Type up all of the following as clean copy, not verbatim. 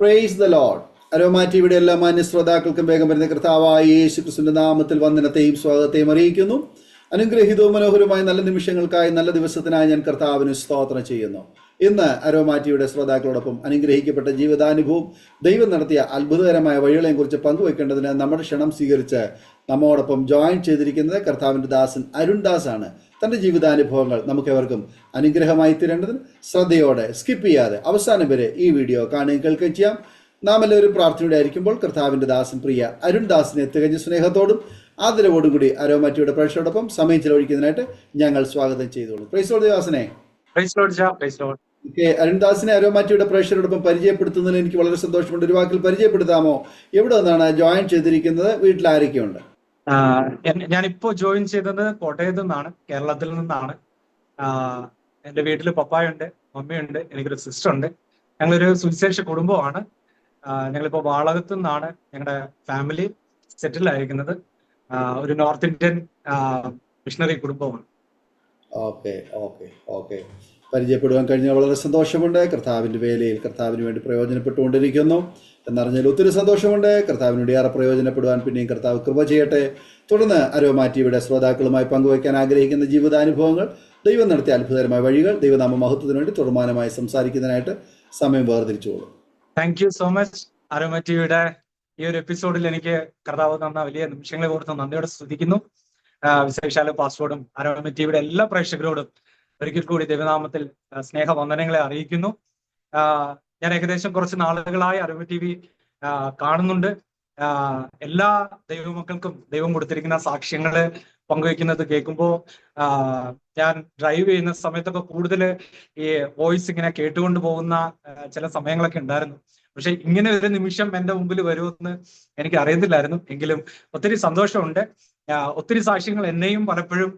Praise the Lord. Aroma ടിവിയുടെ എല്ലാ മാന്യ ശ്രോതാക്കൾക്കും വേഗം വരുന്ന കർത്താവായ യേശു ക്രിസ്തുവിന്റെ നാമത്തിൽ വന്ദനത്തെയും സ്വാഗതത്തെയും അറിയിക്കുന്നു. അനുഗ്രഹീതവും മനോഹരമായ നല്ല നിമിഷങ്ങൾക്കായി, നല്ല ദിവസത്തിനായി ഞാൻ കർത്താവിന് സ്തോത്രം ചെയ്യുന്നു. ഇന്ന് അരോമ ടിവിയുടെ ശ്രോതാക്കളോടൊപ്പം അനുഗ്രഹിക്കപ്പെട്ട ജീവിതാനുഭവം, ദൈവം നടത്തിയ അത്ഭുതകരമായ വഴികളെയും കുറിച്ച് പങ്കുവെക്കേണ്ടതിന് നമ്മുടെ ക്ഷണം സ്വീകരിച്ച് നമ്മോടൊപ്പം ജോയിൻ ചെയ്തിരിക്കുന്നത് കർത്താവിൻ്റെ ദാസൻ അരുൺ ദാസ് ആണ്. തൻ്റെ ജീവിതാനുഭവങ്ങൾ നമുക്കെവർക്കും അനുഗ്രഹമായി തീരേണ്ടതിന് ശ്രദ്ധയോടെ സ്കിപ്പ് ചെയ്യാതെ അവസാനം വരെ ഈ വീഡിയോ കാണുകയും കേൾക്കുകയും ചെയ്യാം. നാം എല്ലാവരും പ്രാർത്ഥനയോടെ ആയിരിക്കുമ്പോൾ കർത്താവിൻ്റെ ദാസൻ പ്രിയ അരുൺ ദാസിനെ തികഞ്ഞ സ്നേഹത്തോടും ആദരവോടും കൂടി അരോമ ടിവിയുടെ പ്രേക്ഷകരോടൊപ്പം സമയം ചിലവഴിക്കുന്നതിനായിട്ട് ഞങ്ങൾ സ്വാഗതം ചെയ്തോളൂ. പ്രൈസ് ലോർഡ് ദാസനെ. അരുൺദാസിനെ അരോമ ടിവിയുടെ പ്രേക്ഷകരോടൊപ്പം പരിചയപ്പെടുത്തുന്നതിൽ എനിക്ക് വളരെ സന്തോഷമുണ്ട്. ഒരു വാക്കിൽ പരിചയപ്പെടുത്താമോ? എവിടെ നിന്നാണ് ജോയിൻ ചെയ്തിരിക്കുന്നത്? വീട്ടിൽ ആരൊക്കെയുണ്ട്? ഞാനിപ്പോ ജോയിൻ ചെയ്തത് കോട്ടയത്ത് നിന്നാണ്, കേരളത്തിൽ നിന്നാണ്. എന്റെ വീട്ടിൽ പപ്പായുണ്ട്, മമ്മിയുണ്ട്, എനിക്കൊരു സിസ്റ്റർ ഉണ്ട്. ഞങ്ങളൊരു സുവിശേഷ കുടുംബമാണ്. ഞങ്ങളിപ്പോ വാളകത്തു നിന്നാണ് ഞങ്ങളുടെ ഫാമിലി സെറ്റിൽ ആയിരിക്കുന്നത്. ഒരു നോർത്ത് ഇന്ത്യൻ മിഷണറി കുടുംബമാണ്. ഓക്കെ ഓക്കെ ഓക്കെ പരിചയപ്പെടുവാൻ കഴിഞ്ഞാൽ വളരെ സന്തോഷമുണ്ട്. കർത്താവിൻ്റെ വേലയിൽ കർത്താവിന് വേണ്ടി പ്രയോജനപ്പെട്ടുകൊണ്ടിരിക്കുന്നു എന്നറിഞ്ഞാൽ ഒത്തിരി സന്തോഷമുണ്ട്. കർത്താവിന് വേണ്ടി ഏറെ പ്രയോജനപ്പെടുവാൻ പിന്നെയും കർത്താവ് കൃപ ചെയ്യട്ടെ. തുടർന്ന് അരോമ ടിവിയുടെ ശ്രോതാക്കളുമായി പങ്കുവയ്ക്കാൻ ആഗ്രഹിക്കുന്ന ജീവിതാനുഭവങ്ങൾ, ദൈവം നടത്തിയ അത്ഭുതകരമായ വഴികൾ, ദൈവനാമ മഹത്വത്തിന് വേണ്ടി തുടർമാനമായി സംസാരിക്കുന്നതിനായിട്ട് സമയം വേർതിരിച്ചോളൂ. Thank you so much. Aroma ടിവിയുടെ ഈ ഒരു എപ്പിസോഡിൽ എനിക്ക് കർത്താവ് തന്ന വലിയ നിമിഷങ്ങളെ ഓർത്ത് നന്ദിയോടെ സ്തുതിക്കുന്നു. വിശേഷാല പാസ്വേർഡും അരോമ ടിവിയുടെ എല്ലാ പ്രേക്ഷകരോടും ഒരിക്കൽ കൂടി ദൈവനാമത്തിൽ സ്നേഹവന്ദനങ്ങളെ അറിയിക്കുന്നു. ഞാൻ ഏകദേശം കുറച്ച് നാളുകളായി അരോമ ടി വി കാണുന്നുണ്ട്. എല്ലാ ദൈവമക്കൾക്കും ദൈവം കൊടുത്തിരിക്കുന്ന സാക്ഷ്യങ്ങള് പങ്കുവെക്കുന്നത് കേൾക്കുമ്പോൾ ഞാൻ ഡ്രൈവ് ചെയ്യുന്ന സമയത്തൊക്കെ കൂടുതൽ ഈ വോയിസ് ഇങ്ങനെ കേട്ടുകൊണ്ട് പോകുന്ന ചില സമയങ്ങളൊക്കെ ഉണ്ടായിരുന്നു. പക്ഷെ ഇങ്ങനെ ഒരു നിമിഷം എൻ്റെ മുമ്പിൽ വരുമെന്ന് എനിക്ക് അറിയത്തില്ലായിരുന്നു. എങ്കിലും ഒത്തിരി സന്തോഷമുണ്ട്. ഒത്തിരി സാക്ഷ്യങ്ങൾ എന്നെയും പലപ്പോഴും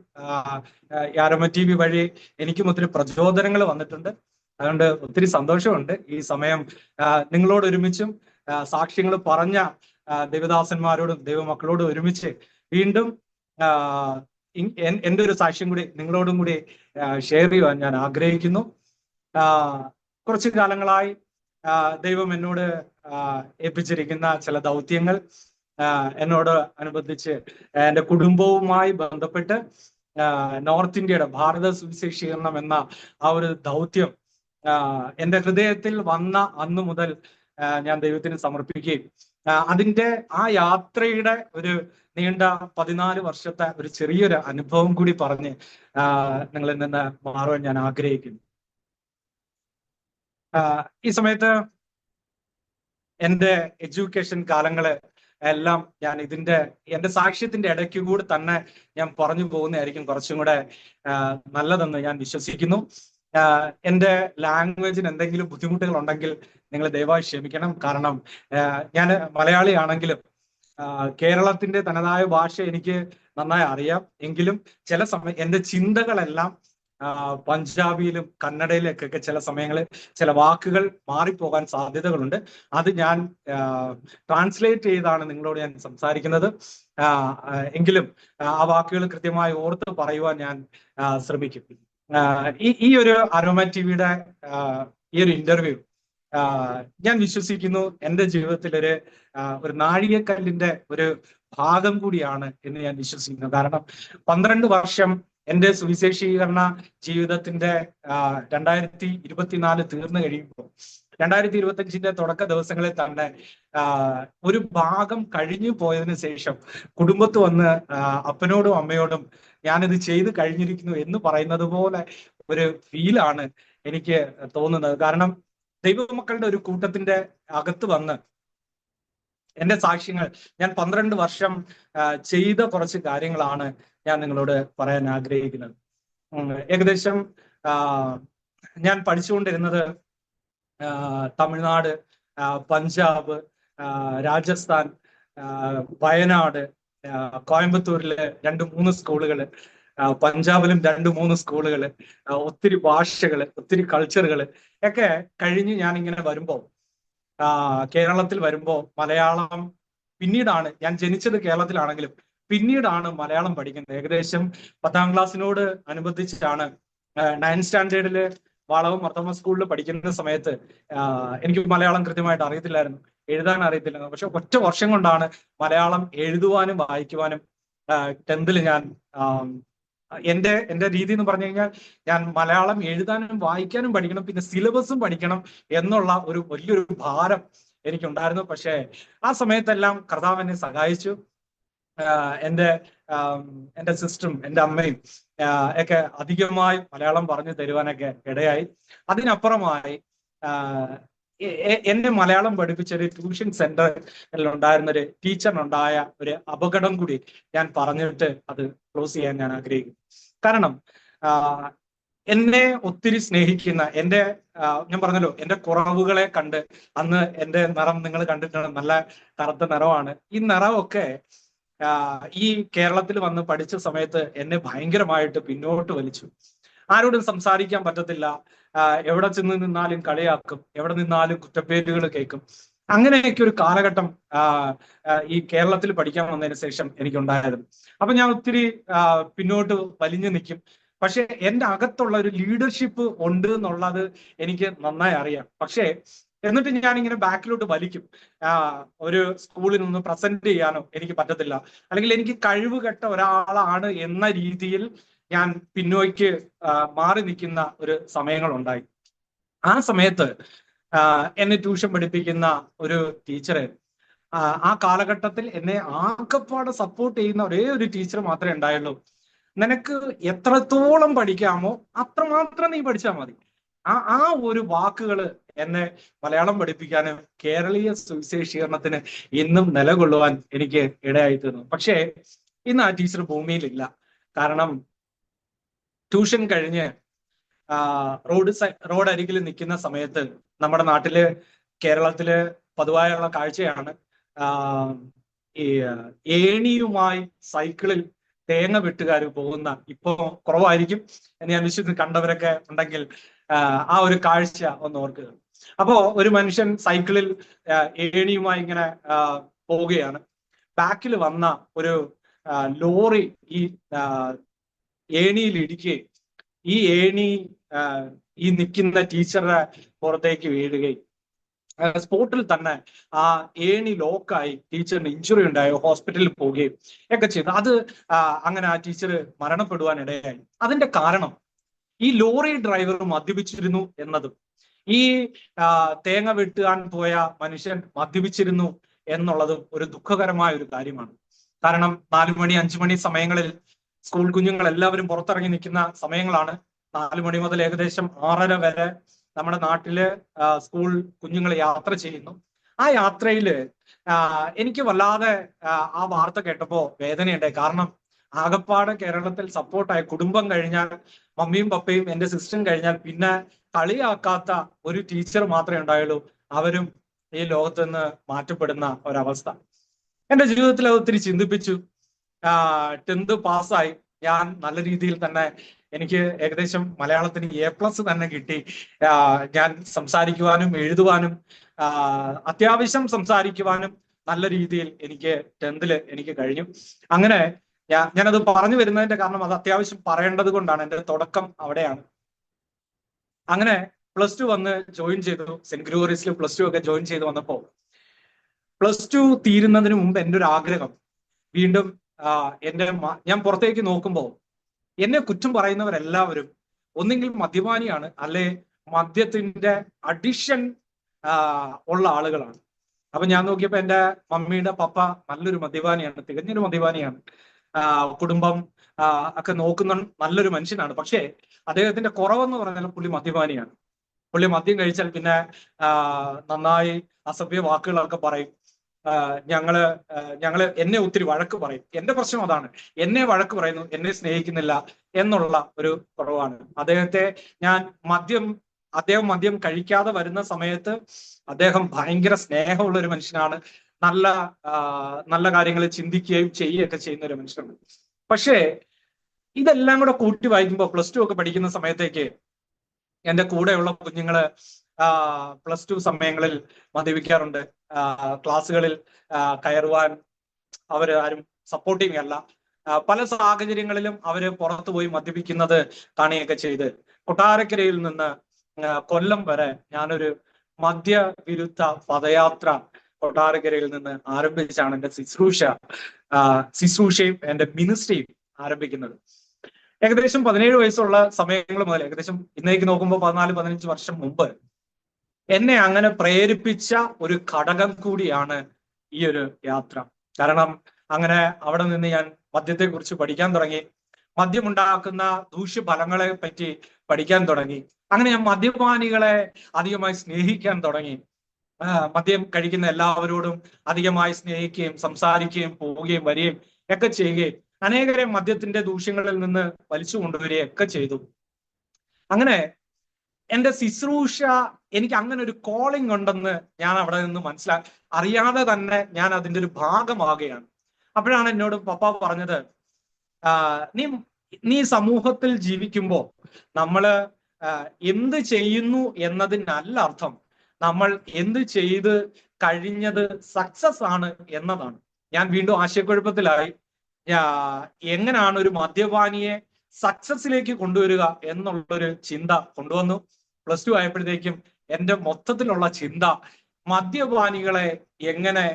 അരോമ ടി വി വഴി എനിക്കും ഒത്തിരി പ്രചോദനങ്ങൾ വന്നിട്ടുണ്ട്. അതുകൊണ്ട് ഒത്തിരി സന്തോഷമുണ്ട്. ഈ സമയം നിങ്ങളോട് ഒരുമിച്ചും സാക്ഷ്യങ്ങൾ പറഞ്ഞ ദൈവദാസന്മാരോടും ദൈവമക്കളോടും ഒരുമിച്ച് വീണ്ടും എൻ്റെ ഒരു സാക്ഷ്യം കൂടി നിങ്ങളോടും കൂടി ഷെയർ ചെയ്യുവാൻ ഞാൻ ആഗ്രഹിക്കുന്നു. കുറച്ചു കാലങ്ങളായി ദൈവം എന്നോട് ഏൽപ്പിച്ചിരിക്കുന്ന ചില ദൗത്യങ്ങൾ എന്നോട് അനുബന്ധിച്ച് എൻ്റെ കുടുംബവുമായി ബന്ധപ്പെട്ട് നോർത്ത് ഇന്ത്യയുടെ ഭാരത സുവിശേഷീകരണം എന്ന ആ ഒരു ദൗത്യം എൻ്റെ ഹൃദയത്തിൽ വന്ന അന്നു മുതൽ ഞാൻ ദൈവത്തിന് സമർപ്പിക്കുകയും അതിൻ്റെ ആ യാത്രയുടെ ഒരു നീണ്ട 14 വർഷത്തെ ഒരു ചെറിയൊരു അനുഭവം കൂടി പറഞ്ഞ് നിങ്ങളിൽ നിന്ന് മാറുവാൻ ഞാൻ ആഗ്രഹിക്കുന്നു. ഈ സമയത്ത് എൻ്റെ എഡ്യൂക്കേഷൻ കാലങ്ങള് എല്ലാം ഞാൻ എൻ്റെ സാക്ഷ്യത്തിന്റെ ഇടയ്ക്ക് കൂടി തന്നെ ഞാൻ പറഞ്ഞു പോകുന്നതായിരിക്കും കുറച്ചും കൂടെ നല്ലതെന്ന് ഞാൻ വിശ്വസിക്കുന്നു. എൻ്റെ ലാംഗ്വേജിന് എന്തെങ്കിലും ബുദ്ധിമുട്ടുകൾ ഉണ്ടെങ്കിൽ നിങ്ങൾ ദയവായി ക്ഷമിക്കണം. കാരണം ഞാൻ മലയാളിയാണെങ്കിലും കേരളത്തിന്റെ തനതായ ഭാഷ എനിക്ക് നന്നായി അറിയാം. എങ്കിലും ചില സമയം എൻ്റെ ചിന്തകളെല്ലാം പഞ്ചാബിയിലും കന്നഡയിലേക്കൊക്കെ ചില സമയങ്ങളിൽ ചില വാക്കുകൾ മാറിപ്പോകാൻ സാധ്യതകളുണ്ട്. അത് ഞാൻ ട്രാൻസ്ലേറ്റ് ചെയ്താണ് നിങ്ങളോട് ഞാൻ സംസാരിക്കുന്നത്. എങ്കിലും ആ വാക്കുകൾ കൃത്യമായി ഓർത്ത് പറയുവാൻ ഞാൻ ശ്രമിക്കും. ഈ ഒരു അരോമ ടിവിയുടെ ഈ ഒരു ഇന്റർവ്യൂ ഞാൻ വിശ്വസിക്കുന്നു എൻ്റെ ജീവിതത്തിൽ ഒരു നാഴികക്കല്ലിന്റെ ഒരു ഭാഗം കൂടിയാണ് എന്ന് ഞാൻ വിശ്വസിക്കുന്നു. കാരണം 12 വർഷം എൻ്റെ സുവിശേഷീകരണ ജീവിതത്തിന്റെ 2024 തീർന്നു കഴിയുമ്പോൾ 2025 തുടക്ക ദിവസങ്ങളിൽ തന്നെ ഒരു ഭാഗം കഴിഞ്ഞു പോയതിനു ശേഷം കുടുംബത്ത് വന്ന് അപ്പനോടും അമ്മയോടും ഞാനിത് ചെയ്ത് കഴിഞ്ഞിരിക്കുന്നു എന്ന് പറയുന്നത് പോലെ ഒരു ഫീലാണ് എനിക്ക് തോന്നുന്നത്. കാരണം ദൈവമക്കളുടെ ഒരു കൂട്ടത്തിന്റെ അകത്ത് വന്ന് എൻ്റെ സാക്ഷ്യങ്ങൾ ഞാൻ 12 വർഷം ചെയ്ത കുറച്ച് കാര്യങ്ങളാണ് ഞാൻ നിങ്ങളോട് പറയാൻ ആഗ്രഹിക്കുന്നത്. ഏകദേശം ഞാൻ പഠിച്ചുകൊണ്ടിരുന്നത് തമിഴ്നാട്, പഞ്ചാബ്, രാജസ്ഥാൻ, വയനാട്, കോയമ്പത്തൂരില് 2-3 സ്കൂളുകള്, പഞ്ചാബിലും 2-3 സ്കൂളുകള്, ഒത്തിരി ഭാഷകള്, ഒത്തിരി കൾച്ചറുകള് ഒക്കെ കഴിഞ്ഞ് ഞാൻ ഇങ്ങനെ വരുമ്പോ കേരളത്തിൽ വരുമ്പോ മലയാളം പിന്നീടാണ്, ഞാൻ ജനിച്ചത് കേരളത്തിലാണെങ്കിലും പിന്നീടാണ് മലയാളം പഠിക്കുന്നത്. ഏകദേശം 10ാം ക്ലാസ്സിനോട് അനുബന്ധിച്ചാണ് 9th സ്റ്റാൻഡേർഡില് വാളകം മർത്തമ്മ സ്കൂളിൽ പഠിക്കുന്ന സമയത്ത് എനിക്ക് മലയാളം കൃത്യമായിട്ട് അറിയത്തില്ലായിരുന്നു, എഴുതാൻ അറിയത്തില്ലായിരുന്നു. പക്ഷെ ഒറ്റ വർഷം കൊണ്ടാണ് മലയാളം എഴുതുവാനും വായിക്കുവാനും 10th ഞാൻ എന്റെ രീതി എന്ന് പറഞ്ഞു കഴിഞ്ഞാൽ ഞാൻ മലയാളം എഴുതാനും വായിക്കാനും പഠിക്കണം, പിന്നെ സിലബസും പഠിക്കണം എന്നുള്ള ഒരു വലിയൊരു ഭാരം എനിക്കുണ്ടായിരുന്നു. പക്ഷേ ആ സമയത്തെല്ലാം കർത്താവ് എന്നെ സഹായിച്ചു. എന്റെ സിസ്റ്ററും എന്റെ അമ്മയും ഒക്കെ അധികമായി മലയാളം പറഞ്ഞു തരുവാനൊക്കെ ഇടയായി. അതിനപ്പുറമായി എന്നെ മലയാളം പഠിപ്പിച്ച ഒരു ട്യൂഷൻ സെന്ററിൽ ഉണ്ടായിരുന്ന ഒരു ടീച്ചറിനുണ്ടായ ഒരു അപകടം കൂടി ഞാൻ പറഞ്ഞിട്ട് അത് ക്ലോസ് ചെയ്യാൻ ഞാൻ ആഗ്രഹിക്കുന്നു. കാരണം എന്നെ ഒത്തിരി സ്നേഹിക്കുന്ന ഞാൻ പറഞ്ഞല്ലോ, എന്റെ കുറവുകളെ കണ്ട്, അന്ന് എന്റെ നിറം നിങ്ങൾ കണ്ടിട്ടുണ്ട്, നല്ല കറുത്ത നിറമാണ്. ഈ നിറമൊക്കെ ഈ കേരളത്തിൽ വന്ന് പഠിച്ച സമയത്ത് എന്നെ ഭയങ്കരമായിട്ട് പിന്നോട്ട് വലിച്ചു. ആരോടും സംസാരിക്കാൻ പറ്റത്തില്ല, എവിടെ ചെന്ന് നിന്നാലും കളിയാക്കും, എവിടെ നിന്നാലും കുറ്റപ്പേരുകൾ കേൾക്കും. അങ്ങനെയൊക്കെ ഒരു കാലഘട്ടം ഈ കേരളത്തിൽ പഠിക്കാൻ വന്നതിന് ശേഷം എനിക്കുണ്ടായിരുന്നു. അപ്പൊ ഞാൻ ഒത്തിരി പിന്നോട്ട് വലിഞ്ഞു നിൽക്കും. പക്ഷെ എൻ്റെ അകത്തുള്ള ഒരു ലീഡർഷിപ്പ് ഉണ്ട് എന്നുള്ളത് എനിക്ക് നന്നായി അറിയാം. പക്ഷേ എന്നിട്ട് ഞാൻ ഇങ്ങനെ ബാക്കിലോട്ട് വലിക്കും. ഒരു സ്കൂളിൽ നിന്ന് പ്രസന്റ് ചെയ്യാനോ എനിക്ക് പറ്റത്തില്ല, അല്ലെങ്കിൽ എനിക്ക് കഴിവ് കെട്ട ഒരാളാണ് എന്ന രീതിയിൽ ഞാൻ പിന്നോയ്ക്ക് മാറി നിൽക്കുന്ന ഒരു സമയങ്ങളുണ്ടായി. ആ സമയത്ത് എന്നെ ട്യൂഷൻ പഠിപ്പിക്കുന്ന ഒരു ടീച്ചറ്, ആ കാലഘട്ടത്തിൽ എന്നെ ആകെപ്പാടെ സപ്പോർട്ട് ചെയ്യുന്ന ഒരേ ഒരു ടീച്ചർ മാത്രമേ ഉണ്ടായുള്ളൂ. നിനക്ക് എത്രത്തോളം പഠിക്കാമോ അത്രമാത്രം നീ പഠിച്ചാൽ മതി. ആ ഒരു വാക്കുകള് എന്നെ മലയാളം പഠിപ്പിക്കാനും കേരളീയ സുവിശേഷീകരണത്തിന് ഇന്നും നിലകൊള്ളുവാൻ എനിക്ക് ഇടയായി തീർന്നു. പക്ഷേ ഇന്ന് ആ ടീച്ചർ ഭൂമിയിലില്ല. കാരണം ട്യൂഷൻ കഴിഞ്ഞ് റോഡ് അരികിൽ നിൽക്കുന്ന സമയത്ത്, നമ്മുടെ നാട്ടില് കേരളത്തില് പൊതുവായുള്ള കാഴ്ചയാണ്, ഈ ഏണിയുമായി സൈക്കിളിൽ തേങ്ങ വെട്ടുകാർ പോകുന്ന, ഇപ്പോ കുറവായിരിക്കും എന്ന് ഞാൻ വിശ്വസിച്ച്, കണ്ടവരൊക്കെ ഉണ്ടെങ്കിൽ ആ ഒരു കാഴ്ച ഒന്ന് ഓർക്കുക. അപ്പോ ഒരു മനുഷ്യൻ സൈക്കിളിൽ ഏണിയുമായി ഇങ്ങനെ പോവുകയാണ്. ബാക്കിൽ വന്ന ഒരു ലോറി ഈ ഏണിയിൽ ഇടിക്കുകയും ഈ ഏണി ഈ നിൽക്കുന്ന ടീച്ചറുടെ പുറത്തേക്ക് വീഴുകയും സ്പോട്ടിൽ തന്നെ ആ ഏണി ലോക്കായി ടീച്ചറിന് ഇഞ്ചുറി ഉണ്ടായോ, ഹോസ്പിറ്റലിൽ പോവുകയും ഒക്കെ ചെയ്തു. അത് അങ്ങനെ ആ ടീച്ചർ മരണപ്പെടുവാൻ ഇടയായി. അതിന്റെ കാരണം ഈ ലോറി ഡ്രൈവർ മദ്യപിച്ചിരുന്നു എന്നതും ഈ തേങ്ങ വെട്ടുവാൻ പോയ മനുഷ്യൻ മദ്യപിച്ചിരുന്നു എന്നുള്ളതും ഒരു ദുഃഖകരമായ ഒരു കാര്യമാണ്. കാരണം 4 മണി 5 മണി സമയങ്ങളിൽ സ്കൂൾ കുഞ്ഞുങ്ങൾ എല്ലാവരും പുറത്തിറങ്ങി നിൽക്കുന്ന സമയങ്ങളാണ്. 4 മണി മുതൽ ഏകദേശം 6:30 വരെ നമ്മുടെ നാട്ടില് സ്കൂൾ കുഞ്ഞുങ്ങൾ യാത്ര ചെയ്യുന്നു. ആ യാത്രയില് എനിക്ക് വല്ലാതെ ആ വാർത്ത കേട്ടപ്പോ വേദനയുണ്ടായി. കാരണം ആകപ്പാട് കേരളത്തിൽ സപ്പോർട്ടായ കുടുംബം കഴിഞ്ഞാൽ, മമ്മിയും പപ്പയും എന്റെ സിസ്റ്ററും കഴിഞ്ഞാൽ പിന്നെ കളിയാക്കാത്ത ഒരു ടീച്ചർ മാത്രമേ ഉണ്ടായുള്ളൂ. അവരും ഈ ലോകത്ത് നിന്ന് മാറ്റപ്പെടുന്ന ഒരവസ്ഥ എന്റെ ജീവിതത്തിൽ അത് ഒത്തിരി ചിന്തിപ്പിച്ചു. 10th പാസ്സായി. ഞാൻ നല്ല രീതിയിൽ തന്നെ, എനിക്ക് ഏകദേശം മലയാളത്തിന് A+ തന്നെ കിട്ടി. ഞാൻ സംസാരിക്കുവാനും എഴുതുവാനും അത്യാവശ്യം സംസാരിക്കുവാനും നല്ല രീതിയിൽ എനിക്ക് 10th എനിക്ക് കഴിഞ്ഞു. അങ്ങനെ ഞാനത് പറഞ്ഞു വരുന്നതിന്റെ കാരണം അത് അത്യാവശ്യം പറയേണ്ടത് കൊണ്ടാണ്. എൻ്റെ തുടക്കം അവിടെയാണ്. അങ്ങനെ +2 വന്ന് ജോയിൻ ചെയ്തു. സെന്റ് ഗ്രിഗോറിയസിൽ +2 ഒക്കെ ജോയിൻ ചെയ്ത് വന്നപ്പോ, +2 തീരുന്നതിന് മുമ്പ് എൻ്റെ ഒരു ആഗ്രഹം, വീണ്ടും ഞാൻ പുറത്തേക്ക് നോക്കുമ്പോൾ എന്നെ കുറ്റം പറയുന്നവരെല്ലാവരും ഒന്നെങ്കിൽ മദ്യപാനിയാണ്, അല്ലെ മദ്യത്തിന്റെ അഡിഷൻ ഉള്ള ആളുകളാണ്. അപ്പൊ ഞാൻ നോക്കിയപ്പോ എൻ്റെ മമ്മിയുടെ പപ്പ നല്ലൊരു മദ്യപാനിയാണ്, തികഞ്ഞൊരു മദ്യപാനിയാണ്. കുടുംബം ഒക്കെ നോക്കുന്ന നല്ലൊരു മനുഷ്യനാണ്. പക്ഷേ അദ്ദേഹത്തിന്റെ കുറവെന്ന് പറഞ്ഞാൽ പുള്ളി മദ്യപാനിയാണ്. പുള്ളി മദ്യം കഴിച്ചാൽ പിന്നെ നന്നായി അസഭ്യ വാക്കുകളൊക്കെ പറയും. ഞങ്ങള് എന്നെ ഒത്തിരി വഴക്ക് പറയും. എന്റെ പ്രശ്നം അതാണ്, എന്നെ വഴക്ക് പറയുന്നു, എന്നെ സ്നേഹിക്കുന്നില്ല എന്നുള്ള ഒരു കുറവാണ്. അദ്ദേഹം മദ്യം കഴിക്കാതെ വരുന്ന സമയത്ത് അദ്ദേഹം ഭയങ്കര സ്നേഹമുള്ള ഒരു മനുഷ്യനാണ്. നല്ല കാര്യങ്ങൾ ചിന്തിക്കുകയും ചെയ്യുകയൊക്കെ ചെയ്യുന്ന ഒരു മനുഷ്യനാണ്. പക്ഷേ ഇതെല്ലാം കൂടെ കൂട്ടി വായിക്കുമ്പോൾ +2 ഒക്കെ പഠിക്കുന്ന സമയത്തേക്ക് എൻ്റെ കൂടെയുള്ള കുഞ്ഞുങ്ങള് +2 സമയങ്ങളിൽ മദ്യപിക്കാറുണ്ട്. ക്ലാസ്സുകളിൽ കയറുവാൻ അവര് ആരും സപ്പോർട്ടിങ് അല്ല. പല സാഹചര്യങ്ങളിലും അവര് പുറത്തു പോയി മദ്യപിക്കുന്നത് കാണുകയൊക്കെ ചെയ്ത്, കൊട്ടാരക്കരയിൽ നിന്ന് കൊല്ലം വരെ ഞാനൊരു മദ്യവിരുദ്ധ പദയാത്ര കൊട്ടാരക്കരയിൽ നിന്ന് ആരംഭിച്ചാണ് എന്റെ ശുശ്രൂഷയും എന്റെ മിനിസ്ട്രിയും ആരംഭിക്കുന്നത്. ഏകദേശം 17 വയസ്സുള്ള സമയങ്ങൾ മുതൽ ഏകദേശം ഇന്നേക്ക് നോക്കുമ്പോൾ 14-15 വർഷം മുമ്പ് എന്നെ അങ്ങനെ പ്രേരിപ്പിച്ച ഒരു ഘടകം കൂടിയാണ് ഈ ഒരു യാത്ര. കാരണം അങ്ങനെ അവിടെ നിന്ന് ഞാൻ മദ്യത്തെ കുറിച്ച് പഠിക്കാൻ തുടങ്ങി, മദ്യമുണ്ടാക്കുന്ന ദൂഷ്യഫലങ്ങളെ പറ്റി പഠിക്കാൻ തുടങ്ങി. അങ്ങനെ ഞാൻ മദ്യപാനികളെ അധികമായി സ്നേഹിക്കാൻ തുടങ്ങി. മദ്യം കഴിക്കുന്ന എല്ലാവരോടും അധികമായി സ്നേഹിക്കുകയും സംസാരിക്കുകയും പോവുകയും വരികയും ഒക്കെ ചെയ്യുകയും അനേകരെ മദ്യത്തിന്റെ ദൂഷ്യങ്ങളിൽ നിന്ന് വലിച്ചു കൊണ്ടുവരികയും ഒക്കെ ചെയ്തു. അങ്ങനെ എന്റെ ശുശ്രൂഷ, എനിക്ക് അങ്ങനെ ഒരു കോളിംഗ് ഉണ്ടെന്ന് ഞാൻ അവിടെ നിന്ന് അറിയാതെ തന്നെ ഞാൻ അതിന്റെ ഒരു ഭാഗമാകുകയാണ്. അപ്പോഴാണ് എന്നോട് പപ്പ പറഞ്ഞത്, നീ സമൂഹത്തിൽ ജീവിക്കുമ്പോൾ നമ്മള് എന്ത് ചെയ്യുന്നു എന്നതിനല്ല അർത്ഥം, നമ്മൾ എന്ത് ചെയ്ത് കഴിഞ്ഞത് സക്സസ് ആണ് എന്നതാണ്. ഞാൻ വീണ്ടും ആശയക്കുഴപ്പത്തിലായി. എങ്ങനെയാണ് ഒരു മദ്യപാനിയെ സക്സസിലേക്ക് കൊണ്ടുവരിക എന്നുള്ളൊരു ചിന്ത കൊണ്ടുവന്നു. +2 ആയപ്പോഴത്തേക്കും എന്റെ മൊത്തത്തിലുള്ള ചിന്ത മദ്യപാനികളെ എങ്ങനെ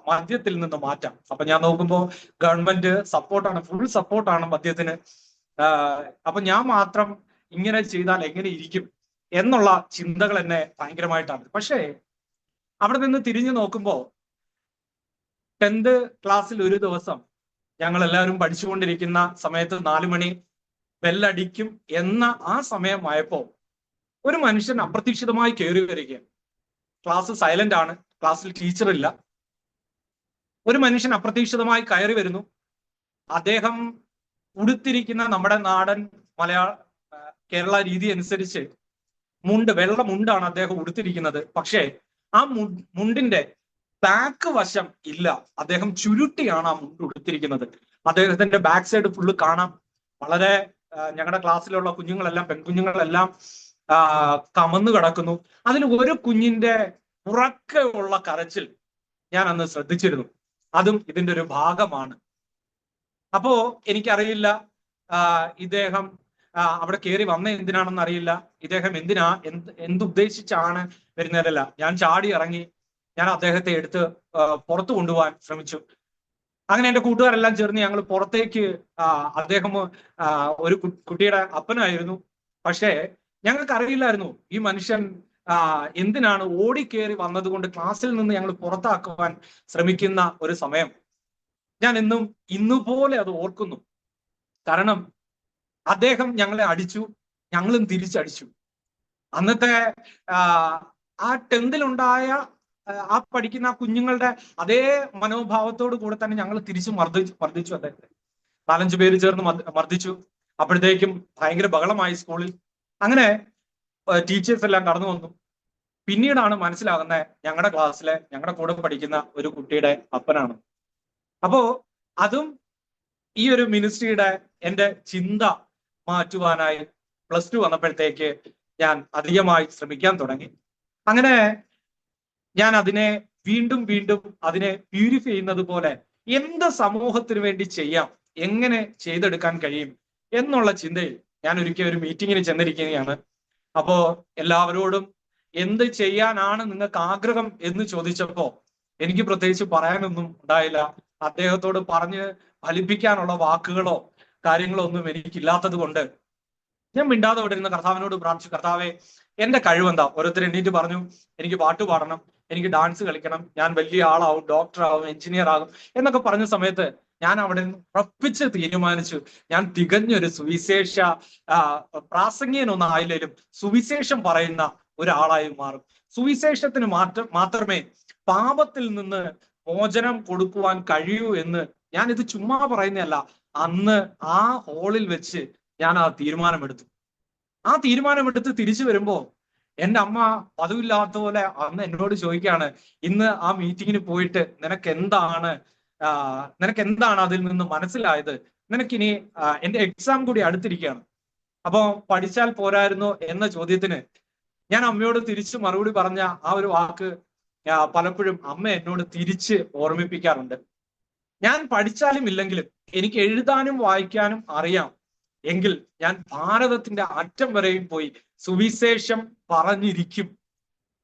മദ്യത്തിൽ നിന്ന് മാറ്റാം. അപ്പൊ ഞാൻ നോക്കുമ്പോൾ ഗവൺമെന്റ് സപ്പോർട്ടാണ്, ഫുൾ സപ്പോർട്ടാണ് മദ്യത്തിന്. അപ്പൊ ഞാൻ മാത്രം ഇങ്ങനെ ചെയ്താൽ എങ്ങനെ ഇരിക്കും എന്നുള്ള ചിന്തകൾ എന്നെ ഭയങ്കരമായിട്ടാണ്. പക്ഷേ അവിടെ നിന്ന് തിരിഞ്ഞു നോക്കുമ്പോൾ 10th ക്ലാസ്സിൽ ഒരു ദിവസം ഞങ്ങൾ എല്ലാവരും പഠിച്ചുകൊണ്ടിരിക്കുന്ന സമയത്ത് 4 മണി ബെല്ലടിക്കും എന്ന ആ സമയമായപ്പോ ഒരു മനുഷ്യൻ അപ്രതീക്ഷിതമായി കയറി വരികയാണ്. ക്ലാസ് സൈലന്റ് ആണ്, ക്ലാസ്സിൽ ടീച്ചർ ഇല്ല. ഒരു മനുഷ്യൻ അപ്രതീക്ഷിതമായി കയറി വരുന്നു. അദ്ദേഹം ഉടുത്തിരിക്കുന്ന നമ്മുടെ നാടൻ കേരള രീതി അനുസരിച്ച് വെള്ള മുണ്ടാണ് അദ്ദേഹം ഉടുത്തിരിക്കുന്നത്. പക്ഷേ ആ മുണ്ടിന്റെ ബാക്ക് വശം ഇല്ല, അദ്ദേഹം ചുരുട്ടിയാണ് ആ മുണ്ട് ഉടുത്തിരിക്കുന്നത്. അദ്ദേഹത്തിന്റെ ബാക്ക് സൈഡ് ഫുള്ള് കാണാം. വളരെ ഞങ്ങളുടെ ക്ലാസ്സിലുള്ള കുഞ്ഞുങ്ങളെല്ലാം, പെൺകുഞ്ഞുങ്ങളെല്ലാം കമന്നു കിടക്കുന്നു. അതിൽ ഒരു കുഞ്ഞിന്റെ ഉറക്കെ ഉള്ള കരച്ചിൽ ഞാൻ അന്ന് ശ്രദ്ധിച്ചിരുന്നു. അതും ഇതിന്റെ ഒരു ഭാഗമാണ്. അപ്പോ എനിക്കറിയില്ല ഇദ്ദേഹം അവിടെ കയറി വന്ന എന്തിനാണെന്ന് അറിയില്ല, ഇദ്ദേഹം എന്തുദ്ദേശിച്ചാണ് വരുന്നതല്ല. ഞാൻ ചാടി ഇറങ്ങി, ഞാൻ അദ്ദേഹത്തെ എടുത്ത് പുറത്തു കൊണ്ടുപോകാൻ ശ്രമിച്ചു. അങ്ങനെ എന്റെ കൂട്ടുകാരെല്ലാം ചേർന്ന് ഞങ്ങൾ പുറത്തേക്ക്, അദ്ദേഹം ഒരു കുട്ടിയുടെ അപ്പനായിരുന്നു. പക്ഷേ ഞങ്ങൾക്ക് അറിയില്ലായിരുന്നു ഈ മനുഷ്യൻ എന്തിനാണ് ഓടിക്കേറി വന്നതുകൊണ്ട് ക്ലാസ്സിൽ നിന്ന് ഞങ്ങൾ പുറത്താക്കുവാൻ ശ്രമിക്കുന്ന ഒരു സമയം. ഞാൻ ഇന്നുപോലെ അത് ഓർക്കുന്നു. കാരണം അദ്ദേഹം ഞങ്ങളെ അടിച്ചു, ഞങ്ങളും തിരിച്ചടിച്ചു. അന്നത്തെ ആ 10th ഉണ്ടായ ആ പഠിക്കുന്ന കുഞ്ഞുങ്ങളുടെ അതേ മനോഭാവത്തോടു കൂടെ തന്നെ ഞങ്ങൾ തിരിച്ചു മർദ്ദിച്ചു അദ്ദേഹത്തെ. 4-5 പേര് ചേർന്ന് മർദ്ദിച്ചു. അപ്പോഴത്തേക്കും ഭയങ്കര ബഹളമായി സ്കൂളിൽ. അങ്ങനെ ടീച്ചേഴ്സ് എല്ലാം കടന്നു വന്നു. പിന്നീടാണ് മനസ്സിലാകുന്നത് ഞങ്ങളുടെ ക്ലാസ്സിലെ, ഞങ്ങളുടെ കൂടെ പഠിക്കുന്ന ഒരു കുട്ടിയുടെ അപ്പനാണ്. അപ്പോ അതും ഈ ഒരു മിനിസ്ട്രിയുടെ എന്റെ ചിന്ത മാറ്റുവാനായി +2 വന്നപ്പോഴത്തേക്ക് ഞാൻ അധികമായി ശ്രമിക്കാൻ തുടങ്ങി. അങ്ങനെ ഞാൻ അതിനെ വീണ്ടും അതിനെ പ്യൂരിഫൈ ചെയ്യുന്നത് പോലെ എന്ത് സമൂഹത്തിന് വേണ്ടി ചെയ്യാം, എങ്ങനെ ചെയ്തെടുക്കാൻ കഴിയും എന്നുള്ള ചിന്തയിൽ ഞാൻ ഒരിക്കൽ ഒരു മീറ്റിങ്ങിന് ചെന്നിരിക്കുകയാണ്. അപ്പോ എല്ലാവരോടും എന്ത് ചെയ്യാനാണ് നിങ്ങൾക്ക് ആഗ്രഹം എന്ന് ചോദിച്ചപ്പോ എനിക്ക് പ്രത്യേകിച്ച് പറയാനൊന്നും ഉണ്ടായില്ല. അദ്ദേഹത്തോട് പറഞ്ഞ് ഫലിപ്പിക്കാനുള്ള വാക്കുകളോ കാര്യങ്ങളോ ഒന്നും എനിക്കില്ലാത്തത് കൊണ്ട് ഞാൻ മിണ്ടാതെ വിട്ടിരുന്ന കർത്താവിനോട് പ്രാർത്ഥിച്ചു, കർത്താവെ എന്റെ കഴിവെന്താ? ഓരോരുത്തർ എണ്ണീറ്റ് പറഞ്ഞു, എനിക്ക് പാട്ട് പാടണം, എനിക്ക് ഡാൻസ് കളിക്കണം, ഞാൻ വലിയ ആളാവും, ഡോക്ടർ ആവും, എഞ്ചിനീയർ ആകും എന്നൊക്കെ പറഞ്ഞ സമയത്ത് ഞാൻ അവിടെ നിന്ന് ഉറപ്പിച്ച് തീരുമാനിച്ചു, ഞാൻ തികഞ്ഞൊരു സുവിശേഷ പ്രാസംഗികനൊന്നും ആയില്ലേലും സുവിശേഷം പറയുന്ന ഒരാളായി മാറും. സുവിശേഷത്തിന് മാത്രമേ പാപത്തിൽ നിന്ന് മോചനം കൊടുക്കുവാൻ കഴിയൂ എന്ന് ഞാൻ ഇത് ചുമ്മാ പറയുന്നതല്ല. അന്ന് ആ ഹാളിൽ വെച്ച് ഞാൻ ആ തീരുമാനമെടുത്ത് തിരിച്ചു വരുമ്പോ എന്റെ അമ്മ പതിവില്ലാത്ത പോലെ അന്ന് എന്നോട് ചോദിക്കുകയാണ്, ഇന്ന് ആ മീറ്റിങ്ങിന് പോയിട്ട് നിനക്ക് എന്താണ് അതിൽ നിന്ന് മനസ്സിലായത്? നിനക്കിനി എന്റെ എക്സാം കൂടി അടുത്തിരിക്കുകയാണ്, അപ്പൊ പഠിച്ചാൽ പോരായിരുന്നോ എന്ന ചോദ്യത്തിന് ഞാൻ അമ്മയോട് തിരിച്ചു മറുപടി പറഞ്ഞ ആ ഒരു വാക്ക് പലപ്പോഴും അമ്മ എന്നോട് തിരിച്ച് ഓർമ്മിപ്പിക്കാറുണ്ട്. ഞാൻ പഠിച്ചാലും ഇല്ലെങ്കിലും എനിക്ക് എഴുതാനും വായിക്കാനും അറിയാം. എങ്കിൽ ഞാൻ ഭാരതത്തിന്റെ അറ്റം വരെയും പോയി സുവിശേഷം പറഞ്ഞിരിക്കും,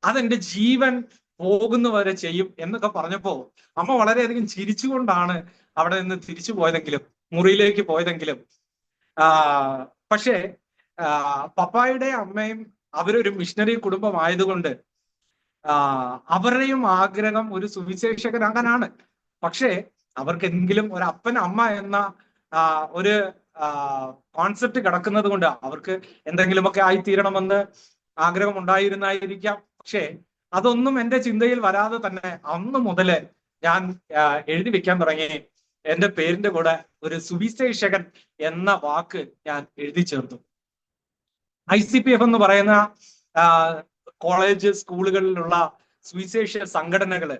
അതെന്റെ ജീവൻ പോകുന്നവരെ ചെയ്യും എന്നൊക്കെ പറഞ്ഞപ്പോ അമ്മ വളരെയധികം ചിരിച്ചുകൊണ്ടാണ് അവിടെ നിന്ന് തിരിച്ചു പോയതെങ്കിലും, മുറിയിലേക്ക് പോയതെങ്കിലും പക്ഷേ പപ്പായുടെ അമ്മയും അവരൊരു മിഷണറി കുടുംബമായതുകൊണ്ട് അവരുടെയും ആഗ്രഹം ഒരു സുവിശേഷകനാകാനാണ്. പക്ഷേ അവർക്കെങ്കിലും ഒരു അപ്പൻ അമ്മ എന്ന ഒരു കോൺസെപ്റ്റ് കിടക്കുന്നത് കൊണ്ട് അവർക്ക് എന്തെങ്കിലുമൊക്കെ ആയിത്തീരണമെന്ന് ആഗ്രഹം ഉണ്ടായിരുന്നായിരിക്കാം. പക്ഷേ അതൊന്നും എൻ്റെ ചിന്തയിൽ വരാതെ തന്നെ അന്ന് മുതല് ഞാൻ എഴുതി വെക്കാൻ തുടങ്ങി. എൻ്റെ പേരിന്റെ കൂടെ ഒരു സുവിശേഷകൻ എന്ന വാക്ക് ഞാൻ എഴുതി ചേർത്തു. ICPF എന്ന് പറയുന്ന കോളേജ് സ്കൂളുകളിലുള്ള സുവിശേഷ സംഘടനകള്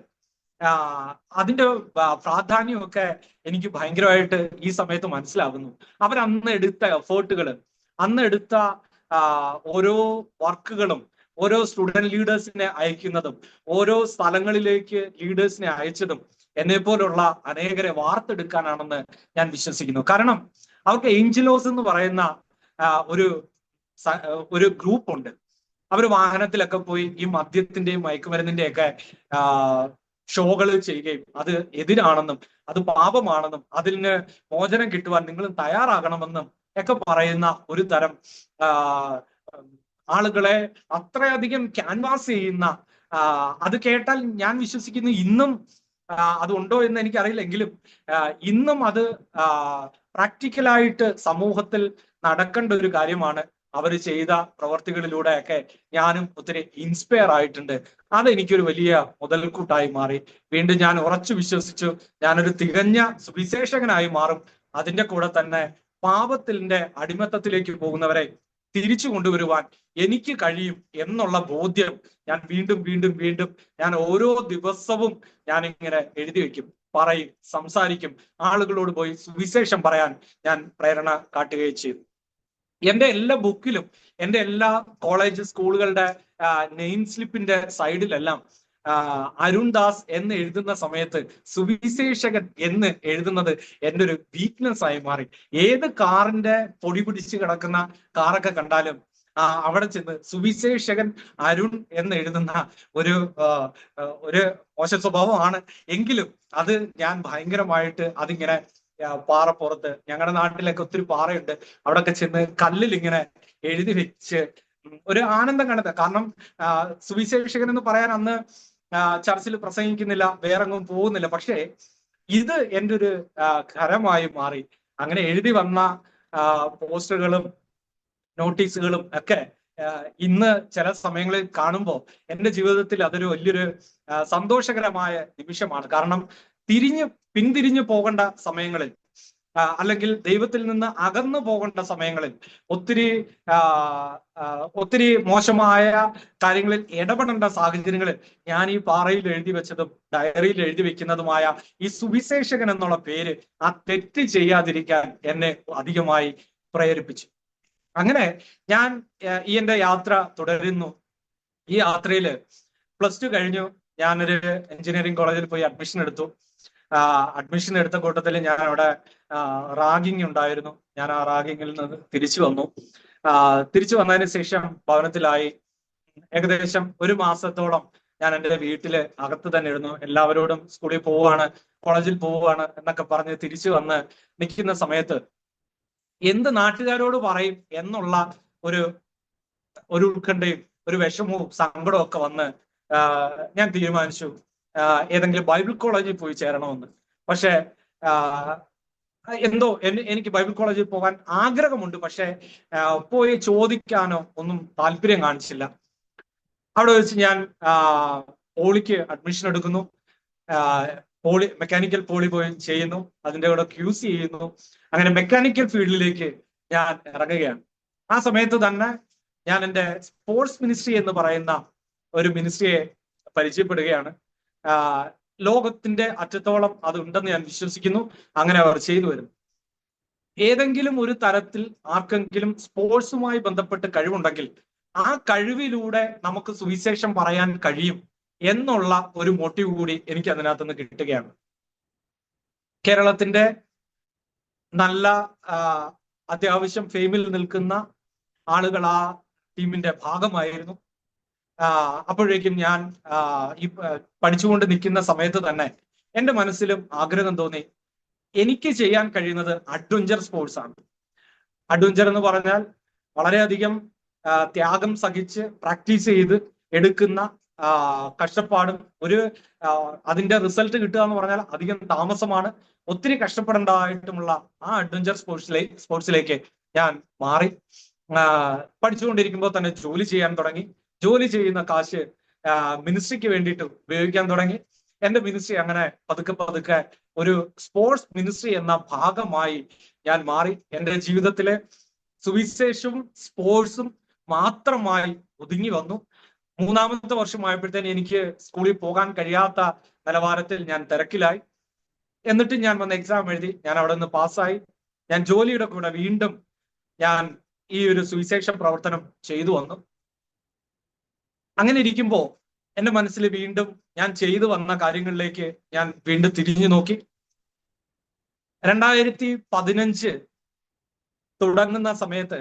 അതിന്റെ പ്രാധാന്യമൊക്കെ എനിക്ക് ഭയങ്കരമായിട്ട് ഈ സമയത്ത് മനസ്സിലാകുന്നു. അവരന്ന് എടുത്ത എഫേർട്ടുകൾ, അന്ന് എടുത്ത ഓരോ വർക്കുകളും, ഓരോ സ്റ്റുഡന്റ് ലീഡേഴ്സിനെ അയക്കുന്നതും, ഓരോ സ്ഥലങ്ങളിലേക്ക് ലീഡേഴ്സിനെ അയച്ചതും എന്നെ പോലുള്ള അനേകരെ വാർത്തെടുക്കാനാണെന്ന് ഞാൻ വിശ്വസിക്കുന്നു. കാരണം അവർക്ക് ഏഞ്ചലോസ് എന്ന് പറയുന്ന ഒരു ഗ്രൂപ്പ് ഉണ്ട്. അവർ വാഹനത്തിലൊക്കെ പോയി ഈ മദ്യത്തിന്റെയും മയക്കുമരുന്നിന്റെയൊക്കെ ഷോകൾ ചെയ്യുകയും അത് എതിരാണെന്നും അത് പാപമാണെന്നും അതിൽ നിന്ന് മോചനം കിട്ടുവാൻ നിങ്ങൾ തയ്യാറാകണമെന്നും ഒക്കെ പറയുന്ന ഒരു തരം ആളുകളെ അത്രയധികം ക്യാൻവാസ് ചെയ്യുന്ന, അത് കേട്ടാൽ ഞാൻ വിശ്വസിക്കുന്നു ഇന്നും അതുണ്ടോ എന്ന് എനിക്കറിയില്ലെങ്കിലും ഇന്നും അത് പ്രാക്ടിക്കലായിട്ട് സമൂഹത്തിൽ നടക്കേണ്ട ഒരു കാര്യമാണ്. അവർ ചെയ്ത പ്രവർത്തികളിലൂടെയൊക്കെ ഞാനും ഒത്തിരി ഇൻസ്പയർ ആയിട്ടുണ്ട്. അതെനിക്കൊരു വലിയ മുതൽക്കൂട്ടായി മാറി. വീണ്ടും ഞാൻ ഉറച്ചു വിശ്വസിച്ചു ഞാനൊരു തികഞ്ഞ സുവിശേഷകനായി മാറും. അതിന്റെ കൂടെ തന്നെ പാപത്തിന്റെ അടിമത്തത്തിലേക്ക് പോകുന്നവരെ തിരിച്ചു കൊണ്ടുവരുവാൻ എനിക്ക് കഴിയും എന്നുള്ള ബോധ്യം ഞാൻ വീണ്ടും വീണ്ടും വീണ്ടും ഞാൻ ഓരോ ദിവസവും ഞാൻ ഇങ്ങനെ എഴുതി വെക്കും, പറയും, സംസാരിക്കും. ആളുകളോട് പോയി സുവിശേഷം പറയാൻ ഞാൻ പ്രേരണ കാട്ടുകയും ചെയ്തു. എൻ്റെ എല്ലാ ബുക്കിലും, എൻ്റെ എല്ലാ കോളേജ് സ്കൂളുകളുടെ നെയിം സ്ലിപ്പിന്റെ സൈഡിലെല്ലാം അരുൺ ദാസ് എന്ന് എഴുതുന്ന സമയത്ത് സുവിശേഷകൻ എന്ന് എഴുതുന്നത് എൻ്റെ ഒരു വീക്ക്നെസ് ആയി മാറി. ഏത് കാറിന്റെ പൊടി പിടിച്ച് കിടക്കുന്ന കാറൊക്കെ കണ്ടാലും അവിടെ ചെന്ന് സുവിശേഷകൻ അരുൺ എന്ന് എഴുതുന്ന ഒരു മോശ സ്വഭാവമാണ്. എങ്കിലും അത് ഞാൻ ഭയങ്കരമായിട്ട് അതിങ്ങനെ പാറപ്പുറത്ത്, ഞങ്ങളുടെ നാട്ടിലൊക്കെ ഒത്തിരി പാറയുണ്ട്, അവിടെയൊക്കെ ചെന്ന് കല്ലിൽ ഇങ്ങനെ എഴുതി വെച്ച് ഒരു ആനന്ദം കണ്ടെത്തുക. കാരണം സുവിശേഷകൻ എന്ന് പറയാൻ അന്ന് ചർച്ചിൽ പ്രസംഗിക്കുന്നില്ല, വേറെങ്ങും പോകുന്നില്ല. പക്ഷേ ഇത് എൻ്റെ ഒരു ഖരമായി മാറി. അങ്ങനെ എഴുതി വന്ന പോസ്റ്ററുകളും നോട്ടീസുകളും ഒക്കെ ഇന്ന് ചില സമയങ്ങളിൽ കാണുമ്പോൾ എൻ്റെ ജീവിതത്തിൽ അതൊരു വലിയൊരു സന്തോഷകരമായ നിമിഷമാണ്. കാരണം പിന്തിരിഞ്ഞു പോകേണ്ട സമയങ്ങളിൽ, അല്ലെങ്കിൽ ദൈവത്തിൽ നിന്ന് അകന്നു പോകേണ്ട സമയങ്ങളിൽ, ഒത്തിരി മോശമായ കാര്യങ്ങളിൽ ഇടപെടേണ്ട സാഹചര്യങ്ങളിൽ ഞാൻ ഈ പാറയിൽ എഴുതി വെച്ചതും ഡയറിയിൽ എഴുതി വെക്കുന്നതുമായ ഈ സുവിശേഷകൻ എന്നുള്ള പേര് ആ തെറ്റ് ചെയ്യാതിരിക്കാൻ എന്നെ അധികമായി പ്രേരിപ്പിച്ചു. അങ്ങനെ ഞാൻ ഈ എൻ്റെ യാത്ര തുടരുന്നു. ഈ യാത്രയില് +2 കഴിഞ്ഞു. ഞാനൊരു എഞ്ചിനീയറിംഗ് കോളേജിൽ പോയി അഡ്മിഷൻ എടുത്തു. അഡ്മിഷൻ എടുത്ത കൂട്ടത്തിൽ ഞാൻ അവിടെ റാഗിങ് ഉണ്ടായിരുന്നു. ഞാൻ ആ റാഗിങ്ങിൽ നിന്ന് തിരിച്ചു വന്നു. തിരിച്ചു വന്നതിന് ശേഷം ഭവനത്തിലായി. ഏകദേശം 1 മാസത്തോളം ഞാൻ എൻ്റെ വീട്ടില് അകത്ത് തന്നെ ഇരുന്നു. എല്ലാവരോടും സ്കൂളിൽ പോവുകയാണ്, കോളേജിൽ പോവുകയാണ് എന്നൊക്കെ പറഞ്ഞ് തിരിച്ചു വന്ന് നിൽക്കുന്ന സമയത്ത് എന്ത് നാട്ടുകാരോട് പറയും എന്നുള്ള ഒരു ഉത്കണ്ഠയും ഒരു വിഷമവും സങ്കടവും ഒക്കെ വന്ന് ഞാൻ തീരുമാനിച്ചു ഏതെങ്കിലും ബൈബിൾ കോളേജിൽ പോയി ചേരണമെന്ന്. പക്ഷെ എന്തോ എനിക്ക് ബൈബിൾ കോളേജിൽ പോകാൻ ആഗ്രഹമുണ്ട്, പക്ഷെ പോയി ചോദിക്കാനോ ഒന്നും താല്പര്യം കാണിച്ചില്ല. അവിടെ വെച്ച് ഞാൻ പോളിക്ക് അഡ്മിഷൻ എടുക്കുന്നു. മെക്കാനിക്കൽ പോളി പോയി ചെയ്യുന്നു, അതിൻ്റെ കൂടെ QC ചെയ്യുന്നു. അങ്ങനെ മെക്കാനിക്കൽ ഫീൽഡിലേക്ക് ഞാൻ ഇറങ്ങുകയാണ്. ആ സമയത്ത് തന്നെ ഞാൻ എൻ്റെ സ്പോർട്സ് മിനിസ്ട്രി എന്ന് പറയുന്ന ഒരു മിനിസ്ട്രിയെ പരിചയപ്പെടുകയാണ്. ലോകത്തിന്റെ അറ്റത്തോളം അത് ഉണ്ടെന്ന് ഞാൻ വിശ്വസിക്കുന്നു. അങ്ങനെ അവർ ചെയ്തു വരുന്നു. ഏതെങ്കിലും ഒരു തരത്തിൽ ആർക്കെങ്കിലും സ്പോർട്സുമായി ബന്ധപ്പെട്ട് കഴിവുണ്ടെങ്കിൽ ആ കഴിവിലൂടെ നമുക്ക് സുവിശേഷം പറയാൻ കഴിയും എന്നുള്ള ഒരു മോട്ടീവ് കൂടി എനിക്ക് അതിനകത്ത് നിന്ന് കിട്ടുകയാണ്. കേരളത്തിന്റെ നല്ല അത്യാവശ്യം ഫെയിമിൽ നിൽക്കുന്ന ആളുകൾ ആ ടീമിന്റെ ഭാഗമായിരുന്നു. അപ്പോഴേക്കും ഞാൻ ഈ പഠിച്ചുകൊണ്ട് നിൽക്കുന്ന സമയത്ത് തന്നെ എൻ്റെ മനസ്സിലും ആഗ്രഹം തോന്നി, എനിക്ക് ചെയ്യാൻ കഴിയുന്നത് അഡ്വഞ്ചർ സ്പോർട്സ് ആണ്. അഡ്വഞ്ചർ എന്ന് പറഞ്ഞാൽ വളരെയധികം ത്യാഗം സഹിച്ച് പ്രാക്ടീസ് ചെയ്ത് എടുക്കുന്ന കഷ്ടപ്പാടും അതിന്റെ റിസൾട്ട് കിട്ടുക എന്ന് പറഞ്ഞാൽ അധികം താമസമാണ്. ഒത്തിരി കഷ്ടപ്പെടേണ്ടതായിട്ടുമുള്ള ആ അഡ്വഞ്ചർ സ്പോർട്സിലേക്ക് ഞാൻ മാറി. പഠിച്ചുകൊണ്ടിരിക്കുമ്പോൾ തന്നെ ജോലി ചെയ്യാൻ തുടങ്ങി. ജോലി ചെയ്യുന്ന കാശ് മിനിസ്ട്രിക്ക് വേണ്ടിയിട്ട് ഉപയോഗിക്കാൻ തുടങ്ങി. എന്റെ മിനിസ്ട്രി അങ്ങനെ പതുക്കെ പതുക്കെ ഒരു സ്പോർട്സ് മിനിസ്ട്രി എന്ന ഭാഗമായി ഞാൻ മാറി. എൻ്റെ ജീവിതത്തിലെ സുവിശേഷവും സ്പോർട്സും മാത്രമായി ഒതുങ്ങി വന്നു. 3-ാമത്തെ വർഷമായപ്പോഴത്തേന് എനിക്ക് സ്കൂളിൽ പോകാൻ കഴിയാത്ത നിലവാരത്തിൽ ഞാൻ തിരക്കിലായി. എന്നിട്ട് ഞാൻ വന്ന് എക്സാം എഴുതി. ഞാൻ അവിടെ നിന്ന് പാസ്സായി. ഞാൻ ജോലിയുടെ കൂടെ വീണ്ടും ഞാൻ ഈ ഒരു സുവിശേഷ പ്രവർത്തനം ചെയ്തു വന്നു. അങ്ങനെ ഇരിക്കുമ്പോൾ എൻ്റെ മനസ്സിൽ വീണ്ടും ഞാൻ ചെയ്തു വന്ന കാര്യങ്ങളിലേക്ക് ഞാൻ വീണ്ടും തിരിഞ്ഞു നോക്കി. 2015 തുടങ്ങുന്ന സമയത്ത്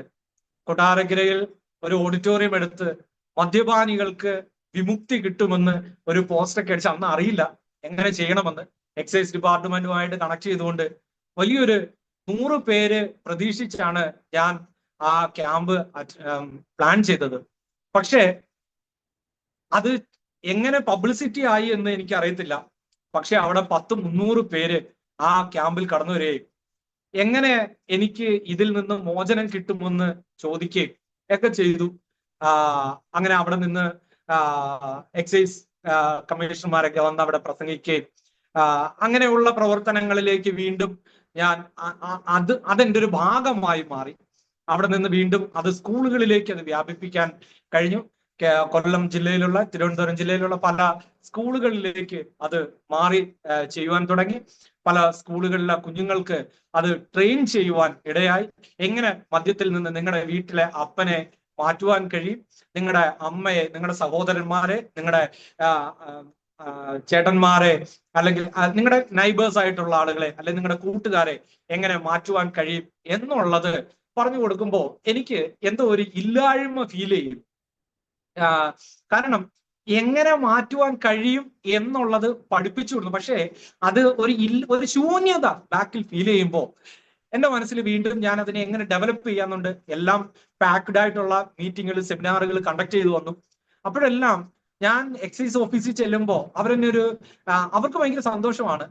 കൊട്ടാരക്കരയിൽ ഒരു ഓഡിറ്റോറിയം എടുത്ത് മദ്യപാനികൾക്ക് വിമുക്തി കിട്ടുമെന്ന് ഒരു പോസ്റ്റൊക്കെ അടിച്ച്, അന്ന് അറിയില്ല എങ്ങനെ ചെയ്യണമെന്ന്, എക്സൈസ് ഡിപ്പാർട്ട്മെന്റുമായിട്ട് കണക്ട് ചെയ്തുകൊണ്ട് വലിയൊരു 100 പേര് പ്രതീക്ഷിച്ചാണ് ഞാൻ ആ ക്യാമ്പ് പ്ലാൻ ചെയ്തത്. പക്ഷേ അത് എങ്ങനെ പബ്ലിസിറ്റി ആയി എന്ന് എനിക്ക് അറിയത്തില്ല. പക്ഷെ അവിടെ 100-300 പേര് ആ ക്യാമ്പിൽ കടന്നു വരികയും എങ്ങനെ എനിക്ക് ഇതിൽ നിന്ന് മോചനം കിട്ടുമെന്ന് ചോദിക്കുകയും ഒക്കെ ചെയ്തു. അങ്ങനെ അവിടെ നിന്ന് എക്സൈസ് കമ്മീഷണർമാരൊക്കെ വന്ന് അവിടെ പ്രസംഗിക്കുകയും അങ്ങനെയുള്ള പ്രവർത്തനങ്ങളിലേക്ക് വീണ്ടും ഞാൻ അതെന്റെ ഒരു ഭാഗമായി മാറി. അവിടെ നിന്ന് വീണ്ടും അത് സ്കൂളുകളിലേക്ക് അത് വ്യാപിപ്പിക്കാൻ കഴിഞ്ഞു. കൊല്ലം ജില്ലയിലുള്ള, തിരുവനന്തപുരം ജില്ലയിലുള്ള പല സ്കൂളുകളിലേക്ക് അത് മാറി ചെയ്യുവാൻ തുടങ്ങി. പല സ്കൂളുകളിലെ കുഞ്ഞുങ്ങൾക്ക് അത് ട്രെയിൻ ചെയ്യുവാൻ ഇടയായി. എങ്ങനെ മദ്യത്തിൽ നിന്ന് നിങ്ങളുടെ വീട്ടിലെ അപ്പനെ മാറ്റുവാൻ കഴിയും, നിങ്ങളുടെ അമ്മയെ, നിങ്ങളുടെ സഹോദരന്മാരെ, നിങ്ങളുടെ ചേട്ടന്മാരെ, അല്ലെങ്കിൽ നിങ്ങളുടെ നൈബേഴ്സ് ആയിട്ടുള്ള ആളുകളെ, അല്ലെങ്കിൽ നിങ്ങളുടെ കൂട്ടുകാരെ എങ്ങനെ മാറ്റുവാൻ കഴിയും എന്നുള്ളത് പറഞ്ഞു കൊടുക്കുമ്പോൾ എനിക്ക് എന്തോ ഒരു ഇല്ലായ്മ ഫീൽ ചെയ്യും. കാരണം എങ്ങനെ മാറ്റുവാൻ കഴിയും എന്നുള്ളത് പഠിപ്പിച്ചു കൊടുത്തു. പക്ഷേ അത് ഒരു ശൂന്യത ബാക്കിൽ ഫീൽ ചെയ്യുമ്പോൾ എൻ്റെ മനസ്സിൽ വീണ്ടും ഞാൻ അതിനെ എങ്ങനെ ഡെവലപ്പ് ചെയ്യാന്നുണ്ട്. എല്ലാം പാക്ഡ് ആയിട്ടുള്ള മീറ്റിങ്ങുകൾ, സെമിനാറുകൾ കണ്ടക്ട് ചെയ്തു വന്നു. അപ്പോഴെല്ലാം ഞാൻ എക്സൈസ് ഓഫീസിൽ ചെല്ലുമ്പോൾ അവർക്ക് ഭയങ്കര സന്തോഷമാണ്.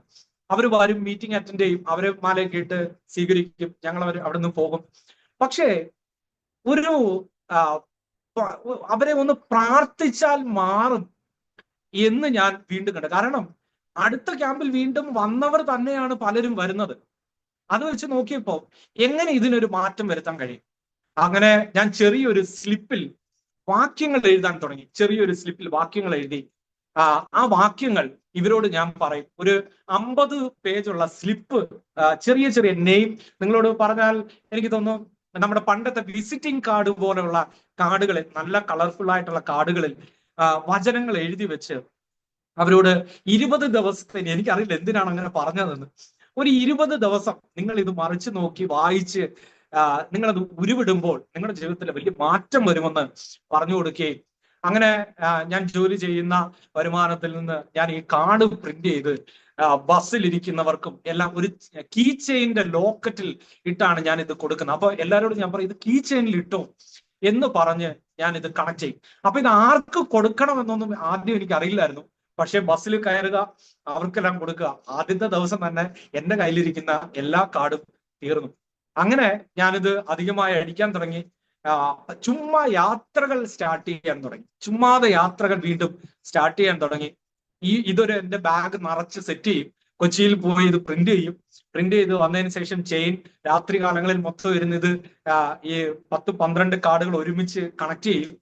അവർ വരും, മീറ്റിംഗ് അറ്റൻഡ് ചെയ്യും, അവരെ മാലയൊക്കെ ഇട്ട് സ്വീകരിക്കും, ഞങ്ങൾ അവിടെ നിന്ന് പോകും. പക്ഷേ അവരെ ഒന്ന് പ്രാർത്ഥിച്ചാൽ മാറും എന്ന് ഞാൻ വീണ്ടും കണ്ടു. കാരണം അടുത്ത ക്യാമ്പിൽ വീണ്ടും വന്നവർ തന്നെയാണ് പലരും വരുന്നത്. അത് വെച്ച് നോക്കിയപ്പോ എങ്ങനെ ഇതിനൊരു മാറ്റം വരുത്താൻ കഴിയും? അങ്ങനെ ഞാൻ ചെറിയൊരു സ്ലിപ്പിൽ വാക്യങ്ങൾ എഴുതാൻ തുടങ്ങി. ചെറിയൊരു സ്ലിപ്പിൽ വാക്യങ്ങൾ എഴുതി ആ വാക്യങ്ങൾ ഇവരോട് ഞാൻ പറയും. ഒരു 50 പേജുള്ള സ്ലിപ്പ്, ചെറിയ ചെറിയ നെയിം. നിങ്ങളോട് പറഞ്ഞാൽ എനിക്ക് തോന്നുന്നു നമ്മുടെ പണ്ടത്തെ വിസിറ്റിംഗ് കാർഡ് പോലെയുള്ള കാർഡുകളിൽ, നല്ല കളർഫുൾ ആയിട്ടുള്ള കാർഡുകളിൽ വചനങ്ങൾ എഴുതി വെച്ച് അവരോട് 20 ദിവസത്തിന്, എനിക്കറിയില്ല എന്തിനാണ് അങ്ങനെ പറഞ്ഞതെന്ന്, ഒരു 20 ദിവസം നിങ്ങൾ ഇത് മറിച്ച് നോക്കി വായിച്ച് നിങ്ങളത് ഉരുവിടുമ്പോൾ നിങ്ങളുടെ ജീവിതത്തിൽ വലിയ മാറ്റം വരുമെന്ന് പറഞ്ഞു കൊടുക്കുകയും, അങ്ങനെ ഞാൻ ജോലി ചെയ്യുന്ന വരുമാനത്തിൽ നിന്ന് ഞാൻ ഈ കാർഡ് പ്രിന്റ് ചെയ്ത് ബസ്സിലിരിക്കുന്നവർക്കും എല്ലാം ഒരു കീ ചെയിന്റെ ലോക്കറ്റിൽ ഇട്ടാണ് ഞാൻ ഇത് കൊടുക്കുന്നത്. അപ്പൊ എല്ലാവരോടും ഞാൻ പറയും, ഇത് കീ ചെയിനിൽ ഇട്ടോ എന്ന് പറഞ്ഞ് ഞാൻ ഇത് കണക്ട് ചെയ്യും. അപ്പൊ ഇത് ആർക്ക് കൊടുക്കണമെന്നൊന്നും ആദ്യം എനിക്ക് അറിയില്ലായിരുന്നു. പക്ഷെ ബസ്സിൽ കയറുക, അവർക്കെല്ലാം കൊടുക്കുക. ആദ്യത്തെ ദിവസം തന്നെ എന്റെ കയ്യിലിരിക്കുന്ന എല്ലാ കാർഡും തീർന്നു. അങ്ങനെ ഞാനിത് അധികമായി അടിക്കാൻ തുടങ്ങി. ചുമ്മാ യാത്രകൾ സ്റ്റാർട്ട് ചെയ്യാൻ തുടങ്ങി. ചുമ്മാതെ യാത്രകൾ വീണ്ടും സ്റ്റാർട്ട് ചെയ്യാൻ തുടങ്ങി. ഇതൊരു എന്റെ ബാഗ് നിറച്ച് സെറ്റ് ചെയ്യും. കൊച്ചിയിൽ പോയി ഇത് പ്രിന്റ് ചെയ്യും. പ്രിന്റ് ചെയ്ത് വന്നതിന് ശേഷം ചെയിൻ, രാത്രി കാലങ്ങളിൽ മൊത്തം ഇരുന്നത് ഈ 10-12 കാർഡുകൾ ഒരുമിച്ച് കണക്ട് ചെയ്യും.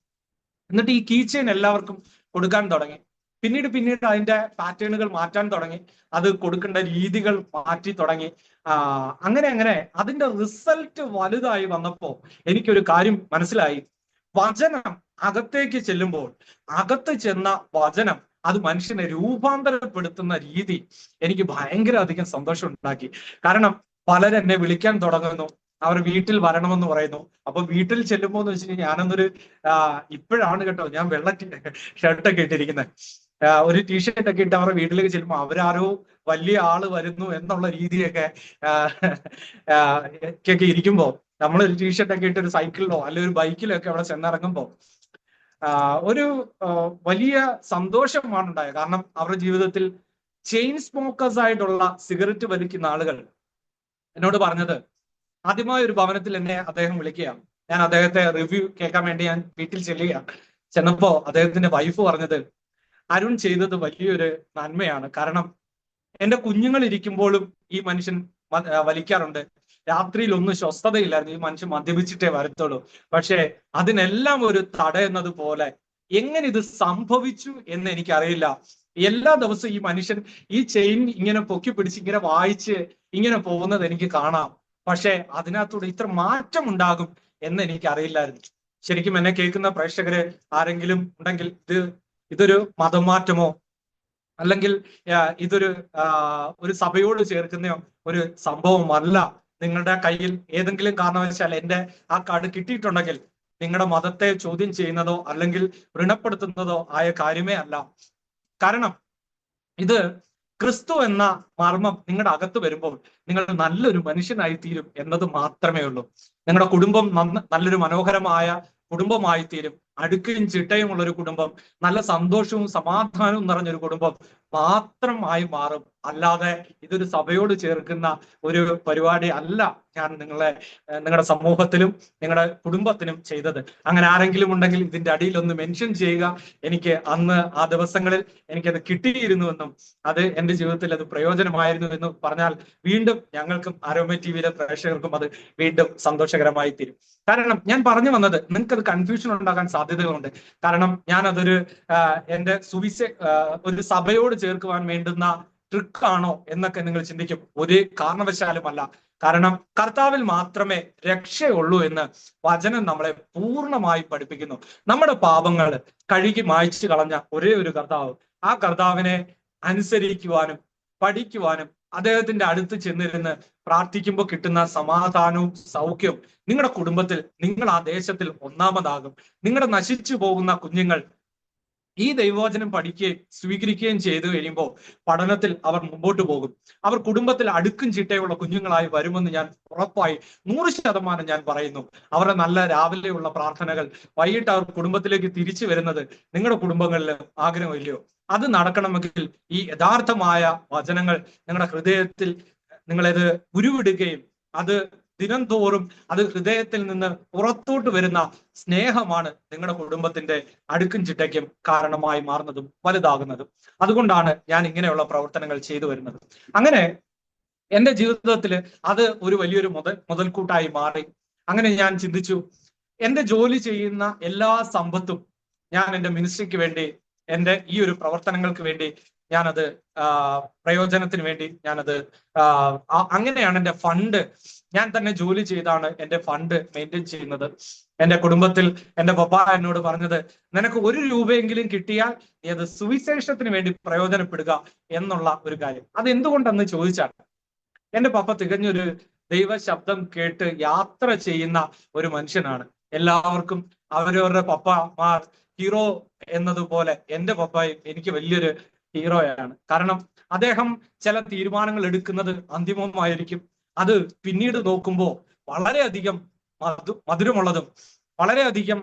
എന്നിട്ട് ഈ കീ ചെയിൻ എല്ലാവർക്കും കൊടുക്കാൻ തുടങ്ങി. പിന്നീട് അതിന്റെ പാറ്റേണുകൾ മാറ്റാൻ തുടങ്ങി. അത് കൊടുക്കേണ്ട രീതികൾ മാറ്റി തുടങ്ങി. അങ്ങനെ അതിന്റെ റിസൾട്ട് വലുതായി വന്നപ്പോ എനിക്കൊരു കാര്യം മനസ്സിലായി. വചനം അകത്തേക്ക് ചെല്ലുമ്പോൾ, അകത്ത് ചെന്ന വചനം അത് മനുഷ്യനെ രൂപാന്തരപ്പെടുത്തുന്ന രീതി എനിക്ക് ഭയങ്കര അധികം സന്തോഷം ഉണ്ടാക്കി. കാരണം പലരെന്നെ വിളിക്കാൻ തുടങ്ങുന്നു. അവർ വീട്ടിൽ വരണമെന്ന് പറയുന്നു. അപ്പൊ വീട്ടിൽ ചെല്ലുമ്പോ എന്ന് വെച്ച് കഴിഞ്ഞാൽ ഞാനൊന്നൊരു ഇപ്പോഴാണ് കേട്ടോ ഞാൻ വെള്ള ഷർട്ടൊക്കെ ഇട്ടിരിക്കുന്നത്, ഒരു ടീഷർട്ട് ഒക്കെ ഇട്ട് അവരുടെ വീട്ടിലേക്ക് ചെല്ലുമ്പോൾ അവരാരോ വലിയ ആള് വരുന്നു എന്നുള്ള രീതിയൊക്കെ ഒക്കെ ഇരിക്കുമ്പോ നമ്മളൊരു ടീഷർട്ട് ഒക്കെ ഇട്ട് ഒരു സൈക്കിളിലോ അല്ലെങ്കിൽ ഒരു ബൈക്കിലോ ഒക്കെ അവിടെ ചെന്നിറങ്ങുമ്പോ ഒരു വലിയ സന്തോഷമാണ് ഉണ്ടായത്. കാരണം അവരുടെ ജീവിതത്തിൽ ചെയിൻ സ്മോക്കേഴ്സ് ആയിട്ടുള്ള സിഗരറ്റ് വലിക്കുന്ന ആളുകൾ എന്നോട് പറഞ്ഞത്, ആദ്യമായ ഒരു ഭവനത്തിൽ എന്നെ അദ്ദേഹം വിളിക്കുക, ഞാൻ അദ്ദേഹത്തെ റിവ്യൂ കേൾക്കാൻ വേണ്ടി ഞാൻ വീട്ടിൽ ചെന്നപ്പോ അദ്ദേഹത്തിന്റെ വൈഫ് പറഞ്ഞത്, അരുൺ ചെയ്തത് വലിയൊരു നന്മയാണ്. കാരണം എന്റെ കുഞ്ഞുങ്ങൾ ഇരിക്കുമ്പോഴും ഈ മനുഷ്യൻ വലിക്കാറുണ്ട്. രാത്രിയിൽ ഒന്നും സ്വസ്ഥതയില്ലായിരുന്നു, ഈ മനുഷ്യൻ മദ്യപിച്ചിട്ടേ വരത്തുള്ളൂ. പക്ഷെ അതിനെല്ലാം ഒരു തടയുന്നത് പോലെ എങ്ങനെ ഇത് സംഭവിച്ചു എന്ന് എനിക്കറിയില്ല. എല്ലാ ദിവസവും ഈ മനുഷ്യൻ ഈ ചെയിൻ ഇങ്ങനെ പൊക്കി പിടിച്ച് ഇങ്ങനെ വായിച്ച് ഇങ്ങനെ പോകുന്നത് എനിക്ക് കാണാം. പക്ഷെ അതിനകത്തൂടെ ഇത്ര മാറ്റം ഉണ്ടാകും എന്ന് എനിക്കറിയില്ലായിരുന്നു. ശരിക്കും എന്നെ കേൾക്കുന്ന പ്രേക്ഷകര് ആരെങ്കിലും ഉണ്ടെങ്കിൽ ഇതൊരു മതമാറ്റമോ അല്ലെങ്കിൽ ഇതൊരു ഒരു സഭയോട് ചേർക്കുന്ന ഒരു സംഭവമല്ല. നിങ്ങളുടെ കയ്യിൽ ഏതെങ്കിലും കാരണവശാൽ എന്റെ ആ കാർഡ് കിട്ടിയിട്ടുണ്ടെങ്കിൽ നിങ്ങളുടെ മതത്തെ ചോദ്യം ചെയ്യുന്നതോ അല്ലെങ്കിൽ ഋണപ്പെടുത്തുന്നതോ ആയ കാര്യമേ അല്ല. കാരണം ഇത് ക്രിസ്തു എന്ന മർമ്മം നിങ്ങളുടെ അകത്ത് വരുമ്പോൾ നിങ്ങൾ നല്ലൊരു മനുഷ്യനായി തീരും എന്നത് മാത്രമേ ഉള്ളൂ. നിങ്ങളുടെ കുടുംബം നല്ലൊരു മനോഹരമായ കുടുംബമായി തീരും. അടുക്കും ചിട്ടയുമുള്ള ഒരു കുടുംബം, നല്ല സന്തോഷവും സമാധാനവും നിറഞ്ഞൊരു കുടുംബം മാത്രമായി മാറും. അല്ലാതെ ഇതൊരു സഭയോട് ചേർക്കുന്ന ഒരു പരിപാടി അല്ല ഞാൻ നിങ്ങളുടെ സമൂഹത്തിലും നിങ്ങളുടെ കുടുംബത്തിനും ചെയ്തത്. അങ്ങനെ ആരെങ്കിലും ഉണ്ടെങ്കിൽ ഇതിന്റെ അടിയിൽ ഒന്ന് മെൻഷൻ ചെയ്യുക. എനിക്ക് അന്ന് ആ ദിവസങ്ങളിൽ എനിക്കത് കിട്ടിയിരുന്നുവെന്നും അത് എന്റെ ജീവിതത്തിൽ അത് പ്രയോജനമായിരുന്നു എന്നും പറഞ്ഞാൽ വീണ്ടും ഞങ്ങൾക്കും ആരോമ ടിവിയിലെ പ്രേക്ഷകർക്കും അത് വീണ്ടും സന്തോഷകരമായി തീരും. കാരണം ഞാൻ പറഞ്ഞു വന്നത്, നിങ്ങൾക്കത് കൺഫ്യൂഷൻ ഉണ്ടാകാൻ സാധ്യതകളുണ്ട്. കാരണം ഞാൻ അതൊരു എന്റെ ഒരു സഭയോട് ചേർക്കുവാൻ വേണ്ടുന്ന ട്രിക്കാണോ എന്നൊക്കെ നിങ്ങൾ ചിന്തിക്കും. ഒരു കാരണവശാലും അല്ല. കാരണം കർത്താവിൽ മാത്രമേ രക്ഷയുള്ളൂ എന്ന് വചനം നമ്മളെ പൂർണ്ണമായി പഠിപ്പിക്കുന്നു. നമ്മുടെ പാപങ്ങൾ കഴുകി മായ്ച്ചു കളഞ്ഞ ഒരേ ഒരു കർത്താവ്, ആ കർത്താവിനെ അനുസരിക്കുവാനും പഠിക്കുവാനും അദ്ദേഹത്തിന്റെ അടുത്ത് ചെന്നിരുന്ന് പ്രാർത്ഥിക്കുമ്പോൾ കിട്ടുന്ന സമാധാനവും സൗഖ്യവും നിങ്ങളുടെ കുടുംബത്തിൽ, നിങ്ങൾ ആ ദേശത്തിൽ ഒന്നാമതാകും. നിങ്ങളുടെ നശിച്ചു പോകുന്ന കുഞ്ഞുങ്ങൾ ഈ ദൈവവചനം പഠിക്കുകയും സ്വീകരിക്കുകയും ചെയ്തു കഴിയുമ്പോൾ പഠനത്തിൽ അവർ മുമ്പോട്ട് പോകും. അവർ കുടുംബത്തിൽ അടുക്കും ചിട്ടയുള്ള കുഞ്ഞുങ്ങളായി വരുമെന്ന് ഞാൻ ഉറപ്പായി 100% ഞാൻ പറയുന്നു. അവരുടെ നല്ല രാവിലെയുള്ള പ്രാർത്ഥനകൾ, വൈകിട്ട് അവർ കുടുംബത്തിലേക്ക് തിരിച്ചു വരുന്നത് നിങ്ങളുടെ കുടുംബങ്ങളിൽ ആഗ്രഹമില്ലയോ? അത് നടക്കണമെങ്കിൽ ഈ യഥാർത്ഥമായ വചനങ്ങൾ നിങ്ങളുടെ ഹൃദയത്തിൽ നിങ്ങളത് ഉരുവിടുകയും അത് ദിനം തോറും അത് ഹൃദയത്തിൽ നിന്ന് പുറത്തോട്ട് വരുന്ന സ്നേഹമാണ് നിങ്ങളുടെ കുടുംബത്തിന്റെ അടുക്കും ചിട്ടയ്ക്കും കാരണമായി മാറുന്നതും വലുതാകുന്നതും. അതുകൊണ്ടാണ് ഞാൻ ഇങ്ങനെയുള്ള പ്രവർത്തനങ്ങൾ ചെയ്തു വരുന്നത്. അങ്ങനെ എന്റെ ജീവിതത്തിൽ അത് ഒരു വലിയൊരു മുതൽക്കൂട്ടായി മാറി. അങ്ങനെ ഞാൻ ചിന്തിച്ചു, എന്റെ ജോലി ചെയ്യുന്ന എല്ലാ സമ്പത്തും ഞാൻ എന്റെ മിനിസ്ട്രിക്ക് വേണ്ടി, എന്റെ ഈ ഒരു പ്രവർത്തനങ്ങൾക്ക് വേണ്ടി ഞാനത് പ്രയോജനത്തിന് വേണ്ടി ഞാനത് അങ്ങനെയാണ് എന്റെ ഫണ്ട്, ഞാൻ തന്നെ ജോലി ചെയ്താണ് എന്റെ ഫണ്ട് മെയിൻറ്റെയിൻ ചെയ്യുന്നത്. എന്റെ കുടുംബത്തിൽ എന്റെ പപ്പ എന്നോട് പറഞ്ഞത്, നിനക്ക് 1 രൂപയെങ്കിലും കിട്ടിയാൽ നീ അത് സുവിശേഷത്തിന് വേണ്ടി പ്രയോജനപ്പെടുക എന്നുള്ള ഒരു കാര്യം. അത് എന്തുകൊണ്ടെന്ന് ചോദിച്ചാൽ, എന്റെ പപ്പ തികഞ്ഞൊരു ദൈവ ശബ്ദം കേട്ട് യാത്ര ചെയ്യുന്ന ഒരു മനുഷ്യനാണ്. എല്ലാവർക്കും അവരവരുടെ പപ്പമാർ ഹീറോ എന്നതുപോലെ എന്റെ പപ്പായും എനിക്ക് വലിയൊരു ഹീറോയാണ്. കാരണം അദ്ദേഹം ചില തീരുമാനങ്ങൾ എടുക്കുന്നത് അന്തിമമായിരിക്കും. അത് പിന്നീട് നോക്കുമ്പോൾ വളരെയധികം മധുരമുള്ളതും വളരെയധികം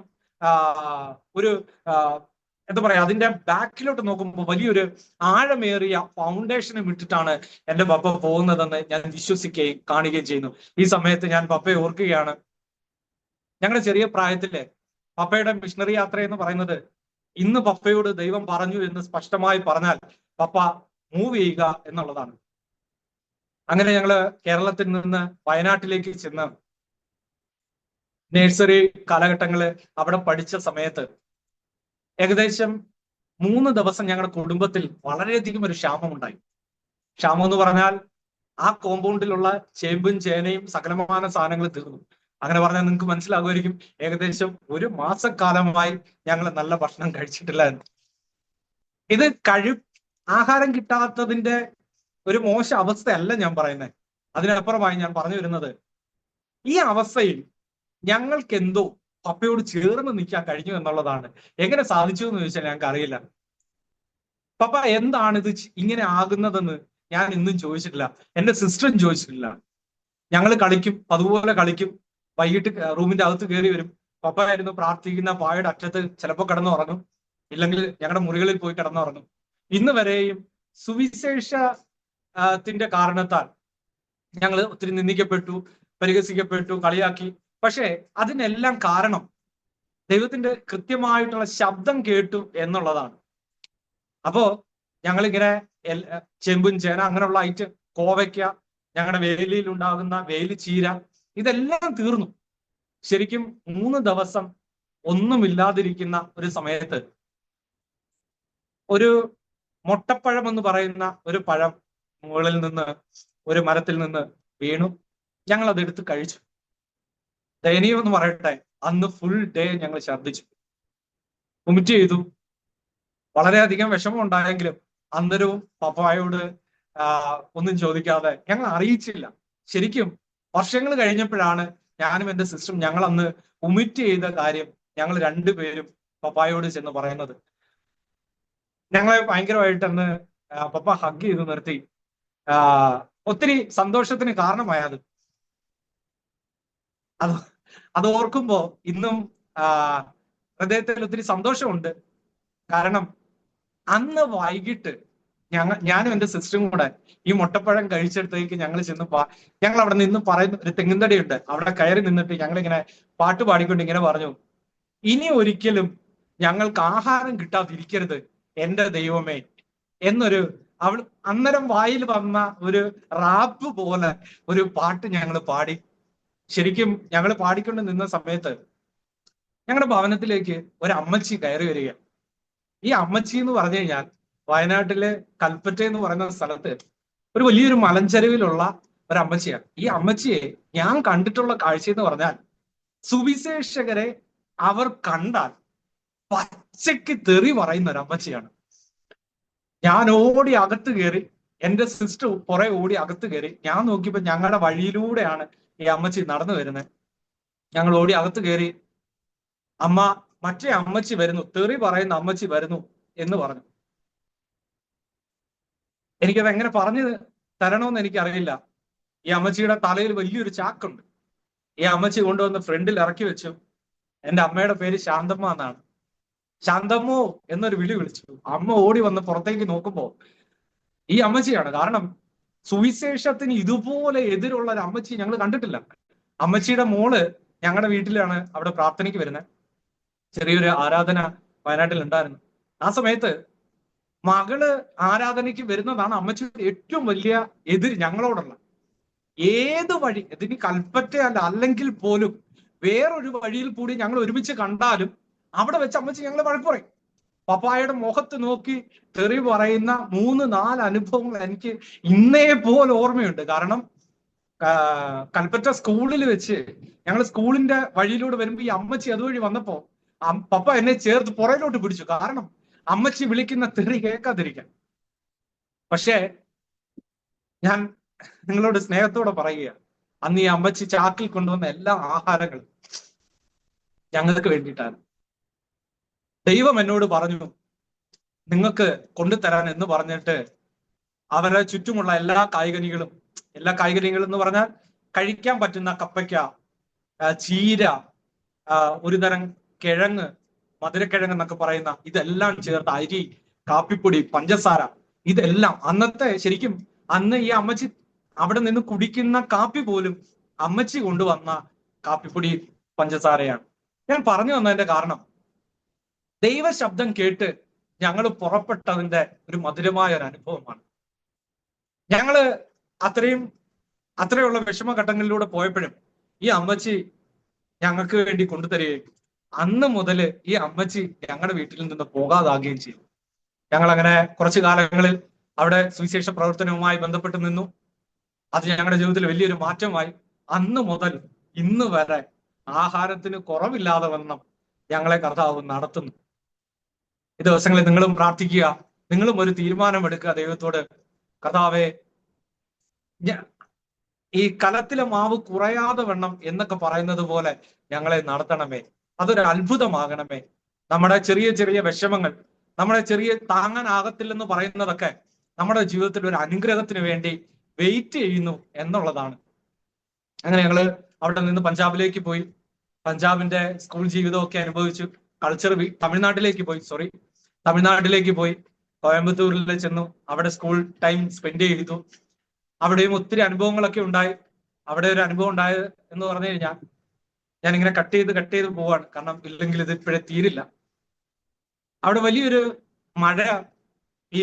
ഒരു എന്താ പറയാ, അതിന്റെ ബാക്കിലോട്ട് നോക്കുമ്പോൾ വലിയൊരു ആഴമേറിയ ഫൗണ്ടേഷനും ഇട്ടിട്ടാണ് എന്റെ പപ്പ പോകുന്നതെന്ന് ഞാൻ വിശ്വസിക്കുകയും കാണുകയും ചെയ്യുന്നു. ഈ സമയത്ത് ഞാൻ പപ്പയെ ഓർക്കുകയാണ്. ഞങ്ങളുടെ ചെറിയ പ്രായത്തിലെ പപ്പയുടെ മിഷണറി യാത്ര എന്ന് പറയുന്നത്, ഇന്ന് പപ്പയോട് ദൈവം പറഞ്ഞു എന്ന് സ്പഷ്ടമായി പറഞ്ഞാൽ പപ്പ മൂവ് ചെയ്യുക എന്നുള്ളതാണ്. അങ്ങനെ ഞങ്ങള് കേരളത്തിൽ നിന്ന് വയനാട്ടിലേക്ക് ചെന്ന് നഴ്സറി കാലഘട്ടങ്ങള് അവിടെ പഠിച്ച സമയത്ത് ഏകദേശം 3 ദിവസം ഞങ്ങളുടെ കുടുംബത്തിൽ വളരെയധികം ഒരു ക്ഷാമമുണ്ടായി. ക്ഷാമം എന്ന് പറഞ്ഞാൽ ആ കോമ്പൗണ്ടിലുള്ള ചേമ്പും ചേനയും സകലമാന സാധനങ്ങൾ തീർന്നു. അങ്ങനെ പറഞ്ഞാൽ നിങ്ങൾക്ക് മനസ്സിലാകുമായിരിക്കും, ഏകദേശം 1 മാസക്കാലമായി ഞങ്ങൾ നല്ല ഭക്ഷണം കഴിച്ചിട്ടില്ല എന്ന്. ഇത് ആഹാരം കിട്ടാത്തതിന്റെ ഒരു മോശ അവസ്ഥയല്ല ഞാൻ പറയുന്നത്. അതിനപ്പുറമായി ഞാൻ പറഞ്ഞു വരുന്നത്, ഈ അവസ്ഥയിൽ ഞങ്ങൾക്ക് എന്തോ പപ്പയോട് ചേർന്ന് നിൽക്കാൻ കഴിഞ്ഞു എന്നുള്ളതാണ്. എങ്ങനെ സാധിച്ചു എന്ന് ചോദിച്ചാൽ ഞങ്ങൾക്ക് അറിയില്ല. പപ്പ എന്താണ് ഇത് ഇങ്ങനെ ആകുന്നതെന്ന് ഞാൻ ഇന്നും ചോദിച്ചിട്ടില്ല, എന്റെ സിസ്റ്ററും ചോദിച്ചിട്ടില്ല. ഞങ്ങൾ കളിക്കും, അതുപോലെ കളിക്കും. വൈകിട്ട് റൂമിന്റെ അകത്ത് കയറി വരും. പപ്പ ആയിരുന്നു പ്രാർത്ഥിക്കുന്ന പായുടെ അറ്റത്ത് ചിലപ്പോൾ കിടന്നുറങ്ങും, ഇല്ലെങ്കിൽ ഞങ്ങളുടെ മുറികളിൽ പോയി കിടന്നുറങ്ങും. ഇന്ന് വരെയും സുവിശേഷത്തിന്റെ കാരണത്താൽ ഞങ്ങൾ ഒത്തിരി നിന്ദിക്കപ്പെട്ടു, പരിഹസിക്കപ്പെട്ടു, കളിയാക്കി. പക്ഷേ അതിനെല്ലാം കാരണം ദൈവത്തിന്റെ കൃത്യമായിട്ടുള്ള ശബ്ദം കേട്ടു എന്നുള്ളതാണ്. അപ്പോ ഞങ്ങളിങ്ങനെ ചെമ്പും ചേന അങ്ങനെയുള്ള ഐറ്റം, കോവയ്ക്ക, ഞങ്ങളുടെ വേലിയിൽ ഉണ്ടാകുന്ന വേലി ചീര, ഇതെല്ലാം തീർന്നു. ശരിക്കും 3 ദിവസം ഒന്നുമില്ലാതിരിക്കുന്ന ഒരു സമയത്ത് ഒരു മൊട്ടപ്പഴം എന്ന് പറയുന്ന ഒരു പഴം മുകളിൽ നിന്ന്, ഒരു മരത്തിൽ നിന്ന് വീണു. ഞങ്ങൾ അതെടുത്ത് കഴിച്ചു. ദയനീയം എന്ന് പറയട്ടെ, അന്ന് ഫുൾ ഡേ ഞങ്ങൾ ഛർദ്ദിച്ചു, വൊമിറ്റ് ചെയ്തു. വളരെയധികം വിഷമം ഉണ്ടായെങ്കിലും അന്നേരവും പപ്പായോട് ഒന്നും ചോദിക്കാതെ ഞങ്ങൾ അറിയിച്ചില്ല. ശരിക്കും വർഷങ്ങൾ കഴിഞ്ഞപ്പോഴാണ് ഞാനും എന്റെ സിസ്റ്ററും ഞങ്ങൾ അന്ന് വൊമിറ്റ് ചെയ്ത കാര്യം ഞങ്ങൾ രണ്ടുപേരും പപ്പായോട് ചെന്ന് പറയുന്നത്. ഞങ്ങളെ ഭയങ്കരമായിട്ട് അന്ന് പപ്പ ഹഗ് ചെയ്ത് നിർത്തി. ഒത്തിരി സന്തോഷത്തിന് കാരണമായത് അത് ഓർക്കുമ്പോ ഇന്നും ഹൃദയത്തിൽ ഒത്തിരി സന്തോഷമുണ്ട്. കാരണം അന്ന് വൈകിട്ട് ഞാനും എന്റെ സിസ്റ്ററും കൂടെ ഈ മുട്ടപ്പഴം കഴിച്ചെടുത്തേക്ക് ഞങ്ങൾ ഞങ്ങൾ അവിടെ നിന്ന് പറയുന്ന ഒരു തെങ്ങുന്തടിയുണ്ട്, അവിടെ കയറി നിന്നിട്ട് ഞങ്ങളിങ്ങനെ പാട്ട് പാടിക്കൊണ്ട് ഇങ്ങനെ പറഞ്ഞു, ഇനി ഒരിക്കലും ഞങ്ങൾക്ക് ആഹാരം കിട്ടാതിരിക്കരുത് എന്റെ ദൈവമേ എന്നൊരു അന്നേരം വായിൽ വന്ന ഒരു റാപ്പ് പോലെ ഒരു പാട്ട് ഞങ്ങൾ പാടി. ശരിക്കും ഞങ്ങൾ പാടിക്കൊണ്ട് നിന്ന സമയത്ത് ഞങ്ങളുടെ ഭവനത്തിലേക്ക് ഒരു അമ്മച്ചി കയറി വരിക. ഈ അമ്മച്ചി എന്ന് പറഞ്ഞു കഴിഞ്ഞാൽ വയനാട്ടിലെ കൽപ്പറ്റ എന്ന് പറയുന്ന സ്ഥലത്ത് ഒരു വലിയൊരു മലഞ്ചെരുവിലുള്ള ഒരു അമ്മച്ചിയാണ്. ഈ അമ്മച്ചിയെ ഞാൻ കണ്ടിട്ടുള്ള കാഴ്ച എന്ന് പറഞ്ഞാൽ, സുവിശേഷകരെ അവർ കണ്ടാൽ പച്ചയ്ക്ക് തെറി പറയുന്ന ഒരു അമ്മച്ചിയാണ്. ഞാൻ ഓടി അകത്ത് കയറി, എന്റെ സിസ്റ്റർ കുറെ ഓടി അകത്ത് കയറി. ഞാൻ നോക്കിയപ്പോ ഞങ്ങളുടെ വഴിയിലൂടെയാണ് ഈ അമ്മച്ചി നടന്നു വരുന്നത്. ഞങ്ങൾ ഓടി അകത്ത് കയറി, മറ്റേ അമ്മച്ചി വരുന്നു, തെറി പറയുന്ന അമ്മച്ചി വരുന്നു എന്ന് പറഞ്ഞു. എനിക്കത് എങ്ങനെ പറഞ്ഞു തരണമെന്ന് എനിക്കറിയില്ല. ഈ അമ്മച്ചിയുടെ തലയിൽ വലിയൊരു ചാക്കുണ്ട്. ഈ അമ്മച്ചി കൊണ്ടുവന്ന് ഫ്രണ്ടിൽ ഇറക്കി വെച്ചു. എന്റെ അമ്മയുടെ പേര് ശാന്തമ്മ എന്നാണ്. ശാന്തമ്മോ എന്നൊരു വിളി വിളിച്ചു. അമ്മ ഓടി വന്ന് പുറത്തേക്ക് നോക്കുമ്പോ ഈ അമ്മച്ചിയാണ്. കാരണം സുവിശേഷത്തിന് ഇതുപോലെ എതിരുള്ള ഒരു അമ്മച്ചി ഞങ്ങൾ കണ്ടിട്ടില്ല. അമ്മച്ചിയുടെ മോള് ഞങ്ങളുടെ വീട്ടിലാണ് അവിടെ പ്രാർത്ഥനയ്ക്ക് വരുന്നത്. ചെറിയൊരു ആരാധന വയനാട്ടിൽ ഉണ്ടായിരുന്നു. ആ സമയത്ത് മകള് ആരാധനയ്ക്ക് വരുന്നതാണ് അമ്മച്ചിയുടെ ഏറ്റവും വലിയ എതിര് ഞങ്ങളോടുള്ള. ഏത് വഴി, ഇതിന് കൽപ്പറ്റയല്ല, അല്ലെങ്കിൽ പോലും വേറൊരു വഴിയിൽ കൂടി ഞങ്ങൾ ഒരുമിച്ച് കണ്ടാലും അവിടെ വെച്ച് അമ്മച്ചി ഞങ്ങളെ വഴക്ക് പറയും. പപ്പായുടെ മുഖത്ത് നോക്കി തെറി പറയുന്ന 3-4 അനുഭവങ്ങൾ എനിക്ക് ഇന്നേ പോലെ ഓർമ്മയുണ്ട്. കാരണം കൽപ്പറ്റ സ്കൂളിൽ വെച്ച് ഞങ്ങൾ സ്കൂളിന്റെ വഴിയിലൂടെ വരുമ്പോ ഈ അമ്മച്ചി അതുവഴി വന്നപ്പോ പപ്പ എന്നെ ചേർത്ത് പുറയിലോട്ട് പിടിച്ചു. കാരണം അമ്മച്ചി വിളിക്കുന്ന തെറി കേൾക്കാതിരിക്കാൻ. പക്ഷേ ഞാൻ നിങ്ങളോട് സ്നേഹത്തോടെ പറയുക, അന്ന് ഈ അമ്മച്ചി ചാക്കിൽ കൊണ്ടുവന്ന എല്ലാ ആഹാരങ്ങളും ഞങ്ങൾക്ക് വേണ്ടിയിട്ടാണ്. ദൈവം എന്നോട് പറഞ്ഞു നിങ്ങൾക്ക് കൊണ്ടുതരാൻ എന്ന് പറഞ്ഞിട്ട് അവരെ ചുറ്റുമുള്ള എല്ലാ കായ്കനികളും എന്ന് പറഞ്ഞാൽ കഴിക്കാൻ പറ്റുന്ന കപ്പയ്ക്ക, ചീര, ഒരു തരം കിഴങ്ങ്, മധുരക്കിഴങ്ങ് എന്നൊക്കെ പറയുന്ന ഇതെല്ലാം ചേർത്ത് അരി, കാപ്പിപ്പൊടി, പഞ്ചസാര, ഇതെല്ലാം ശരിക്കും അന്ന് ഈ അമ്മച്ചി അവിടെ നിന്ന് കുടിക്കുന്ന കാപ്പി പോലും അമ്മച്ചി കൊണ്ടുവന്ന കാപ്പിപ്പൊടി, പഞ്ചസാരയാണ്. ഞാൻ പറഞ്ഞു വന്നതിന്റെ കാരണം, ദൈവശബ്ദം കേട്ട് ഞങ്ങൾ പുറപ്പെട്ടതിന്റെ ഒരു മധുരമായ ഒരു അനുഭവമാണ്. ഞങ്ങള് അത്രയുള്ള വിഷമഘട്ടങ്ങളിലൂടെ പോയപ്പോഴും ഈ അമ്മച്ചി ഞങ്ങൾക്ക് വേണ്ടി കൊണ്ടുതരികയും അന്ന് മുതല് ഈ അമ്മച്ചി ഞങ്ങളുടെ വീട്ടിൽ നിന്ന് പോകാതാകുകയും ചെയ്തു. ഞങ്ങൾ അങ്ങനെ കുറച്ചു കാലങ്ങളിൽ അവിടെ സുവിശേഷ പ്രവർത്തനവുമായി ബന്ധപ്പെട്ട് നിന്നു. അത് ഞങ്ങളുടെ ജീവിതത്തിൽ വലിയൊരു മാറ്റമായി. അന്ന് മുതൽ ഇന്ന് വരെ ആഹാരത്തിന് കുറവില്ലാതെ വണ്ണം ഞങ്ങളെ കർത്താവ് നടത്തുന്നു. ഈ ദിവസങ്ങളിൽ നിങ്ങളും പ്രാർത്ഥിക്കുക, നിങ്ങളും ഒരു തീരുമാനമെടുക്കുക ദൈവത്തോട്. കർത്താവേ, ഈ കലത്തിലെ മാവ് കുറയാതെ വണ്ണം എന്നൊക്കെ പറയുന്നത് പോലെ ഞങ്ങളെ നടത്തണമേ. അതൊരു അത്ഭുതമാകണമേ. നമ്മുടെ ചെറിയ ചെറിയ വിഷമങ്ങൾ, നമ്മുടെ ചെറിയ താങ്ങാനാകത്തില്ലെന്ന് പറയുന്നതൊക്കെ നമ്മുടെ ജീവിതത്തിൽ ഒരു അനുഗ്രഹത്തിന് വേണ്ടി വെയിറ്റ് ചെയ്യുന്നു എന്നുള്ളതാണ്. അങ്ങനെ ഞങ്ങള് അവിടെ നിന്ന് പഞ്ചാബിലേക്ക് പോയി. പഞ്ചാബിന്റെ സ്കൂൾ ജീവിതമൊക്കെ അനുഭവിച്ചു. തമിഴ്നാട്ടിലേക്ക് പോയി. കോയമ്പത്തൂരിൽ ചെന്നു. അവിടെ സ്കൂൾ ടൈം സ്പെൻഡ് ചെയ്തു. അവിടെയും ഒത്തിരി അനുഭവങ്ങളൊക്കെ ഉണ്ടായി. അവിടെ ഒരു അനുഭവം ഉണ്ടായത് എന്ന് പറഞ്ഞു കഴിഞ്ഞാൽ, ഞാനിങ്ങനെ കട്ട് ചെയ്ത് പോവാണ്, കാരണം ഇല്ലെങ്കിൽ ഇത് ഇപ്പോഴേ തീരില്ല. അവിടെ വലിയൊരു മഴ. ഈ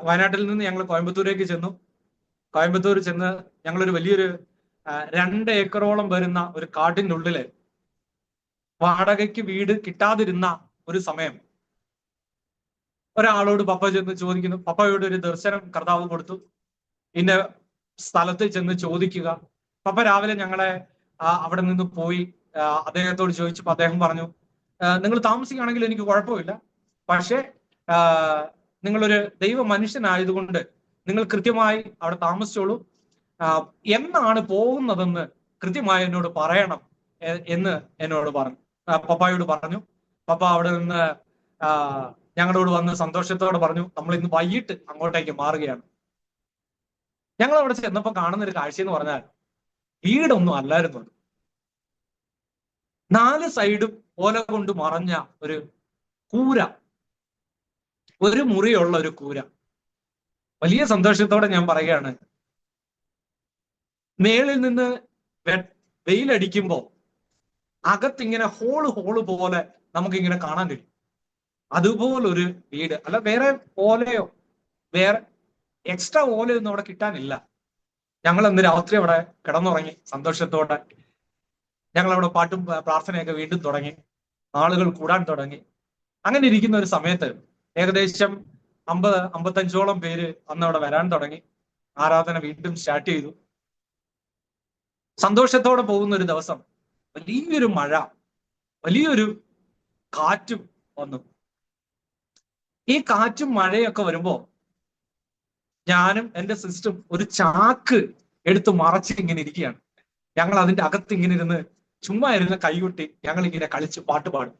വയനാട്ടിൽ നിന്ന് ഞങ്ങൾ കോയമ്പത്തൂരേക്ക് ചെന്നു. കോയമ്പത്തൂർ ചെന്ന് ഞങ്ങളൊരു വലിയൊരു 2 ഏക്കറോളം വരുന്ന ഒരു കാട്ടിൻ്റെ ഉള്ളില് വാടകയ്ക്ക് വീട് കിട്ടാതിരുന്ന ഒരു സമയം ഒരാളോട് പപ്പ ചെന്ന് ചോദിക്കുന്നു. പപ്പയോട് ഒരു ദർശനം കർത്താവ് കൊടുത്തു, ഇന്ന സ്ഥലത്ത് ചെന്ന് ചോദിക്കുക. പപ്പ രാവിലെ ഞങ്ങളെ അവിടെ നിന്ന് പോയി അദ്ദേഹത്തോട് ചോദിച്ചപ്പോൾ അദ്ദേഹം പറഞ്ഞു, നിങ്ങൾ താമസിക്കുകയാണെങ്കിൽ എനിക്ക് കുഴപ്പമില്ല, പക്ഷേ നിങ്ങളൊരു ദൈവ മനുഷ്യനായതുകൊണ്ട് നിങ്ങൾ കൃത്യമായി അവിടെ താമസിച്ചോളൂ, എന്നാണ് പോകുന്നതെന്ന് കൃത്യമായി എന്നോട് പറയണം എന്ന് എന്നോട് പറഞ്ഞു, പപ്പായോട് പറഞ്ഞു. പപ്പ അവിടെ നിന്ന് ഞങ്ങളോട് വന്ന് സന്തോഷത്തോടെ പറഞ്ഞു, നമ്മൾ ഇന്ന് വൈകിട്ട് അങ്ങോട്ടേക്ക് മാറുകയാണ്. ഞങ്ങൾ അവിടെ ചെന്നപ്പോൾ കാണുന്ന ഒരു കാഴ്ച എന്ന് പറഞ്ഞാൽ, വീടൊന്നും അല്ലായിരുന്നു. 4 സൈഡും ഓല കൊണ്ട് മറഞ്ഞ ഒരു കൂര, ഒരു മുറിയുള്ള ഒരു കൂര. വലിയ സന്തോഷത്തോടെ ഞാൻ പറയുകയാണ്, മേളിൽ നിന്ന് വെയിലടിക്കുമ്പോ അകത്തിങ്ങനെ ഹോള് പോലെ നമുക്കിങ്ങനെ കാണാൻ കഴിയും. അതുപോലൊരു വീട്. അല്ല വേറെ ഓലയോ വേറെ എക്സ്ട്രാ ഓലയൊന്നും അവിടെ കിട്ടാനില്ല. ഞങ്ങൾ അന്ന് രാത്രി അവിടെ കിടന്നുറങ്ങി സന്തോഷത്തോടെ. ഞങ്ങൾ അവിടെ പാട്ടും പ്രാർത്ഥനയൊക്കെ വീണ്ടും തുടങ്ങി. ആളുകൾ കൂടാൻ തുടങ്ങി. അങ്ങനെ ഇരിക്കുന്ന ഒരു സമയത്ത് ഏകദേശം 50-55ഓളം പേര് അന്ന് അവിടെ വരാൻ തുടങ്ങി. ആരാധന വീണ്ടും സ്റ്റാർട്ട് ചെയ്തു. സന്തോഷത്തോടെ പോകുന്ന ഒരു ദിവസം വലിയൊരു മഴ, വലിയൊരു കാറ്റും വന്നു. ഈ കാറ്റും മഴയൊക്കെ വരുമ്പോ ഞാനും എൻ്റെ സിസ്റ്ററും ഒരു ചാക്ക് എടുത്ത് മറച്ച് ഇങ്ങനെ ഇരിക്കുകയാണ്. ഞങ്ങൾ അതിന്റെ അകത്ത് ഇങ്ങനെ ഇരുന്ന് ചുമ്മാ ഇരുന്ന് കൈകൊട്ടി ഞങ്ങൾ ഇങ്ങനെ കളിച്ച് പാട്ട് പാടും.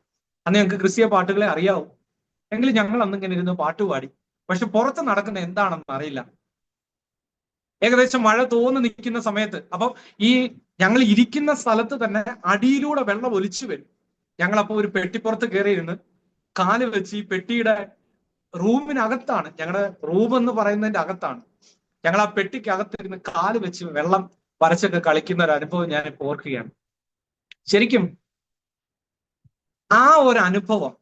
അന്ന് ഞങ്ങൾക്ക് ക്രിസ്തീയ പാട്ടുകളെ അറിയാവൂ, എങ്കിലും ഞങ്ങൾ അന്ന് ഇങ്ങനെ ഇരുന്ന് പാട്ട് പാടി. പക്ഷെ പുറത്ത് നടക്കുന്ന എന്താണെന്ന് അറിയില്ല. ഏകദേശം മഴ തോന്നു നിൽക്കുന്ന സമയത്ത്, അപ്പം ഈ ഞങ്ങൾ ഇരിക്കുന്ന സ്ഥലത്ത് തന്നെ അടിയിലൂടെ വെള്ളം ഒലിച്ചു വരും. ഞങ്ങളപ്പോ ഒരു പെട്ടിപ്പുറത്ത് കയറിയിരുന്ന് കാല് വെച്ച് ഈ പെട്ടിയുടെ റൂമിനകത്താണ്, ഞങ്ങളുടെ റൂം എന്ന് പറയുന്നതിന്റെ അകത്താണ്, ഞങ്ങൾ ആ പെട്ടിക്ക് അകത്തിരുന്ന് കാല് വെച്ച് വെള്ളം വരച്ചൊക്കെ കളിക്കുന്ന ഒരു അനുഭവം ഞാൻ ഇപ്പോൾ ഓർക്കുകയാണ്. ശരിക്കും ആ ഒരു അനുഭവം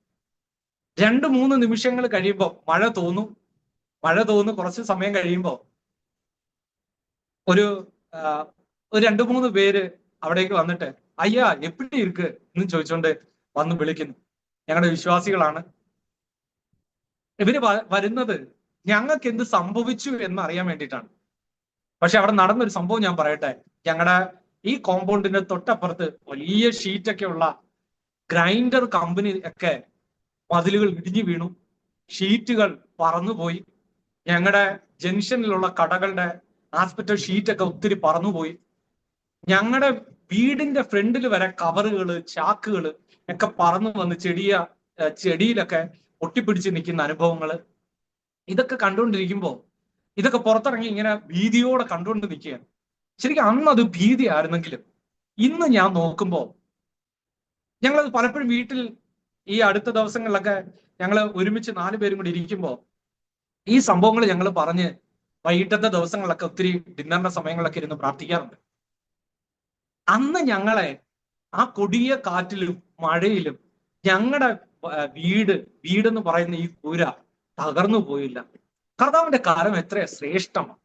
2-3 നിമിഷങ്ങൾ കഴിയുമ്പോൾ മഴ തോന്നും. കുറച്ച് സമയം കഴിയുമ്പോൾ ഒരു 2-3 പേര് അവിടേക്ക് വന്നിട്ട് അയ്യാ എപ്പിടി ഇരിക്ക് എന്ന് ചോദിച്ചുകൊണ്ട് വന്ന് വിളിക്കുന്നു. ഞങ്ങളുടെ വിശ്വാസികളാണ്. ഇവര് വരുന്നത് ഞങ്ങൾക്ക് എന്ത് സംഭവിച്ചു എന്ന് അറിയാൻ വേണ്ടിയിട്ടാണ്. പക്ഷെ അവിടെ നടന്നൊരു സംഭവം ഞാൻ പറയട്ടെ. ഞങ്ങളുടെ ഈ കോമ്പൗണ്ടിന്റെ തൊട്ടപ്പുറത്ത് വലിയ ഷീറ്റൊക്കെ ഉള്ള ഗ്രൈൻഡർ കമ്പനി ഒക്കെ മതിലുകൾ ഇടിഞ്ഞു വീണു, ഷീറ്റുകൾ പറന്നുപോയി. ഞങ്ങളുടെ ജംഗ്ഷനിലുള്ള കടകളുടെ ആസ്പെറ്റൽ ഷീറ്റൊക്കെ ഒത്തിരി പറന്നുപോയി. ഞങ്ങളുടെ വീടിന്റെ ഫ്രണ്ടിൽ വരെ കവറുകള് ചാക്കുകള് ഒക്കെ പറന്നു വന്ന് ചെടിയിലൊക്കെ ഒട്ടിപ്പിടിച്ച് നിൽക്കുന്ന അനുഭവങ്ങള്. ഇതൊക്കെ കണ്ടുകൊണ്ടിരിക്കുമ്പോ ഇതൊക്കെ പുറത്തിറങ്ങി ഇങ്ങനെ ഭീതിയോടെ കണ്ടുകൊണ്ട് നിൽക്കുകയാണ്. ശരിക്കും അന്ന് അത് ഭീതി ആയിരുന്നെങ്കിലും ഇന്ന് ഞാൻ നോക്കുമ്പോൾ ഞങ്ങളത് പലപ്പോഴും വീട്ടിൽ ഈ അടുത്ത ദിവസങ്ങളിലൊക്കെ ഞങ്ങൾ ഒരുമിച്ച് 4 പേരും കൂടി ഇരിക്കുമ്പോൾ ഈ സംഭവങ്ങൾ ഞങ്ങൾ പറഞ്ഞ് വൈകിട്ടത്തെ ദിവസങ്ങളിലൊക്കെ ഒത്തിരി ഡിന്നറിന്റെ സമയങ്ങളിലൊക്കെ ഇരുന്ന് പ്രാർത്ഥിക്കാറുണ്ട്. അന്ന് ഞങ്ങളെ ആ കൊടിയ കാറ്റിലും മഴയിലും ഞങ്ങളുടെ വീടെന്ന് പറയുന്ന ഈ കൂര തകർന്നു പോയില്ല. കർത്താവിന്റെ കാലം എത്ര ശ്രേഷ്ഠമാണ്.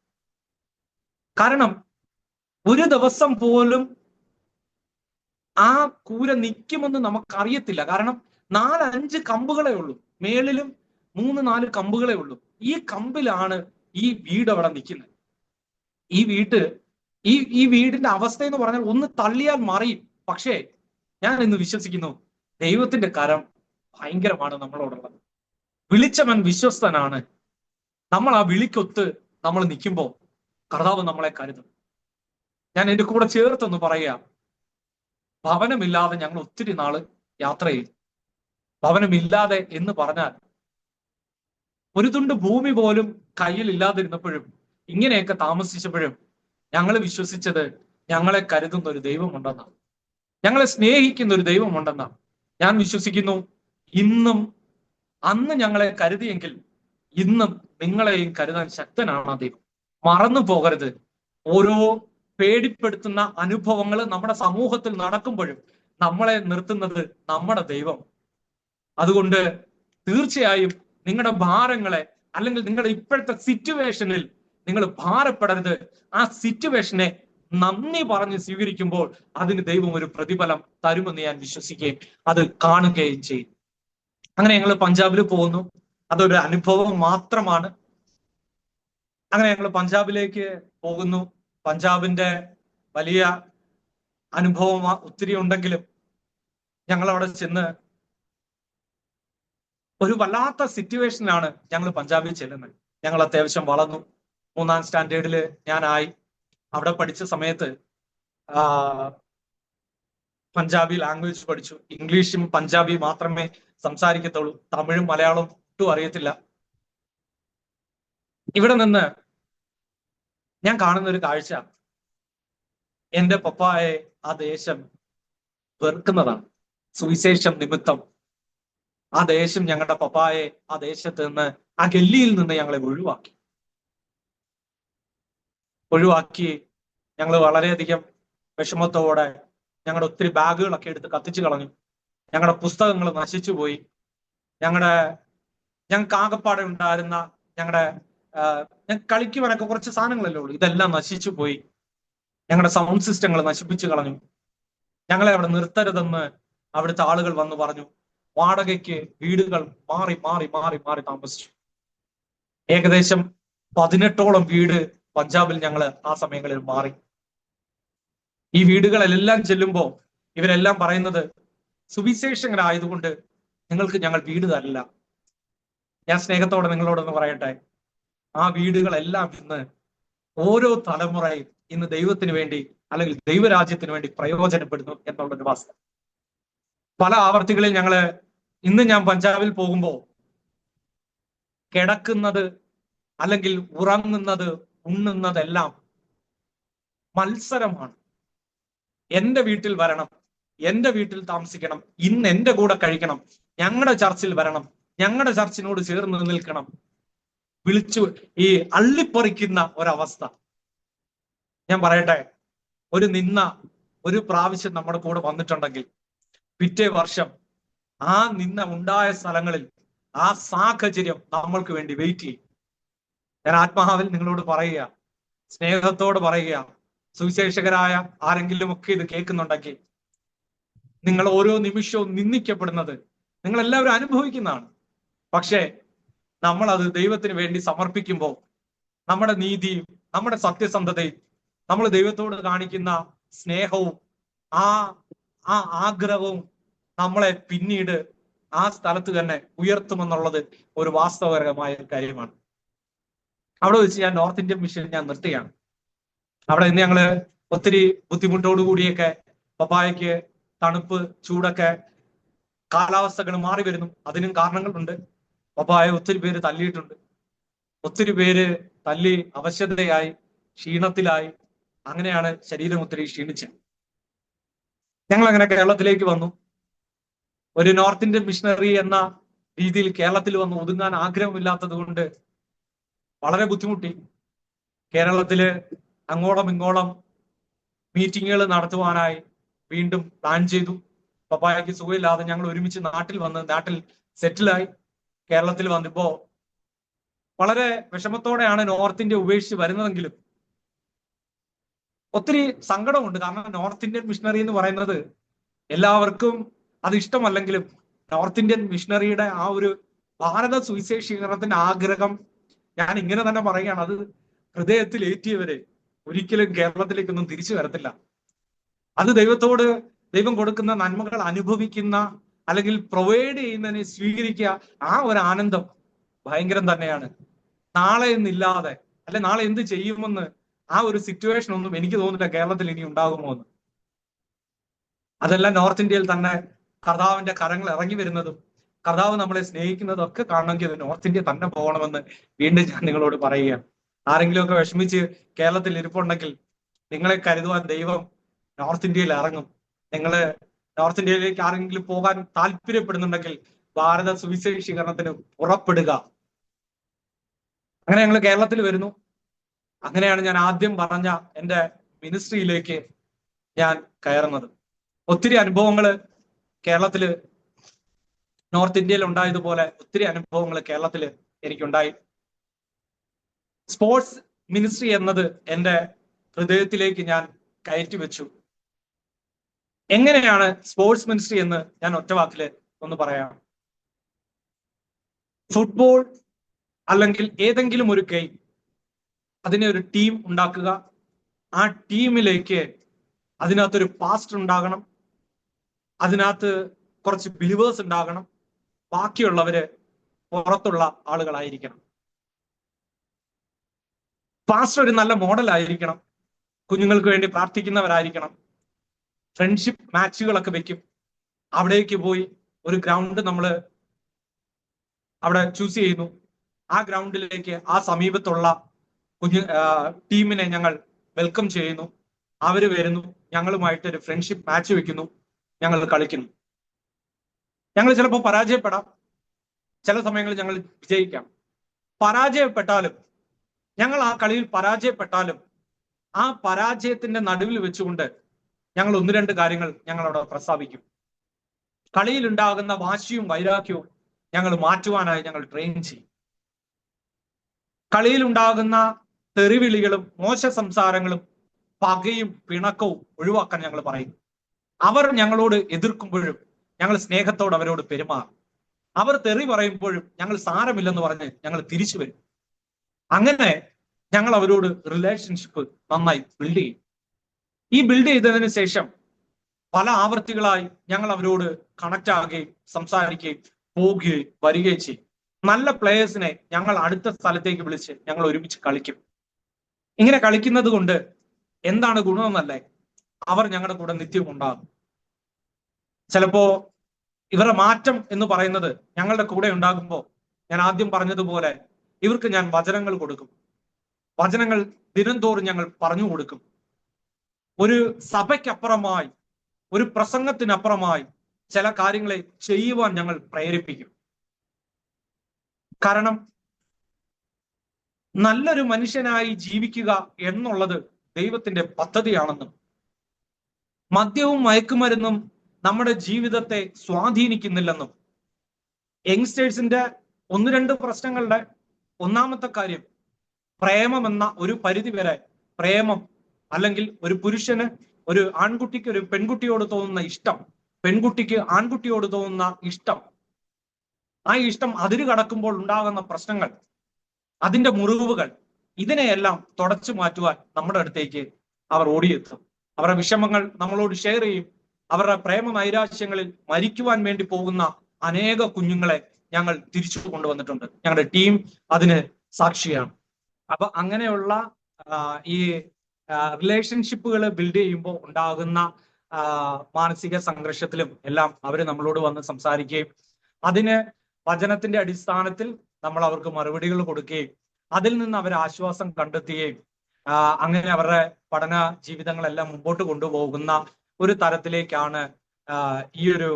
കാരണം ഒരു ദിവസം പോലും ആ കൂര നിൽക്കുമെന്ന് നമുക്കറിയത്തില്ല. കാരണം 4-5 കമ്പുകളേ ഉള്ളൂ, മേളിലും 3-4 കമ്പുകളേ ഉള്ളൂ. ഈ കമ്പിലാണ് ഈ വീട് അവിടെ നിൽക്കുന്നത്. ഈ വീടിന്റെ അവസ്ഥ എന്ന് പറഞ്ഞാൽ ഒന്ന് തള്ളിയാൽ മറിയും. പക്ഷേ ഞാൻ ഇന്ന് വിശ്വസിക്കുന്നു, ദൈവത്തിന്റെ കരം ഭയങ്കരമാണ് നമ്മളോടുള്ളത്. വിളിച്ചവൻ വിശ്വസ്തനാണ്. നമ്മൾ ആ വിളിക്കൊത്ത് നമ്മൾ നിൽക്കുമ്പോൾ കർത്താവ് നമ്മളെ കരുതും. ഞാൻ എന്റെ കൂടെ ചേർത്തൊന്ന് പറയുക. ഭവനമില്ലാതെ ഞങ്ങൾ ഒത്തിരി നാള് യാത്ര ചെയ്തു. ഭവനമില്ലാതെ എന്ന് പറഞ്ഞാൽ ഒരു തുണ്ട് ഭൂമി പോലും കയ്യിൽ ഇല്ലാതിരുന്നപ്പോഴും ഇങ്ങനെയൊക്കെ താമസിച്ചപ്പോഴും ഞങ്ങൾ വിശ്വസിച്ചത് ഞങ്ങളെ കരുതുന്ന ഒരു ദൈവമുണ്ടെന്നാണ്, ഞങ്ങളെ സ്നേഹിക്കുന്ന ഒരു ദൈവമുണ്ടെന്നാണ് ഞാൻ വിശ്വസിക്കുന്നു. ഇന്നും അന്ന് ഞങ്ങളെ കരുതിയെങ്കിൽ ഇന്നും നിങ്ങളെയും കരുതാൻ ശക്തനാണ് ആ ദൈവം. മറന്നു പോകരുത്. ഓരോ പേടിപ്പെടുത്തുന്ന അനുഭവങ്ങൾ നമ്മുടെ സമൂഹത്തിൽ നടക്കുമ്പോഴും നമ്മളെ നിർത്തുന്നത് നമ്മുടെ ദൈവം. അതുകൊണ്ട് തീർച്ചയായും നിങ്ങളുടെ ഭാരങ്ങളെ, അല്ലെങ്കിൽ നിങ്ങളുടെ ഇപ്പോഴത്തെ സിറ്റുവേഷനിൽ നിങ്ങൾ ഭാരപ്പെടരുത്. ആ സിറ്റുവേഷനെ നന്ദി പറഞ്ഞ് സ്വീകരിക്കുമ്പോൾ അതിന് ദൈവം ഒരു പ്രതിഫലം തരുമെന്ന് ഞാൻ വിശ്വസിക്കുകയും അത് കാണുകയും ചെയ്യും. അങ്ങനെ ഞങ്ങൾ പഞ്ചാബിൽ പോകുന്നു. അതൊരു അനുഭവം മാത്രമാണ്. അങ്ങനെ ഞങ്ങൾ പഞ്ചാബിലേക്ക് പോകുന്നു. പഞ്ചാബിന്റെ വലിയ അനുഭവം ഒത്തിരി ഉണ്ടെങ്കിലും ഞങ്ങൾ അവിടെ ചെന്ന് ഒരു വല്ലാത്ത സിറ്റുവേഷനിലാണ് ഞങ്ങൾ പഞ്ചാബിൽ ചെല്ലുന്നത്. ഞങ്ങൾ അത്യാവശ്യം വളർന്നു. 3ാം സ്റ്റാൻഡേർഡിൽ ഞാനായി. അവിടെ പഠിച്ച സമയത്ത് പഞ്ചാബി ലാംഗ്വേജ് പഠിച്ചു. ഇംഗ്ലീഷും പഞ്ചാബി മാത്രമേ സംസാരിക്കത്തുള്ളൂ. തമിഴും മലയാളവും ഒട്ടും അറിയത്തില്ല. ഇവിടെ നിന്ന് ഞാൻ കാണുന്ന ഒരു കാഴ്ച, എന്റെ പപ്പായെ ആ ദേശം വെറുക്കുന്നതാണ്. സുവിശേഷം നിമിത്തം ആ ദേശം ഞങ്ങളുടെ പപ്പായെ ആ ദേശത്ത് നിന്ന്, ആ ഗല്ലിയിൽ നിന്ന് ഞങ്ങളെ ഒഴിവാക്കി. ഞങ്ങൾ വളരെയധികം വിഷമത്തോടെ ഞങ്ങളുടെ ഒത്തിരി ബാഗുകളൊക്കെ എടുത്ത് കത്തിച്ചു കളഞ്ഞു. ഞങ്ങളുടെ പുസ്തകങ്ങൾ നശിച്ചുപോയി. ഞങ്ങൾക്ക് ആകപ്പാടെ ഉണ്ടായിരുന്ന ഞാൻ കളിക്കുവാനൊക്കെ കുറച്ച് സാധനങ്ങളല്ലേ ഉള്ളൂ, ഇതെല്ലാം നശിച്ചു പോയി. ഞങ്ങളുടെ സൗണ്ട് സിസ്റ്റങ്ങൾ നശിപ്പിച്ചു കളഞ്ഞു. ഞങ്ങളെ അവിടെ നിർത്തരുതെന്ന് അവിടുത്തെ ആളുകൾ വന്ന് പറഞ്ഞു. വാടകയ്ക്ക് വീടുകൾ മാറി മാറി മാറി മാറി താമസിച്ചു. ഏകദേശം 18ഓളം വീട് പഞ്ചാബിൽ ഞങ്ങൾ ആ സമയങ്ങളിൽ മാറി. ഈ വീടുകളെല്ലാം ചെല്ലുമ്പോൾ ഇവരെല്ലാം പറയുന്നത്, സുവിശേഷകരായതുകൊണ്ട് നിങ്ങൾക്ക് ഞങ്ങൾ വീട് തരില്ല. ഞാൻ സ്നേഹത്തോടെ നിങ്ങളോടൊന്ന് പറയട്ടെ, ആ വീടുകളെല്ലാം ഇന്ന് ഓരോ തലമുറയും ഇന്ന് ദൈവത്തിന് വേണ്ടി അല്ലെങ്കിൽ ദൈവരാജ്യത്തിന് വേണ്ടി പ്രയോജനപ്പെടുന്നു എന്നുള്ളൊരു വാസ്തവം. പല ആവർത്തികളിൽ ഇന്ന് ഞാൻ പഞ്ചാബിൽ പോകുമ്പോൾ കിടക്കുന്നത് അല്ലെങ്കിൽ ഉറങ്ങുന്നത്, ഉണ്ണുന്നതെല്ലാം മത്സരമാണ്. എന്റെ വീട്ടിൽ വരണം, എന്റെ വീട്ടിൽ താമസിക്കണം, ഇന്ന് എന്റെ കൂടെ കഴിക്കണം, ഞങ്ങളുടെ ചർച്ചിൽ വരണം, ഞങ്ങളുടെ ചർച്ചിനോട് ചേർന്ന് നിൽക്കണം, ഈ അള്ളിപ്പറിക്കുന്ന ഒരവസ്ഥ. ഞാൻ പറയട്ടെ, ഒരു പ്രാവശ്യം നമ്മുടെ കൂടെ വന്നിട്ടുണ്ടെങ്കിൽ പിറ്റേ വർഷം ആ ഉണ്ടായ സ്ഥലങ്ങളിൽ ആ സാഹചര്യം നമ്മൾക്ക് വേണ്ടി വെയിറ്റ് ചെയ്യും. ഞാൻ ആത്മാവിൽ നിങ്ങളോട് പറയുക, സ്നേഹത്തോട് പറയുക, സുവിശേഷകരായ ആരെങ്കിലും ഒക്കെ ഇത് കേൾക്കുന്നുണ്ടെങ്കിൽ, നിങ്ങൾ ഓരോ നിമിഷവും നിന്ദിക്കപ്പെടുന്നത് നിങ്ങൾ എല്ലാവരും അനുഭവിക്കുന്നതാണ്. പക്ഷേ നമ്മൾ അത് ദൈവത്തിന് വേണ്ടി സമർപ്പിക്കുമ്പോൾ നമ്മുടെ നീതിയും നമ്മുടെ സത്യസന്ധതയും നമ്മൾ ദൈവത്തോട് കാണിക്കുന്ന സ്നേഹവും ആ ആഗ്രഹവും നമ്മളെ പിന്നീട് ആ സ്ഥലത്ത് തന്നെ ഉയർത്തുമെന്നുള്ളത് ഒരു വാസ്തവകരമായ കാര്യമാണ്. അവിടെ വെച്ച് ഞാൻ നോർത്ത് ഇന്ത്യൻ മിഷൻ ഞാൻ നിർത്തുകയാണ്. അവിടെ ഇന്ന് ഞങ്ങള് ഒത്തിരി ബുദ്ധിമുട്ടോടുകൂടിയൊക്കെ, പപ്പായക്ക് തണുപ്പ് ചൂടൊക്കെ കാലാവസ്ഥകൾ മാറി വരുന്നു. അതിനും കാരണങ്ങളുണ്ട്. പപ്പായ ഒത്തിരി പേര് തല്ലിയിട്ടുണ്ട്. ഒത്തിരി പേര് തല്ലി അവശതയായി, ക്ഷീണത്തിലായി. അങ്ങനെയാണ് ശരീരം ഒത്തിരി ക്ഷീണിച്ചത്. ഞങ്ങൾ അങ്ങനെ കേരളത്തിലേക്ക് വന്നു. ഒരു നോർത്ത് ഇന്ത്യൻ മിഷണറി എന്ന രീതിയിൽ കേരളത്തിൽ വന്ന് ഒതുങ്ങാൻ ആഗ്രഹമില്ലാത്തത് കൊണ്ട് വളരെ ബുദ്ധിമുട്ടി. കേരളത്തില് അങ്ങോളം ഇങ്ങോളം മീറ്റിങ്ങുകൾ നടത്തുവാനായി വീണ്ടും പ്ലാൻ ചെയ്തു. പപ്പായക്ക് സുഖമില്ലാതെ ഞങ്ങൾ ഒരുമിച്ച് നാട്ടിൽ സെറ്റിലായി. കേരളത്തിൽ വന്നപ്പോ വളരെ വിഷമത്തോടെയാണ് നോർത്ത് ഇന്ത്യ ഉപേക്ഷിച്ച് വരുന്നതെങ്കിലും ഒത്തിരി സങ്കടമുണ്ട്. കാരണം നോർത്ത് ഇന്ത്യൻ മിഷണറി എന്ന് പറയുന്നത് എല്ലാവർക്കും അത് ഇഷ്ടമല്ലെങ്കിലും നോർത്ത് ഇന്ത്യൻ മിഷണറിയുടെ ആ ഒരു ഭാരത സുവിശേഷീകരണത്തിന്റെ ആഗ്രഹം ഞാൻ ഇങ്ങനെ തന്നെ പറയുകയാണ്, അത് ഹൃദയത്തിൽ ഏറ്റിയവരെ ഒരിക്കലും കേരളത്തിലേക്കൊന്നും തിരിച്ചു വരത്തില്ല. അത് ദൈവം കൊടുക്കുന്ന നന്മകൾ അനുഭവിക്കുന്ന അല്ലെങ്കിൽ പ്രൊവൈഡ് ചെയ്യുന്നതിനെ സ്വീകരിക്കുക, ആ ഒരു ആനന്ദം ഭയങ്കരം തന്നെയാണ്. നാളെ എന്നില്ലാതെ നാളെ എന്ത് ചെയ്യുമെന്ന് ആ ഒരു സിറ്റുവേഷൻ ഒന്നും എനിക്ക് തോന്നുന്നില്ല കേരളത്തിൽ ഇനി ഉണ്ടാകുമോ എന്ന്. അതെല്ലാം നോർത്ത് ഇന്ത്യയിൽ തന്നെ കർത്താവിന്റെ കരങ്ങൾ ഇറങ്ങി വരുന്നതും കർത്താവ് നമ്മളെ സ്നേഹിക്കുന്നതും ഒക്കെ കാണണമെങ്കിൽ അത് നോർത്ത് ഇന്ത്യ തന്നെ പോകണമെന്ന് വീണ്ടും ഞാൻ നിങ്ങളോട് പറയുകയാണ്. ആരെങ്കിലുമൊക്കെ വിഷമിച്ച് കേരളത്തിൽ ഇരിപ്പുണ്ടെങ്കിൽ നിങ്ങളെ കരുതുവാൻ ദൈവം നോർത്ത് ഇന്ത്യയിൽ ഇറങ്ങും. നിങ്ങള് നോർത്ത് ഇന്ത്യയിലേക്ക് ആരെങ്കിലും പോകാൻ താല്പര്യപ്പെടുന്നുണ്ടെങ്കിൽ ഭാരത സുവിശേഷീകരണത്തിന് പുറപ്പെടുക. അങ്ങനെ ഞങ്ങൾ കേരളത്തിൽ വരുന്നു. അങ്ങനെയാണ് ഞാൻ ആദ്യം പറഞ്ഞ എൻ്റെ മിനിസ്ട്രിയിലേക്ക് ഞാൻ കയറുന്നത്. ഒത്തിരി അനുഭവങ്ങൾ കേരളത്തില് നോർത്ത് ഇന്ത്യയിൽ ഉണ്ടായതുപോലെ ഒത്തിരി അനുഭവങ്ങൾ കേരളത്തിൽ എനിക്കുണ്ടായി. സ്പോർട്സ് മിനിസ്ട്രി എന്നത് എൻ്റെ ഹൃദയത്തിലേക്ക് ഞാൻ കയറ്റി വെച്ചു. എങ്ങനെയാണ് സ്പോർട്സ് മിനിസ്ട്രി എന്ന് ഞാൻ ഒറ്റവാക്കില് ഒന്ന് പറയാം. ഫുട്ബോൾ അല്ലെങ്കിൽ ഏതെങ്കിലും ഒരു ഗെയിം, അതിനെ ഒരു ടീം ഉണ്ടാക്കുക. ആ ടീമിലേക്ക് അതിനകത്തൊരു പാസ്റ്റർ ഉണ്ടാകണം, അതിനകത്ത് കുറച്ച് ബിലീവേഴ്സ് ഉണ്ടാകണം, ബാക്കിയുള്ളവര് പുറത്തുള്ള ആളുകളായിരിക്കണം. പാസ്റ്റർ ഒരു നല്ല മോഡലായിരിക്കണം, കുഞ്ഞുങ്ങൾക്ക് വേണ്ടി പ്രാർത്ഥിക്കുന്നവരായിരിക്കണം, ഫ്രണ്ട്ഷിപ്പ് മാച്ചുകളൊക്കെ വെക്കും. അവിടേക്ക് പോയി ഒരു ഗ്രൗണ്ട് നമ്മൾ അവിടെ ചൂസ് ചെയ്യുന്നു. ആ ഗ്രൗണ്ടിലേക്ക് ആ സമീപത്തുള്ള ടീമിനെ ഞങ്ങൾ വെൽക്കം ചെയ്യുന്നു. അവര് വരുന്നു, ഞങ്ങളുമായിട്ട് ഒരു ഫ്രണ്ട്ഷിപ്പ് മാച്ച് വെക്കുന്നു, ഞങ്ങൾ കളിക്കുന്നു. ഞങ്ങൾ ചിലപ്പോൾ പരാജയപ്പെടാം, ചില സമയങ്ങളിൽ ഞങ്ങൾ വിജയിക്കാം. പരാജയപ്പെട്ടാലും, ഞങ്ങൾ ആ കളിയിൽ പരാജയപ്പെട്ടാലും ആ പരാജയത്തിന്റെ നടുവിൽ വെച്ചുകൊണ്ട് ഞങ്ങൾ ഒന്ന് രണ്ട് കാര്യങ്ങൾ ഞങ്ങൾ അവിടെ പ്രസ്താവിക്കും. കളിയിൽ ഉണ്ടാകുന്ന വാശിയും വൈരാഗ്യവും ഞങ്ങൾ മാറ്റുവാനായി ഞങ്ങൾ ട്രെയിൻ ചെയ്യും. കളിയിൽ ഉണ്ടാകുന്ന തെറിവിളികളും മോശ സംസാരങ്ങളും പകയും പിണക്കവും ഒഴിവാക്കാൻ ഞങ്ങൾ പറയും. അവർ ഞങ്ങളോട് എതിർക്കുമ്പോഴും ഞങ്ങൾ സ്നേഹത്തോട് അവരോട് പെരുമാറും. അവർ തെറി പറയുമ്പോഴും ഞങ്ങൾ സാരമില്ലെന്ന് പറഞ്ഞ് ഞങ്ങൾ തിരിച്ചു വരും. അങ്ങനെ ഞങ്ങൾ അവരോട് റിലേഷൻഷിപ്പ് നന്നായി ബിൽഡ് ചെയ്യും. ഈ ബിൽഡ് ചെയ്തതിനു ശേഷം പല ആവർത്തികളായി ഞങ്ങൾ അവരോട് കണക്ട് ആകുകയും സംസാരിക്കുകയും പോവുകയും വരികയും ചെയ്യും. നല്ല പ്ലേയേഴ്സിനെ ഞങ്ങൾ അടുത്ത സ്ഥലത്തേക്ക് വിളിച്ച് ഞങ്ങൾ ഒരുമിച്ച് കളിക്കും. ഇങ്ങനെ കളിക്കുന്നത് കൊണ്ട് എന്താണ് ഗുണമെന്നല്ലേ, അവർ ഞങ്ങളുടെ കൂടെ നിത്യവും ഉണ്ടാകും. ചിലപ്പോ ഇവരുടെ മാറ്റം എന്ന് പറയുന്നത് ഞങ്ങളുടെ കൂടെ ഉണ്ടാകുമ്പോൾ ഞാൻ ആദ്യം പറഞ്ഞതുപോലെ ഇവർക്ക് ഞാൻ വചനങ്ങൾ കൊടുക്കും. വചനങ്ങൾ ദിനംതോറും ഞങ്ങൾ പറഞ്ഞു കൊടുക്കും. ഒരു സഭയ്ക്കപ്പുറമായി, ഒരു പ്രസംഗത്തിനപ്പുറമായി ചില കാര്യങ്ങളെ ചെയ്യുവാൻ ഞങ്ങൾ പ്രേരിപ്പിക്കും. കാരണം നല്ലൊരു മനുഷ്യനായി ജീവിക്കുക എന്നുള്ളത് ദൈവത്തിന്റെ പദ്ധതിയാണെന്നും മദ്യവും മയക്കുമരുന്നും നമ്മുടെ ജീവിതത്തെ സ്വാധീനിക്കുന്നില്ലെന്നും, യങ്സ്റ്റേഴ്സിന്റെ ഒന്ന് രണ്ട് പ്രശ്നങ്ങളുടെ ഒന്നാമത്തെ കാര്യം പ്രേമം എന്ന ഒരു പരിധി വരെ പ്രേമം, അല്ലെങ്കിൽ ഒരു പുരുഷന് ഒരു ആൺകുട്ടിക്ക് ഒരു പെൺകുട്ടിയോട് തോന്നുന്ന ഇഷ്ടം, പെൺകുട്ടിക്ക് ആൺകുട്ടിയോട് തോന്നുന്ന ഇഷ്ടം, ആ ഇഷ്ടം അതിര് കടക്കുമ്പോൾ ഉണ്ടാകുന്ന പ്രശ്നങ്ങൾ, അതിന്റെ മുറിവുകൾ, ഇതിനെയെല്ലാം തുടച്ചു മാറ്റുവാൻ നമ്മുടെ അടുത്തേക്ക് അവർ ഓടിയെത്തും. അവരുടെ വിഷമങ്ങൾ നമ്മളോട് ഷെയർ ചെയ്യും. അവരുടെ പ്രേമ നൈരാശ്യങ്ങളിൽ മരിക്കുവാൻ വേണ്ടി പോകുന്ന അനേക കുഞ്ഞുങ്ങളെ ഞങ്ങൾ തിരിച്ചു കൊണ്ടുവന്നിട്ടുണ്ട്. ഞങ്ങളുടെ ടീം അതിന് സാക്ഷിയാണ്. അപ്പൊ അങ്ങനെയുള്ള ഈ റിലേഷൻഷിപ്പുകൾ ബിൽഡ് ചെയ്യുമ്പോൾ ഉണ്ടാകുന്ന മാനസിക സംഘർഷത്തിലും എല്ലാം അവര് നമ്മളോട് വന്ന് സംസാരിക്കുകയും അതിന് വചനത്തിന്റെ അടിസ്ഥാനത്തിൽ നമ്മൾ അവർക്ക് മറുപടികൾ കൊടുക്കുകയും അതിൽ നിന്ന് അവർ ആശ്വാസം കണ്ടെത്തുകയും അങ്ങനെ അവരുടെ പഠന ജീവിതങ്ങളെല്ലാം മുമ്പോട്ട് കൊണ്ടുപോകുന്ന ഒരു തരത്തിലേക്കാണ് ഈ ഒരു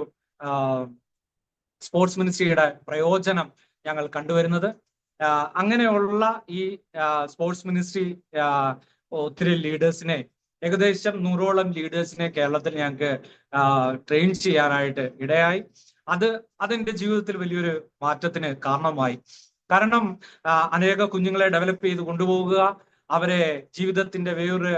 സ്പോർട്സ് മിനിസ്ട്രിയുടെ പ്രയോജനം ഞങ്ങൾ കണ്ടുവരുന്നത്. അങ്ങനെയുള്ള ഈ സ്പോർട്സ് മിനിസ്ട്രി ഒത്തിരി ലീഡേഴ്സിനെ, ഏകദേശം 100ഓളം ലീഡേഴ്സിനെ കേരളത്തിൽ ഞങ്ങൾക്ക് ട്രെയിൻ ചെയ്യാനായിട്ട് ഇടയായി. അതെന്റെ ജീവിതത്തിൽ വലിയൊരു മാറ്റത്തിന് കാരണമായി. കാരണം അനേക കുഞ്ഞുങ്ങളെ ഡെവലപ്പ് ചെയ്ത് കൊണ്ടുപോകുക, അവരെ ജീവിതത്തിന്റെ വേറൊരു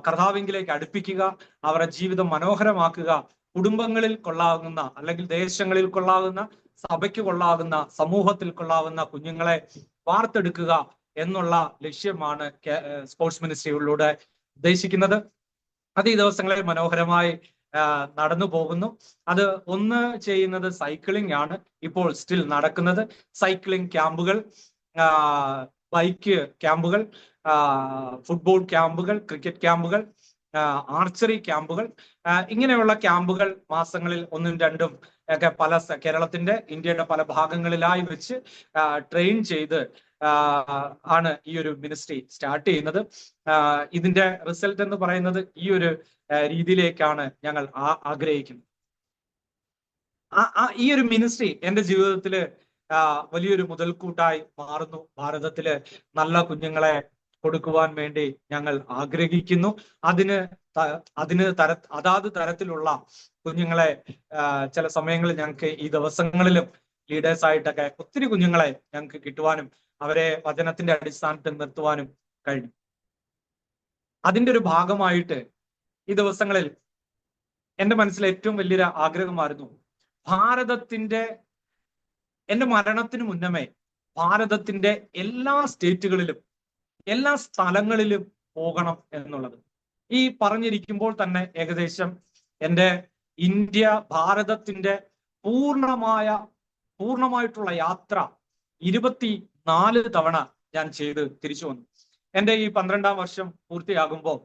കർത്താവിലേക്ക് അടുപ്പിക്കുക, അവരുടെ ജീവിതം മനോഹരമാക്കുക, കുടുംബങ്ങളിൽ കൊള്ളാകുന്ന അല്ലെങ്കിൽ ദേശങ്ങളിൽ കൊള്ളാകുന്ന, സഭയ്ക്ക് കൊള്ളാകുന്ന, സമൂഹത്തിൽ കൊള്ളാകുന്ന കുഞ്ഞുങ്ങളെ വാർത്തെടുക്കുക എന്നുള്ള ലക്ഷ്യമാണ് സ്പോർട്സ് മിനിസ്ട്രികളിലൂടെ ഉദ്ദേശിക്കുന്നത്. അത് ഈ ദിവസങ്ങളിൽ മനോഹരമായി നടന്നു പോകുന്നു. അത് ഒന്ന് ചെയ്യുന്നത് സൈക്ലിംഗ് ആണ് ഇപ്പോൾ സ്റ്റിൽ നടക്കുന്നത്. സൈക്ലിംഗ് ക്യാമ്പുകൾ, ബൈക്ക് ക്യാമ്പുകൾ, ഫുട്ബോൾ ക്യാമ്പുകൾ, ക്രിക്കറ്റ് ക്യാമ്പുകൾ, ആർച്ചറി ക്യാമ്പുകൾ, ഇങ്ങനെയുള്ള ക്യാമ്പുകൾ മാസങ്ങളിൽ 1ഉം 2ഉം ഒക്കെ കേരളത്തിന്റെ, ഇന്ത്യയുടെ പല ഭാഗങ്ങളിലായി വെച്ച് ട്രെയിൻ ചെയ്ത് ആണ് ഈ ഒരു മിനിസ്ട്രി സ്റ്റാർട്ട് ചെയ്യുന്നത്. ഇതിന്റെ റിസൾട്ട് എന്ന് പറയുന്നത് ഈ ഒരു രീതിയിലേക്കാണ് ഞങ്ങൾ ആഗ്രഹിക്കുന്നത്. ഈ ഒരു മിനിസ്ട്രി എന്റെ ജീവിതത്തില് വലിയൊരു മുതൽക്കൂട്ടായി മാറുന്നു. ഭാരതത്തില് നല്ല കുഞ്ഞുങ്ങളെ കൊടുക്കുവാൻ വേണ്ടി ഞങ്ങൾ ആഗ്രഹിക്കുന്നു. അതാത് തരത്തിലുള്ള കുഞ്ഞുങ്ങളെ ചില സമയങ്ങളിൽ ഞങ്ങൾക്ക് ഈ ദിവസങ്ങളിലും ലീഡേഴ്സ് ആയിട്ടൊക്കെ ഒത്തിരി കുഞ്ഞുങ്ങളെ ഞങ്ങൾക്ക് കിട്ടുവാനും അവരെ വചനത്തിന്റെ അടിസ്ഥാനത്തിൽ നിർത്തുവാനും കഴിഞ്ഞു. അതിന്റെ ഒരു ഭാഗമായിട്ട് ഈ ദിവസങ്ങളിൽ എന്റെ മനസ്സിൽ ഏറ്റവും വലിയൊരു ആഗ്രഹമായിരുന്നു, എന്റെ മരണത്തിന് മുന്നമേ ഭാരതത്തിന്റെ എല്ലാ സ്റ്റേറ്റുകളിലും എല്ലാ സ്ഥലങ്ങളിലും പോകണം എന്നുള്ളത്. ഈ പറഞ്ഞിരിക്കുമ്പോൾ തന്നെ ഏകദേശം എൻ്റെ ഭാരതത്തിന്റെ പൂർണ്ണമായിട്ടുള്ള യാത്ര 24 തവണ ഞാൻ ചെയ്ത് തിരിച്ചു വന്നു. എൻ്റെ ഈ 12ാം വർഷം പൂർത്തിയാകുമ്പോൾ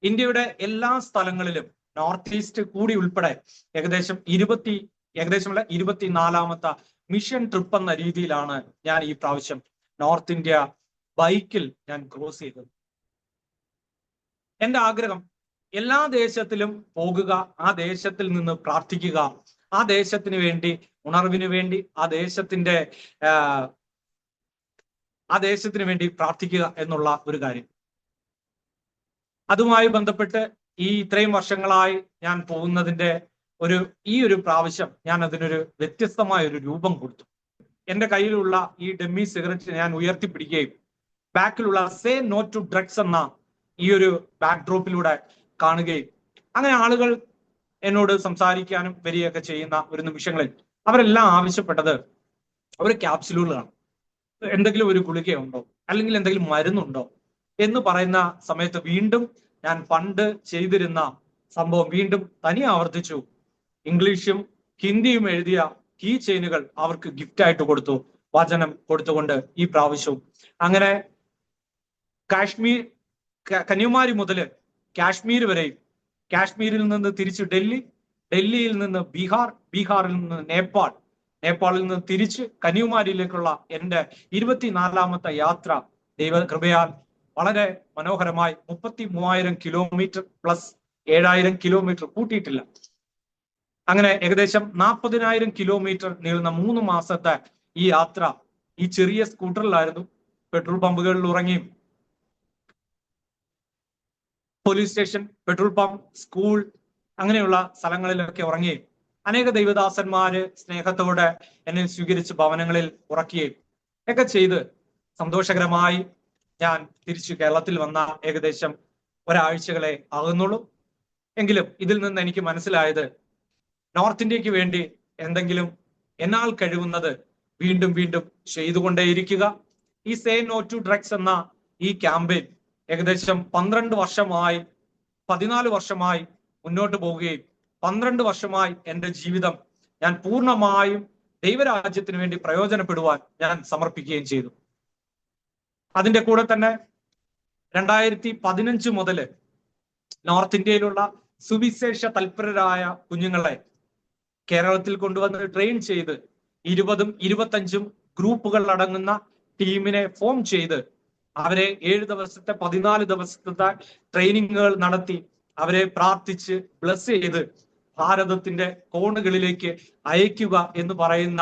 ഇന്ത്യയുടെ എല്ലാ സ്ഥലങ്ങളിലും നോർത്ത് ഈസ്റ്റ് കൂടി ഉൾപ്പെടെ ഏകദേശം 24ാമത്തെ മിഷൻ ട്രിപ്പ് എന്ന രീതിയിലാണ് ഞാൻ ഈ പ്രാവശ്യം നോർത്ത് ഇന്ത്യ ബൈക്കിൽ ഞാൻ ക്രോസ് ചെയ്തത്. എന്റെ ആഗ്രഹം എല്ലാ ദേശത്തിലും പോകുക, ആ ദേശത്തിൽ നിന്ന് പ്രാർത്ഥിക്കുക, ആ ദേശത്തിന് വേണ്ടി, ഉണർവിന് വേണ്ടി, ആ ദേശത്തിന് വേണ്ടി പ്രാർത്ഥിക്കുക എന്നുള്ള ഒരു കാര്യം. അതുമായി ബന്ധപ്പെട്ട് ഇത്രയും വർഷങ്ങളായി ഞാൻ പോകുന്നതിന്റെ ഈ ഒരു പ്രാവശ്യം ഞാൻ അതിനൊരു വ്യത്യസ്തമായ ഒരു രൂപം കൊടുത്തു. എന്റെ കയ്യിലുള്ള ഈ ഡെമ്മി സിഗരറ്റ് ഞാൻ ഉയർത്തിപ്പിടിക്കുകയും ബാക്കിലുള്ള സേ നോ ടു ഡ്രഗ്സ് എന്ന ഈ ഒരു ബാക്ക്ഡ്രോപ്പിലൂടെ കാണുകയും അങ്ങനെ ആളുകൾ എന്നോട് സംസാരിക്കാനും വരികയൊക്കെ ചെയ്യുന്ന ഒരു നിമിഷങ്ങളിൽ അവരെല്ലാം ആവശ്യപ്പെട്ടത് ഒരു ക്യാപ്സ്യൂളുകളാണ്. എന്തെങ്കിലും ഒരു ഗുളികയുണ്ടോ, അല്ലെങ്കിൽ എന്തെങ്കിലും മരുന്നുണ്ടോ എന്ന് പറയുന്ന സമയത്ത് വീണ്ടും ഞാൻ പണ്ട് ചെയ്തിരുന്ന സംഭവം വീണ്ടും തനിയെ ആവർത്തിച്ചു. ഇംഗ്ലീഷും ഹിന്ദിയും എഴുതിയ കീ ചെയിനുകൾ അവർക്ക് ഗിഫ്റ്റ് ആയിട്ട് കൊടുത്തു, വചനം കൊടുത്തുകൊണ്ട് ഈ പ്രാവശ്യവും. അങ്ങനെ കന്യാകുമാരി മുതൽ കാശ്മീർ വരെയും, കാശ്മീരിൽ നിന്ന് തിരിച്ച് ഡൽഹിയിൽ നിന്ന് ബീഹാറിൽ നിന്ന് നേപ്പാളിൽ നിന്ന് തിരിച്ച് കന്യാകുമാരിയിലേക്കുള്ള എൻ്റെ 24ാമത്തെ യാത്ര ദൈവകൃപയാൽ വളരെ മനോഹരമായി 33,000 കിലോമീറ്റർ പ്ലസ് 7,000 കിലോമീറ്റർ കൂട്ടിയിട്ടില്ല, അങ്ങനെ ഏകദേശം 40,000 കിലോമീറ്റർ നീളുന്ന 3 മാസത്തെ ഈ യാത്ര ഈ ചെറിയ സ്കൂട്ടറിലായിരുന്നു. പെട്രോൾ പമ്പുകളിൽ ഉറങ്ങിയും, police station, petrol pump, school അങ്ങനെയുള്ള സ്ഥലങ്ങളിലൊക്കെ ഉറങ്ങുകയും അനേക ദൈവദാസന്മാര് സ്നേഹത്തോടെ എന്നെ സ്വീകരിച്ച് ഭവനങ്ങളിൽ ഉറക്കുകയും ഒക്കെ ചെയ്ത് സന്തോഷകരമായി ഞാൻ തിരിച്ചു കേരളത്തിൽ വന്ന ഏകദേശം ഒരാഴ്ചകളെ ആകുന്നുള്ളൂ. എങ്കിലും ഇതിൽ നിന്ന് എനിക്ക് മനസ്സിലായത്, നോർത്ത് ഇന്ത്യക്ക് വേണ്ടി എന്തെങ്കിലും എന്നാൽ കഴിവുന്നത് വീണ്ടും വീണ്ടും ചെയ്തുകൊണ്ടേയിരിക്കുക. ഈ സേ നോ ടു ഡ്രഗ്സ് എന്ന ഈ ക്യാമ്പയിൻ ഏകദേശം 14 വർഷമായി മുന്നോട്ട് പോവുകയും 12 വർഷമായി എൻ്റെ ജീവിതം ഞാൻ പൂർണ്ണമായും ദൈവരാജ്യത്തിന് വേണ്ടി പ്രയോജനപ്പെടുവാൻ ഞാൻ സമർപ്പിക്കുകയും ചെയ്തു. അതിന്റെ കൂടെ തന്നെ 2015 മുതൽ നോർത്ത് ഇന്ത്യയിലുള്ള സുവിശേഷ തൽപരരായ കുഞ്ഞുങ്ങളെ കേരളത്തിൽ കൊണ്ടുവന്ന് ട്രെയിൻ ചെയ്ത് 20ഉം 25ഉം ഗ്രൂപ്പുകൾ അടങ്ങുന്ന ടീമിനെ ഫോം ചെയ്ത് അവരെ 7 ദിവസത്തെ 14 ദിവസത്തെ ട്രെയിനിങ്ങുകൾ നടത്തി അവരെ പ്രാർത്ഥിച്ച് ബ്ലസ് ചെയ്ത് ഭാരതത്തിന്റെ കോണുകളിലേക്ക് അയക്കുക എന്ന് പറയുന്ന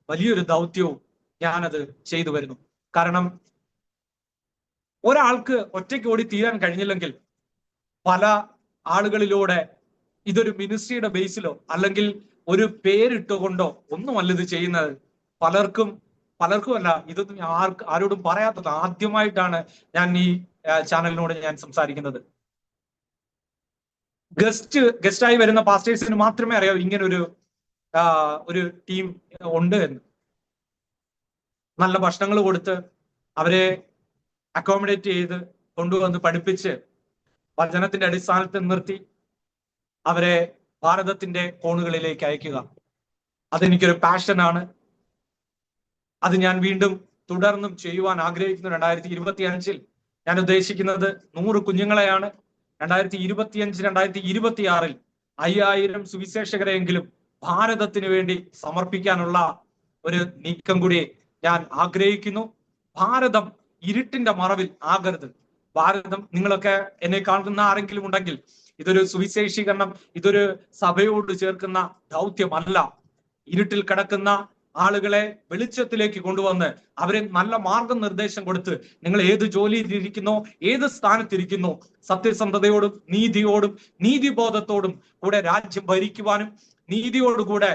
വലിയൊരു ദൗത്യവും ഞാനത് ചെയ്തു വരുന്നു. കാരണം ഒരാൾക്ക് ഒറ്റയ്ക്ക് ഓടി തീരാൻ കഴിഞ്ഞില്ലെങ്കിൽ പല ആളുകളിലൂടെ ഇതൊരു മിനിസ്ട്രിയുടെ ബേസിലോ അല്ലെങ്കിൽ ഒരു പേരിട്ടുകൊണ്ടോ ഒന്നുമല്ല ഇത് ചെയ്യുന്നത്. പലർക്കും അല്ല, ഇതൊന്നും ആരോടും പറയാത്തത്. ആദ്യമായിട്ടാണ് ഞാൻ ഈ ചാനലിനോട് ഞാൻ സംസാരിക്കുന്നത്. ഗസ്റ്റായി വരുന്ന പാസ്റ്റേഴ്സിന് മാത്രമേ അറിയാവൂ ഇങ്ങനെ ഒരു ടീം ഉണ്ട് എന്ന്. നല്ല ഭക്ഷണങ്ങൾ കൊടുത്ത് അവരെ അക്കോമഡേറ്റ് ചെയ്ത് കൊണ്ടുവന്ന് പഠിപ്പിച്ച് വചനത്തിന്റെ അടിസ്ഥാനത്തിൽ നിർത്തി അവരെ ഭാരതത്തിന്റെ കോണുകളിലേക്ക് അയക്കുക, അതെനിക്കൊരു പാഷനാണ്. അത് ഞാൻ വീണ്ടും തുടർന്നും ചെയ്യുവാൻ ആഗ്രഹിക്കുന്നു. 2025 ഞാൻ ഉദ്ദേശിക്കുന്നത് 100 കുഞ്ഞുങ്ങളെയാണ്. 2025 2026 5000 സുവിശേഷകരെയെങ്കിലും ഭാരതത്തിന് വേണ്ടി സമർപ്പിക്കാനുള്ള ഒരു നീക്കം കൂടി ഞാൻ ആഗ്രഹിക്കുന്നു. ഭാരതം ഇരുട്ടിന്റെ മറവിൽ ആകരുത്. ഭാരതം, നിങ്ങളൊക്കെ എന്നെ കാണുന്ന ആരെങ്കിലും ഉണ്ടെങ്കിൽ, ഇതൊരു സുവിശേഷീകരണം, ഇതൊരു സഭയോട് ചേർക്കുന്ന ദൗത്യമല്ല. ഇരുട്ടിൽ കിടക്കുന്ന ആളുകളെ വെളിച്ചത്തിലേക്ക് കൊണ്ടുവന്ന് അവരെ നല്ല മാർഗനിർദ്ദേശം കൊടുത്ത്, നിങ്ങൾ ഏത് ജോലിയിലിരിക്കുന്നോ, ഏത് സ്ഥാനത്തിരിക്കുന്നോ, സത്യസന്ധതയോടും നീതിയോടും നീതിബോധത്തോടും കൂടെ രാജ്യം ഭരിക്കുവാനും, നീതിയോടുകൂടെ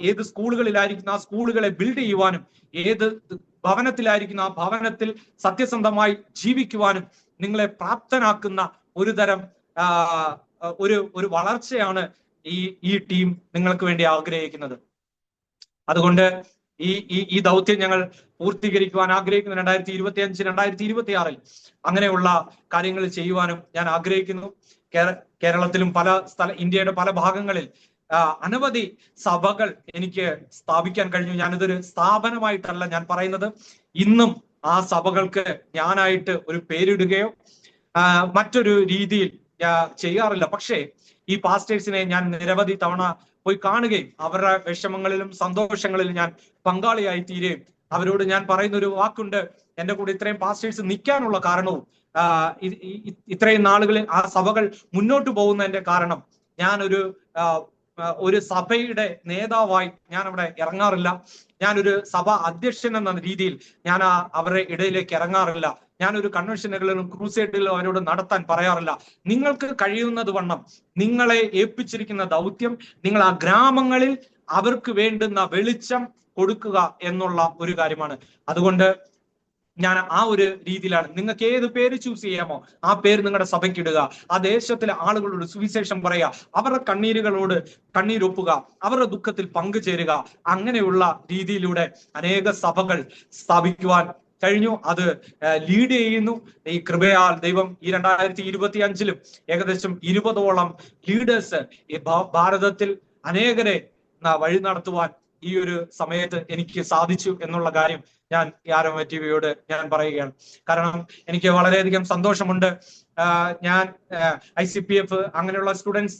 ഏത് സ്കൂളുകളിലായിരിക്കുന്ന ആ സ്കൂളുകളെ ബിൽഡ് ചെയ്യുവാനും, ഏത് ഭവനത്തിലായിരിക്കുന്ന ആ ഭവനത്തിൽ സത്യസന്ധമായി ജീവിക്കുവാനും നിങ്ങളെ ഒരു തരം ഒരു വളർച്ചയാണ് ഈ ടീം നിങ്ങൾക്ക് വേണ്ടി ആഗ്രഹിക്കുന്നത്. അതുകൊണ്ട് ഈ ദൗത്യം ഞങ്ങൾ പൂർത്തീകരിക്കുവാൻ ആഗ്രഹിക്കുന്നു. 2025 2026 അങ്ങനെയുള്ള കാര്യങ്ങൾ ചെയ്യുവാനും ഞാൻ ആഗ്രഹിക്കുന്നു. കേരളത്തിലും ഇന്ത്യയുടെ പല ഭാഗങ്ങളിൽ അനവധി സഭകൾ എനിക്ക് സ്ഥാപിക്കാൻ കഴിഞ്ഞു. ഞാനിതൊരു സ്ഥാപനമായിട്ടല്ല ഞാൻ പറയുന്നത്. ഇന്നും ആ സഭകൾക്ക് ഞാനായിട്ട് ഒരു പേരിടുകയോ മറ്റൊരു രീതിയിൽ ചെയ്യാറില്ല. പക്ഷേ ഈ പാസ്റ്റേഴ്സിനെ ഞാൻ നിരവധി തവണ പോയി കാണുകയും അവരുടെ വിഷമങ്ങളിലും സന്തോഷങ്ങളിലും ഞാൻ പങ്കാളിയായി തീരുകയും, അവരോട് ഞാൻ പറയുന്ന ഒരു വാക്കുണ്ട്, എന്റെ കൂടെ ഇത്രയും പാസ്റ്റേഴ്സ് നിൽക്കാനുള്ള കാരണവും ഇത്രയും നാളുകളിൽ ആ സഭകൾ മുന്നോട്ട് പോകുന്നതിന്റെ കാരണം, ഒരു സഭയുടെ നേതാവായി ഞാൻ അവിടെ ഇറങ്ങാറില്ല. ഞാനൊരു സഭ അധ്യക്ഷൻ എന്ന രീതിയിൽ ഞാൻ അവരുടെ ഇടയിലേക്ക് ഇറങ്ങാറില്ല. ഞാനൊരു കൺവെൻഷനുകളിലും ക്രൂസൈഡിലും അവരോട് നടത്താൻ പറയാറില്ല. നിങ്ങൾക്ക് കഴിയുന്നത് വണ്ണം നിങ്ങളെ ഏൽപ്പിച്ചിരിക്കുന്ന ദൗത്യം, നിങ്ങൾ ആ ഗ്രാമങ്ങളിൽ അവർക്ക് വേണ്ടുന്ന വെളിച്ചം കൊടുക്കുക എന്നുള്ള ഒരു കാര്യമാണ്. അതുകൊണ്ട് ഞാൻ ആ ഒരു രീതിയിലാണ്. നിങ്ങൾക്ക് ഏത് പേര് ചൂസ് ചെയ്യാമോ ആ പേര് നിങ്ങളുടെ സഭയ്ക്ക് ഇടുക. ആ ദേശത്തിലെ ആളുകളോട് സുവിശേഷം പറയുക, അവരുടെ കണ്ണീരുകളോട് കണ്ണീരൊപ്പുക, അവരുടെ ദുഃഖത്തിൽ പങ്കുചേരുക. അങ്ങനെയുള്ള രീതിയിലൂടെ അനേക സഭകൾ സ്ഥാപിക്കുവാൻ കഴിഞ്ഞു. അത് ലീഡ് ചെയ്യുന്നു. ഈ കൃപയാൽ ദൈവം ഈ 2025 ഏകദേശം 20ഓളം ലീഡേഴ്സ് ഈ ഭാരതത്തിൽ അനേകരെ വഴി നടത്തുവാൻ ഈ ഒരു സമയത്ത് എനിക്ക് സാധിച്ചു എന്നുള്ള കാര്യം ഞാൻ ആരോമ ടിവിയോട് ഞാൻ പറയുകയാണ്. കാരണം എനിക്ക് വളരെയധികം സന്തോഷമുണ്ട്. ഞാൻ ICPF അങ്ങനെയുള്ള സ്റ്റുഡൻസ്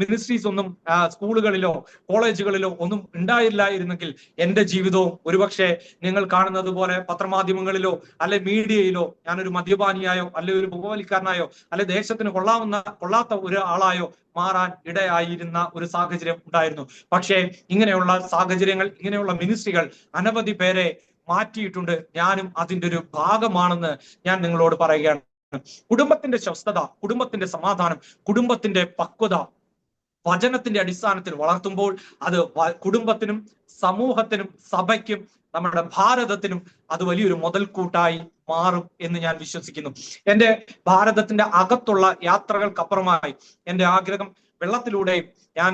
മിനിസ്ട്രീസ് ഒന്നും സ്കൂളുകളിലോ കോളേജുകളിലോ ഒന്നും ഉണ്ടായില്ലായിരുന്നെങ്കിൽ എൻ്റെ ജീവിതവും ഒരുപക്ഷെ നിങ്ങൾ കാണുന്നത് പോലെ പത്രമാധ്യമങ്ങളിലോ അല്ലെ മീഡിയയിലോ ഞാനൊരു മദ്യപാനിയായോ അല്ലെ ഒരു പുകവലിക്കാരനായോ അല്ലെ ദേശത്തിന് കൊള്ളാത്ത ഒരാളായോ മാറാൻ ഇടയായിരുന്ന ഒരു സാഹചര്യം ഉണ്ടായിരുന്നു. പക്ഷേ ഇങ്ങനെയുള്ള സാഹചര്യങ്ങൾ, ഇങ്ങനെയുള്ള മിനിസ്ട്രികൾ അനവധി പേരെ മാറ്റിയിട്ടുണ്ട്. ഞാനും അതിൻ്റെ ഒരു ഭാഗമാണെന്ന് ഞാൻ നിങ്ങളോട് പറയുകയാണ്. കുടുംബത്തിന്റെ സ്വസ്ഥത, കുടുംബത്തിന്റെ സമാധാനം, കുടുംബത്തിന്റെ പക്വത വചനത്തിന്റെ അടിസ്ഥാനത്തിൽ വളർത്തുമ്പോൾ അത് കുടുംബത്തിനും സമൂഹത്തിനും സഭയ്ക്കും നമ്മുടെ ഭാരതത്തിനും അത് വലിയൊരു മുതൽക്കൂട്ടായി മാറും എന്ന് ഞാൻ വിശ്വസിക്കുന്നു. എൻ്റെ ഭാരതത്തിന്റെ അകത്തുള്ള യാത്രകൾക്കപ്പുറമായി എൻ്റെ ആഗ്രഹം, വെള്ളത്തിലൂടെയും ഞാൻ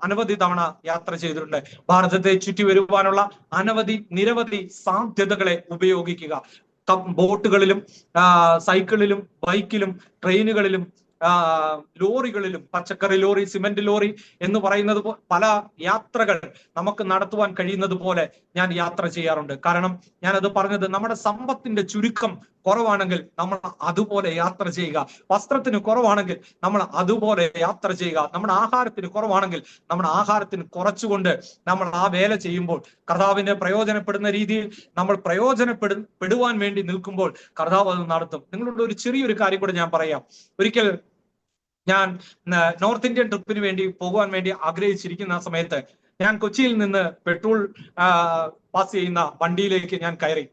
അനവധി തവണ യാത്ര ചെയ്തിട്ടുണ്ട്. ഭാരതത്തെ ചുറ്റി വരുവാനുള്ള നിരവധി സാധ്യതകളെ ഉപയോഗിക്കുക. ബോട്ടുകളിലും സൈക്കിളിലും ബൈക്കിലും ട്രെയിനുകളിലും ലോറികളിലും, പച്ചക്കറി ലോറി, സിമന്റ് ലോറി എന്ന് പറയുന്നത് പല യാത്രകൾ നമുക്ക് നടത്തുവാൻ കഴിയുന്നത് പോലെ ഞാൻ യാത്ര ചെയ്യാറുണ്ട്. കാരണം ഞാനത് പറഞ്ഞത്, നമ്മുടെ സമ്പത്തിന്റെ ചുരുക്കം കുറവാണെങ്കിൽ നമ്മൾ അതുപോലെ യാത്ര ചെയ്യുക. വസ്ത്രത്തിന് കുറവാണെങ്കിൽ നമ്മൾ അതുപോലെ യാത്ര ചെയ്യുക. നമ്മുടെ ആഹാരത്തിന് കുറവാണെങ്കിൽ നമ്മുടെ ആഹാരത്തിന് കുറച്ചുകൊണ്ട് നമ്മൾ ആ വേല ചെയ്യുമ്പോൾ കർത്താവിനെ പ്രയോജനപ്പെടുന്ന രീതിയിൽ നമ്മൾ പ്രയോജനപ്പെടുവാൻ വേണ്ടി നിൽക്കുമ്പോൾ കർത്താവ് അത് നടത്തും. നിങ്ങളോട് ഒരു ചെറിയൊരു കാര്യം കൂടെ ഞാൻ പറയാം. ഒരിക്കൽ ഞാൻ നോർത്ത് ഇന്ത്യൻ ട്രിപ്പിന് വേണ്ടി പോകുവാൻ വേണ്ടി ആഗ്രഹിച്ചിരിക്കുന്ന ആ സമയത്ത് ഞാൻ കൊച്ചിയിൽ നിന്ന് പെട്രോൾ പാസ് ചെയ്യുന്ന വണ്ടിയിലേക്ക് ഞാൻ കയറി.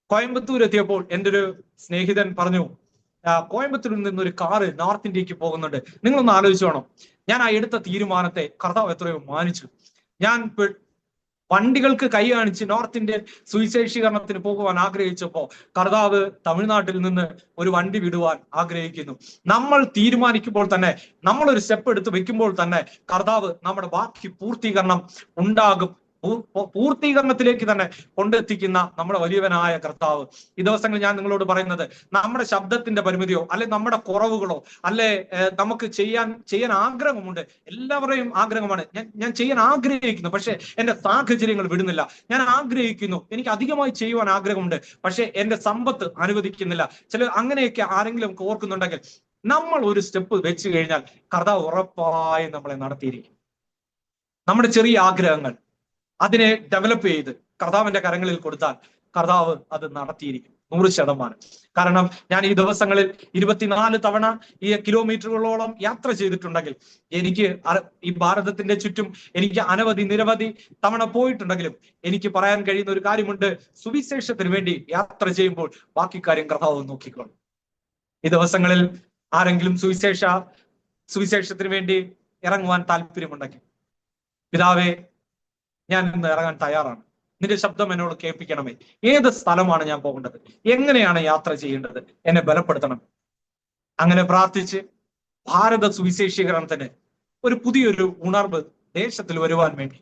കോയമ്പത്തൂർ എത്തിയപ്പോൾ എൻ്റെ ഒരു സ്നേഹിതൻ പറഞ്ഞു, കോയമ്പത്തൂരിൽ നിന്നൊരു കാറ് നോർത്ത് ഇന്ത്യക്ക് പോകുന്നുണ്ട്. നിങ്ങളൊന്ന് ആലോചിച്ചോണം. ഞാൻ ആ എടുത്ത തീരുമാനത്തെ കർത്താവ് എത്രയോ മാനിച്ചു. ഞാൻ വണ്ടികൾക്ക് കൈ കാണിച്ച് നോർത്ത് ഇന്ത്യൻ സുവിശേഷീകരണത്തിന് പോകുവാൻ ആഗ്രഹിച്ചപ്പോ കർത്താവ് തമിഴ്നാട്ടിൽ നിന്ന് ഒരു വണ്ടി വിടുവാൻ ആഗ്രഹിക്കുന്നു. നമ്മൾ തീരുമാനിക്കുമ്പോൾ തന്നെ, നമ്മളൊരു സ്റ്റെപ്പ് എടുത്ത് വെക്കുമ്പോൾ തന്നെ കർത്താവ് നമ്മുടെ ബാക്കി പൂർത്തീകരണം ഉണ്ടാകും. പൂർത്തീകരണത്തിലേക്ക് തന്നെ കൊണ്ടെത്തിക്കുന്ന നമ്മുടെ വലിയവനായ കർത്താവ്. ഈ ദിവസങ്ങളിൽ ഞാൻ നിങ്ങളോട് പറയുന്നത്, നമ്മുടെ ശബ്ദത്തിന്റെ പരിമിതിയോ അല്ലെ നമ്മുടെ കുറവുകളോ അല്ലെ നമുക്ക് ചെയ്യാൻ ആഗ്രഹമുണ്ട്. എല്ലാവരുടെയും ആഗ്രഹമാണ്, ഞാൻ ചെയ്യാൻ ആഗ്രഹിക്കുന്നു, പക്ഷെ എന്റെ സാഹചര്യങ്ങൾ വിടുന്നില്ല. ഞാൻ ആഗ്രഹിക്കുന്നു, എനിക്ക് അധികമായി ചെയ്യുവാൻ ആഗ്രഹമുണ്ട്, പക്ഷെ എന്റെ സമ്പത്ത് അനുവദിക്കുന്നില്ല. ചില അങ്ങനെയൊക്കെ ആരെങ്കിലും ഓർക്കുന്നുണ്ടെങ്കിൽ, നമ്മൾ ഒരു സ്റ്റെപ്പ് വെച്ച് കഴിഞ്ഞാൽ കർത്താവ് ഉറപ്പായും നമ്മളെ നടത്തിയിരിക്കും. നമ്മുടെ ചെറിയ ആഗ്രഹങ്ങൾ അതിനെ ഡെവലപ്പ് ചെയ്ത് കർത്താവിന്റെ കരങ്ങളിൽ കൊടുത്താൽ കർത്താവ് അത് നടത്തിയിരിക്കും 100%. കാരണം ഞാൻ ഈ ദിവസങ്ങളിൽ 24 തവണ ഈ കിലോമീറ്ററുകളോളം യാത്ര ചെയ്തിട്ടുണ്ടെങ്കിൽ, എനിക്ക് ഈ ഭാരതത്തിന്റെ ചുറ്റും എനിക്ക് നിരവധി തവണ പോയിട്ടുണ്ടെങ്കിലും എനിക്ക് പറയാൻ കഴിയുന്ന ഒരു കാര്യമുണ്ട്: സുവിശേഷത്തിന് വേണ്ടി യാത്ര ചെയ്യുമ്പോൾ ബാക്കി കാര്യം കർത്താവ് നോക്കിക്കോളും. ഈ ദിവസങ്ങളിൽ ആരെങ്കിലും സുവിശേഷത്തിന് വേണ്ടി ഇറങ്ങുവാൻ താല്പര്യമുണ്ടെങ്കിൽ, പിതാവേ, ഞാൻ ഇന്ന് ഇറങ്ങാൻ തയ്യാറാണ്, നിന്റെ ശബ്ദം എന്നോട് കേൾപ്പിക്കണമേ. ഏത് സ്ഥലമാണ് ഞാൻ പോകേണ്ടത്, എങ്ങനെയാണ് യാത്ര ചെയ്യേണ്ടത്, എന്നെ ബലപ്പെടുത്തണം. അങ്ങനെ പ്രാർത്ഥിച്ച് ഭാരത സുവിശേഷീകരണത്തിന് ഒരു പുതിയൊരു ഉണർവ് ദേശത്തിൽ വരുവാൻ വേണ്ടി,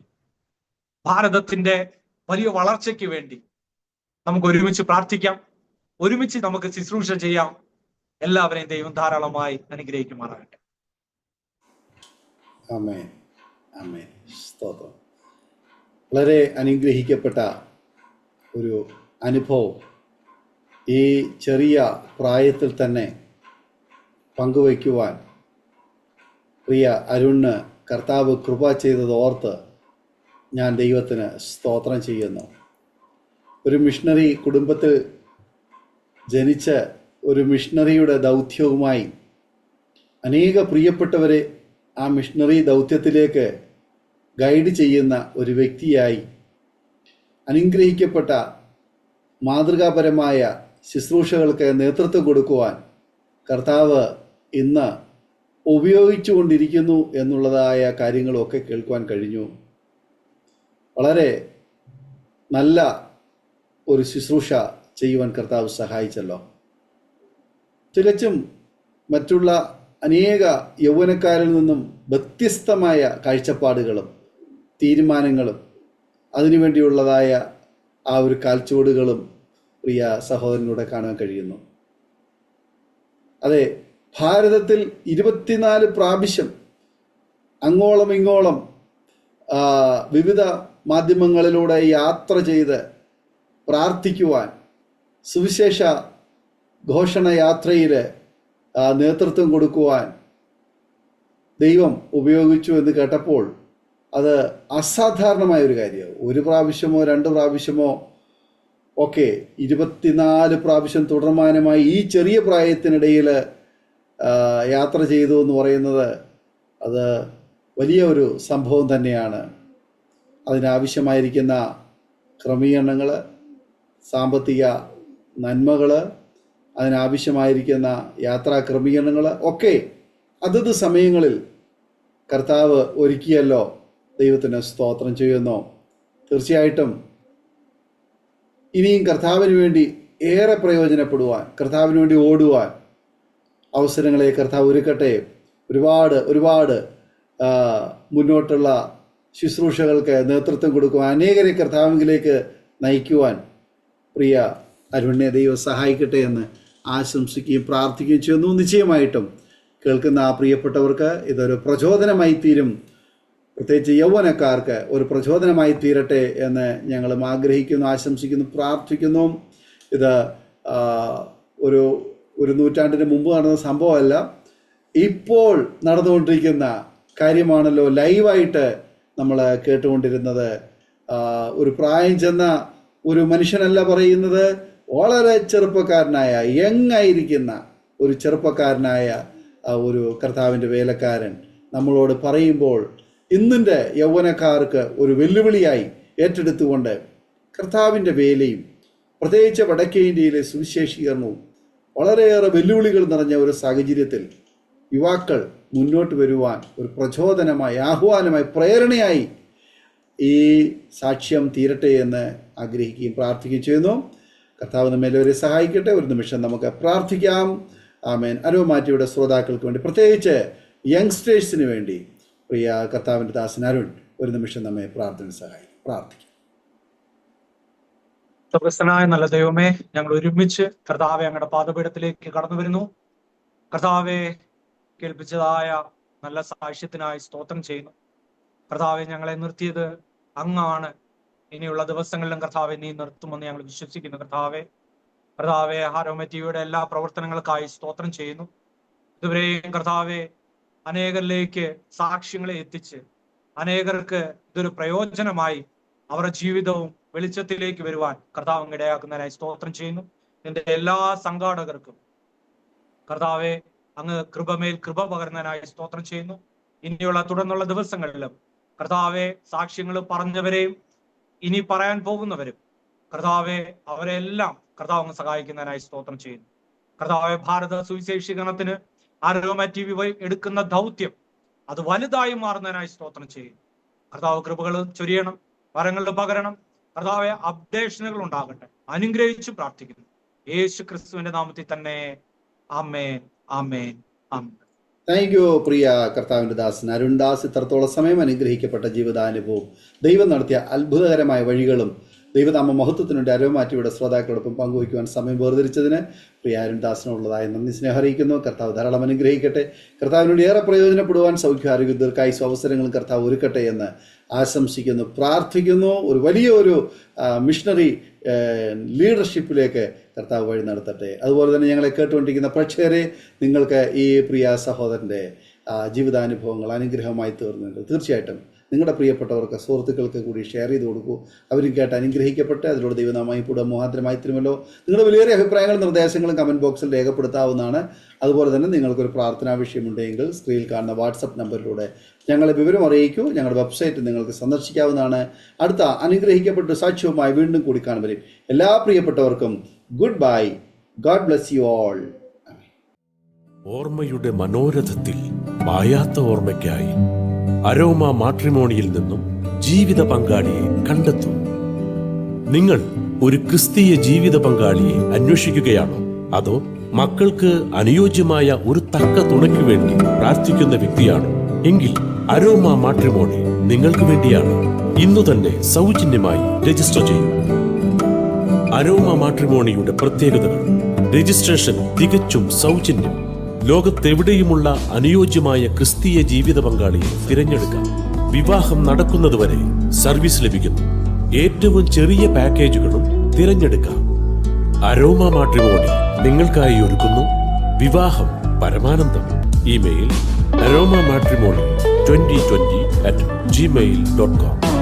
ഭാരതത്തിന്റെ വലിയ വളർച്ചയ്ക്ക് വേണ്ടി നമുക്ക് ഒരുമിച്ച് പ്രാർത്ഥിക്കാം, ഒരുമിച്ച് നമുക്ക് ശുശ്രൂഷ ചെയ്യാം. എല്ലാവരെയും ദൈവം ധാരാളമായി അനുഗ്രഹിക്കുമാറാകട്ടെ. ആമേൻ, ആമേൻ. സ്തോത്രം. വളരെ അനുഗ്രഹിക്കപ്പെട്ട ഒരു അനുഭവം ഈ ചെറിയ പ്രായത്തിൽ തന്നെ പങ്കുവയ്ക്കുവാൻ പ്രിയ അരുണിന് കർത്താവ് കൃപ ചെയ്തത് ഓർത്ത് ഞാൻ ദൈവത്തിന് സ്തോത്രം ചെയ്യുന്നു. ഒരു മിഷണറി കുടുംബത്തിൽ ജനിച്ച ഒരു മിഷണറിയുടെ ദൗത്യവുമായി അനേക പ്രിയപ്പെട്ടവരെ ആ മിഷണറി ദൗത്യത്തിലേക്ക് ഗൈഡ് ചെയ്യുന്ന ഒരു വ്യക്തിയായി അനുഗ്രഹിക്കപ്പെട്ട മാതൃകാപരമായ ശുശ്രൂഷകൾക്ക് നേതൃത്വം കൊടുക്കുവാൻ കർത്താവ് ഇന്ന് ഉപയോഗിച്ചുകൊണ്ടിരിക്കുന്നു എന്നുള്ളതായ കാര്യങ്ങളൊക്കെ കേൾക്കുവാൻ കഴിഞ്ഞു. വളരെ നല്ല ഒരു ശുശ്രൂഷ ചെയ്യുവാൻ കർത്താവ് സഹായിച്ചല്ലോ. തികച്ചും മറ്റുള്ള അനേക യൗവനക്കാരിൽ നിന്നും വ്യത്യസ്തമായ കാഴ്ചപ്പാടുകളും തീരുമാനങ്ങളും അതിനുവേണ്ടിയുള്ളതായ ആ ഒരു കാൽച്ചുവടുകളും പ്രിയ സഹോദരനൂടെ കാണാൻ കഴിയുന്നു. അതെ, ഭാരതത്തിൽ 24 പ്രാവശ്യം അങ്ങോളം ഇങ്ങോളം വിവിധ മാധ്യമങ്ങളിലൂടെ യാത്ര ചെയ്ത് പ്രാർത്ഥിക്കുവാൻ, സുവിശേഷ ഘോഷണയാത്രയിൽ നേതൃത്വം കൊടുക്കുവാൻ ദൈവം ഉപയോഗിച്ചു എന്ന് കേട്ടപ്പോൾ അത് അസാധാരണമായ ഒരു കാര്യമാണ്. 1 പ്രാവശ്യമോ 2 പ്രാവശ്യമോ ഒക്കെ 24 പ്രാവശ്യം തുടർമാനമായി ഈ ചെറിയ പ്രായത്തിനിടയിൽ യാത്ര ചെയ്തു എന്ന് പറയുന്നത് അത് വലിയ ഒരു സംഭവം തന്നെയാണ്. അതിനാവശ്യമായിരിക്കുന്ന ക്രമീകരണങ്ങൾ, സാമ്പത്തിക നന്മകൾ, അതിനാവശ്യമായിരിക്കുന്ന യാത്രാ ക്രമീകരണങ്ങൾ ഒക്കെ അതത് സമയങ്ങളിൽ കർത്താവ് ഒരുക്കിയല്ലോ. ദൈവത്തിന് സ്തോത്രം ചെയ്യുന്നു. തീർച്ചയായിട്ടും ഇനിയും കർത്താവിന് വേണ്ടി ഏറെ പ്രയോജനപ്പെടുവാൻ, കർത്താവിന് വേണ്ടി ഓടുവാൻ അവസരങ്ങളെ കർത്താവ് ഒരുക്കട്ടെ. ഒരുപാട് മുന്നോട്ടുള്ള ശുശ്രൂഷകൾക്ക് നേതൃത്വം കൊടുക്കുവാൻ, അനേകരെ കർത്താവിലേക്ക് നയിക്കുവാൻ പ്രിയ അരുണിനെ ദൈവം സഹായിക്കട്ടെ എന്ന് ആശംസിക്കുകയും പ്രാർത്ഥിക്കുകയും ചെയ്യുന്നു. നിശ്ചയമായിട്ടും കേൾക്കുന്ന ആ പ്രിയപ്പെട്ടവർക്ക് ഇതൊരു പ്രചോദനമായി തീരും. പ്രത്യേകിച്ച് യൗവനക്കാർക്ക് ഒരു പ്രചോദനമായി തീരട്ടെ എന്ന് ഞങ്ങളും ആഗ്രഹിക്കുന്നു, ആശംസിക്കുന്നു, പ്രാർത്ഥിക്കുന്നു. ഇത് ഒരു നൂറ്റാണ്ടിന് മുമ്പ് നടന്ന സംഭവമല്ല, ഇപ്പോൾ നടന്നുകൊണ്ടിരിക്കുന്ന കാര്യമാണല്ലോ ലൈവായിട്ട് നമ്മൾ കേട്ടുകൊണ്ടിരുന്നത്. ഒരു പ്രായം ചെന്ന ഒരു മനുഷ്യനല്ല പറയുന്നത്, വളരെ ചെറുപ്പക്കാരനായ യങ്ങായിരിക്കുന്ന ഒരു ചെറുപ്പക്കാരനായ ഒരു കർത്താവിൻ്റെ വേലക്കാരൻ നമ്മളോട് പറയുമ്പോൾ ഇന്നിൻ്റെ യൗവനക്കാർക്ക് ഒരു വെല്ലുവിളിയായി ഏറ്റെടുത്തുകൊണ്ട് കർത്താവിൻ്റെ വേലയും പ്രത്യേകിച്ച് വടക്കേ ഇന്ത്യയിലെ സുവിശേഷീകരണവും വളരെയേറെ വെല്ലുവിളികൾ നിറഞ്ഞ ഒരു സാഹചര്യത്തിൽ യുവാക്കൾ മുന്നോട്ട് വരുവാൻ ഒരു പ്രചോദനമായി, ആഹ്വാനമായി, പ്രേരണയായി ഈ സാക്ഷ്യം തീരട്ടെ എന്ന് ആഗ്രഹിക്കുകയും പ്രാർത്ഥിക്കുകയും ചെയ്യുന്നു. കർത്താവ് നമ്മെല്ലാവരെ സഹായിക്കട്ടെ. ഒരു നിമിഷം നമുക്ക് പ്രാർത്ഥിക്കാം. ആമേൻ. അരോമാറ്റിയുടെ ശ്രോതാക്കൾക്ക് വേണ്ടി, പ്രത്യേകിച്ച് യങ്സ്റ്റേഴ്സിന് വേണ്ടി പ്രിയ കർത്താവിൻ്റെ ദാസൻ അരുൺ ഒരു നിമിഷം നമ്മെ പ്രാർത്ഥന സഹായിക്കും. പ്രാർത്ഥിക്കാം. സ്വർഗസ്ഥനായ നല്ല ദൈവമേ, ഞങ്ങൾ ഒരുമിച്ച് കർത്താവെ അങ്ങയുടെ പാദപീഠത്തിലേക്ക് കടന്നു വരുന്നു. കർത്താവെ, കേൾപ്പിച്ചതായ നല്ല സാക്ഷ്യത്തിനായി സ്തോത്രം ചെയ്യുന്നു. കർത്താവെ, ഞങ്ങളെ നിർത്തിയത് അങ്ങാണ്. ഇനിയുള്ള ദിവസങ്ങളിലും കർത്താവെ നീ നിർത്തുമെന്ന് ഞങ്ങൾ വിശ്വസിക്കുന്നു. കർത്താവെ ഹാരോമ ടിവിയുടെ എല്ലാ പ്രവർത്തനങ്ങൾക്കായി സ്തോത്രം ചെയ്യുന്നു. ഇതുവരെയും കർത്താവെ അനേകരിലേക്ക് സാക്ഷ്യങ്ങളെ എത്തിച്ച് അനേകർക്ക് ഇതൊരു പ്രയോജനമായി അവരുടെ ജീവിതവും വെളിച്ചത്തിലേക്ക് വരുവാൻ കർത്താവ് ഇടയാക്കുന്നതിനായി സ്തോത്രം ചെയ്യുന്നു. എന്റെ എല്ലാ സംഘാടകർക്കും കർത്താവെ അങ്ങ് കൃപമേൽ കൃപ പകർന്നതിനായി സ്തോത്രം ചെയ്യുന്നു. ഇനിയുള്ള തുടർന്നുള്ള ദിവസങ്ങളിലും കർത്താവെ സാക്ഷ്യങ്ങൾ പറഞ്ഞവരെയും ഇനി പറയാൻ പോകുന്നവരും കർത്താവെ അവരെല്ലാം കർത്താവ് അങ്ങ് സഹായിക്കുന്നതിനായി സ്തോത്രം ചെയ്യുന്നു. കർത്താവെ, ഭാരത സുവിശേഷീകരണത്തിന് ആരോമ TV എടുക്കുന്ന ദൗത്യം അത് വലുതായി മാറുന്നതിനായി സ്തോത്രം ചെയ്യുന്നു. കർത്താവ് കൃപകൾ ചൊരിയണം, വരങ്ങൾ പകരണം. കർത്താവെ, അപ്ഡേഷനുകൾ ഉണ്ടാകട്ടെ. അനുഗ്രഹിച്ചു പ്രാർത്ഥിക്കുന്നു യേശു ക്രിസ്തുവിന്റെ നാമത്തിൽ തന്നെ. ആമേൻ, ആമേൻ, ആമേൻ. താങ്ക് യു പ്രിയ കർത്താവിൻ്റെ ദാസൻ അരുൺദാസ്. ഇത്രത്തോളം സമയം അനുഗ്രഹിക്കപ്പെട്ട ജീവിതാനുഭവം, ദൈവം നടത്തിയ അത്ഭുതകരമായ വഴികളും ദൈവനാമ മഹത്വത്തിനുണ്ട് അരോമ ടിവിയുടെ ശ്രോതാക്കളോടൊപ്പം പങ്കുവയ്ക്കുവാൻ സമയം വേർതിരിച്ചതിന് പ്രിയ അരുൺദാസിനുള്ളതായ നന്ദി സ്നേഹം അറിയിക്കുന്നു. കർത്താവ് ധാരാളം അനുഗ്രഹിക്കട്ടെ. കർത്താവിനോട് ഏറെ പ്രയോജനപ്പെടുവാൻ സൗഖ്യ ആരോഗ്യ ദീർഘായുസ്സും അവസരങ്ങളും കർത്താവ് ഒരുക്കട്ടെ എന്ന് ആശംസിക്കുന്നു, പ്രാർത്ഥിക്കുന്നു. ഒരു വലിയൊരു മിഷണറി ലീഡർഷിപ്പിലേക്ക് കർത്താവ് വഴി നടത്തട്ടെ. അതുപോലെ തന്നെ ഞങ്ങളെ കേട്ടുകൊണ്ടിരിക്കുന്ന പ്രേക്ഷകരെ, നിങ്ങൾക്ക് ഈ പ്രിയ സഹോദരൻ്റെ ജീവിതാനുഭവങ്ങൾ അനുഗ്രഹമായി തീർന്നുണ്ട്. തീർച്ചയായിട്ടും നിങ്ങളുടെ പ്രിയപ്പെട്ടവർക്ക്, സുഹൃത്തുക്കൾക്ക് കൂടി ഷെയർ ചെയ്ത് കൊടുക്കൂ. അവരും കേട്ട് അനുഗ്രഹിക്കപ്പെട്ട് അതിലൂടെ ദൈവനാമമായി കൂടെ മുഖാന്തരമായി തരുമല്ലോ. നിങ്ങളുടെ വിലയേറിയ അഭിപ്രായങ്ങളും നിർദ്ദേശങ്ങളും കമൻറ്റ് ബോക്സിൽ രേഖപ്പെടുത്താവുന്നതാണ്. അതുപോലെ തന്നെ നിങ്ങൾക്കൊരു പ്രാർത്ഥനാ വിഷയമുണ്ടെങ്കിൽ സ്ക്രീനിൽ കാണുന്ന വാട്സപ്പ് നമ്പറിലൂടെ ഞങ്ങളെ വിവരം അറിയിക്കൂ. ഞങ്ങളുടെ വെബ്സൈറ്റ് നിങ്ങൾക്ക് സന്ദർശിക്കാവുന്നതാണ്. അടുത്ത അനുഗ്രഹിക്കപ്പെട്ട സാക്ഷ്യവുമായി വീണ്ടും കൂടി കാണുവരും. എല്ലാ പ്രിയപ്പെട്ടവർക്കും good bye. God bless you all. ഓർമ്മയുടെ മനോരഥത്തിൽ മായാത്ത ഓർമ്മയ്ക്കായി അരോമ മാട്രിമോണിയിൽ നിന്നും ജീവിത പങ്കാളിയെ കണ്ടെത്തൂ. നിങ്ങൾ ഒരു ക്രിസ്തീയ ജീവിത പങ്കാളിയെ അന്വേഷിക്കുകയാണോ? അതോ മക്കൾക്ക് അനുയോജ്യമായ ഒരു തക്ക തുണയ്ക്കു വേണ്ടി പ്രാർത്ഥിക്കുന്ന വ്യക്തിയാണോ? എങ്കിൽ അരോമ മാട്രിമോണി നിങ്ങൾക്ക് വേണ്ടിയാണ്. ഇന്നു തന്നെ സൗജന്യമായി രജിസ്റ്റർ ചെയ്യൂ. അരോമ മാട്രിമോണിയുടെ പ്രത്യേകതകൾ: രജിസ്ട്രേഷൻ തികച്ചും സൗജന്യം. ലോകത്തെവിടെയുമുള്ള അനുയോജ്യമായ ക്രിസ്തീയ ജീവിത പങ്കാളിയെ തിരഞ്ഞെടുക്കാം. വിവാഹം നടക്കുന്നതുവരെ സർവീസ് ലഭിക്കുന്നു. ഏറ്റവും ചെറിയ പാക്കേജുകളും തിരഞ്ഞെടുക്കാം. അരോമ മാട്രിമോണി നിങ്ങൾക്കായി ഒരുക്കുന്നു വിവാഹം പരമാനന്ദം. Email aroma matrimony2020@gmail.com.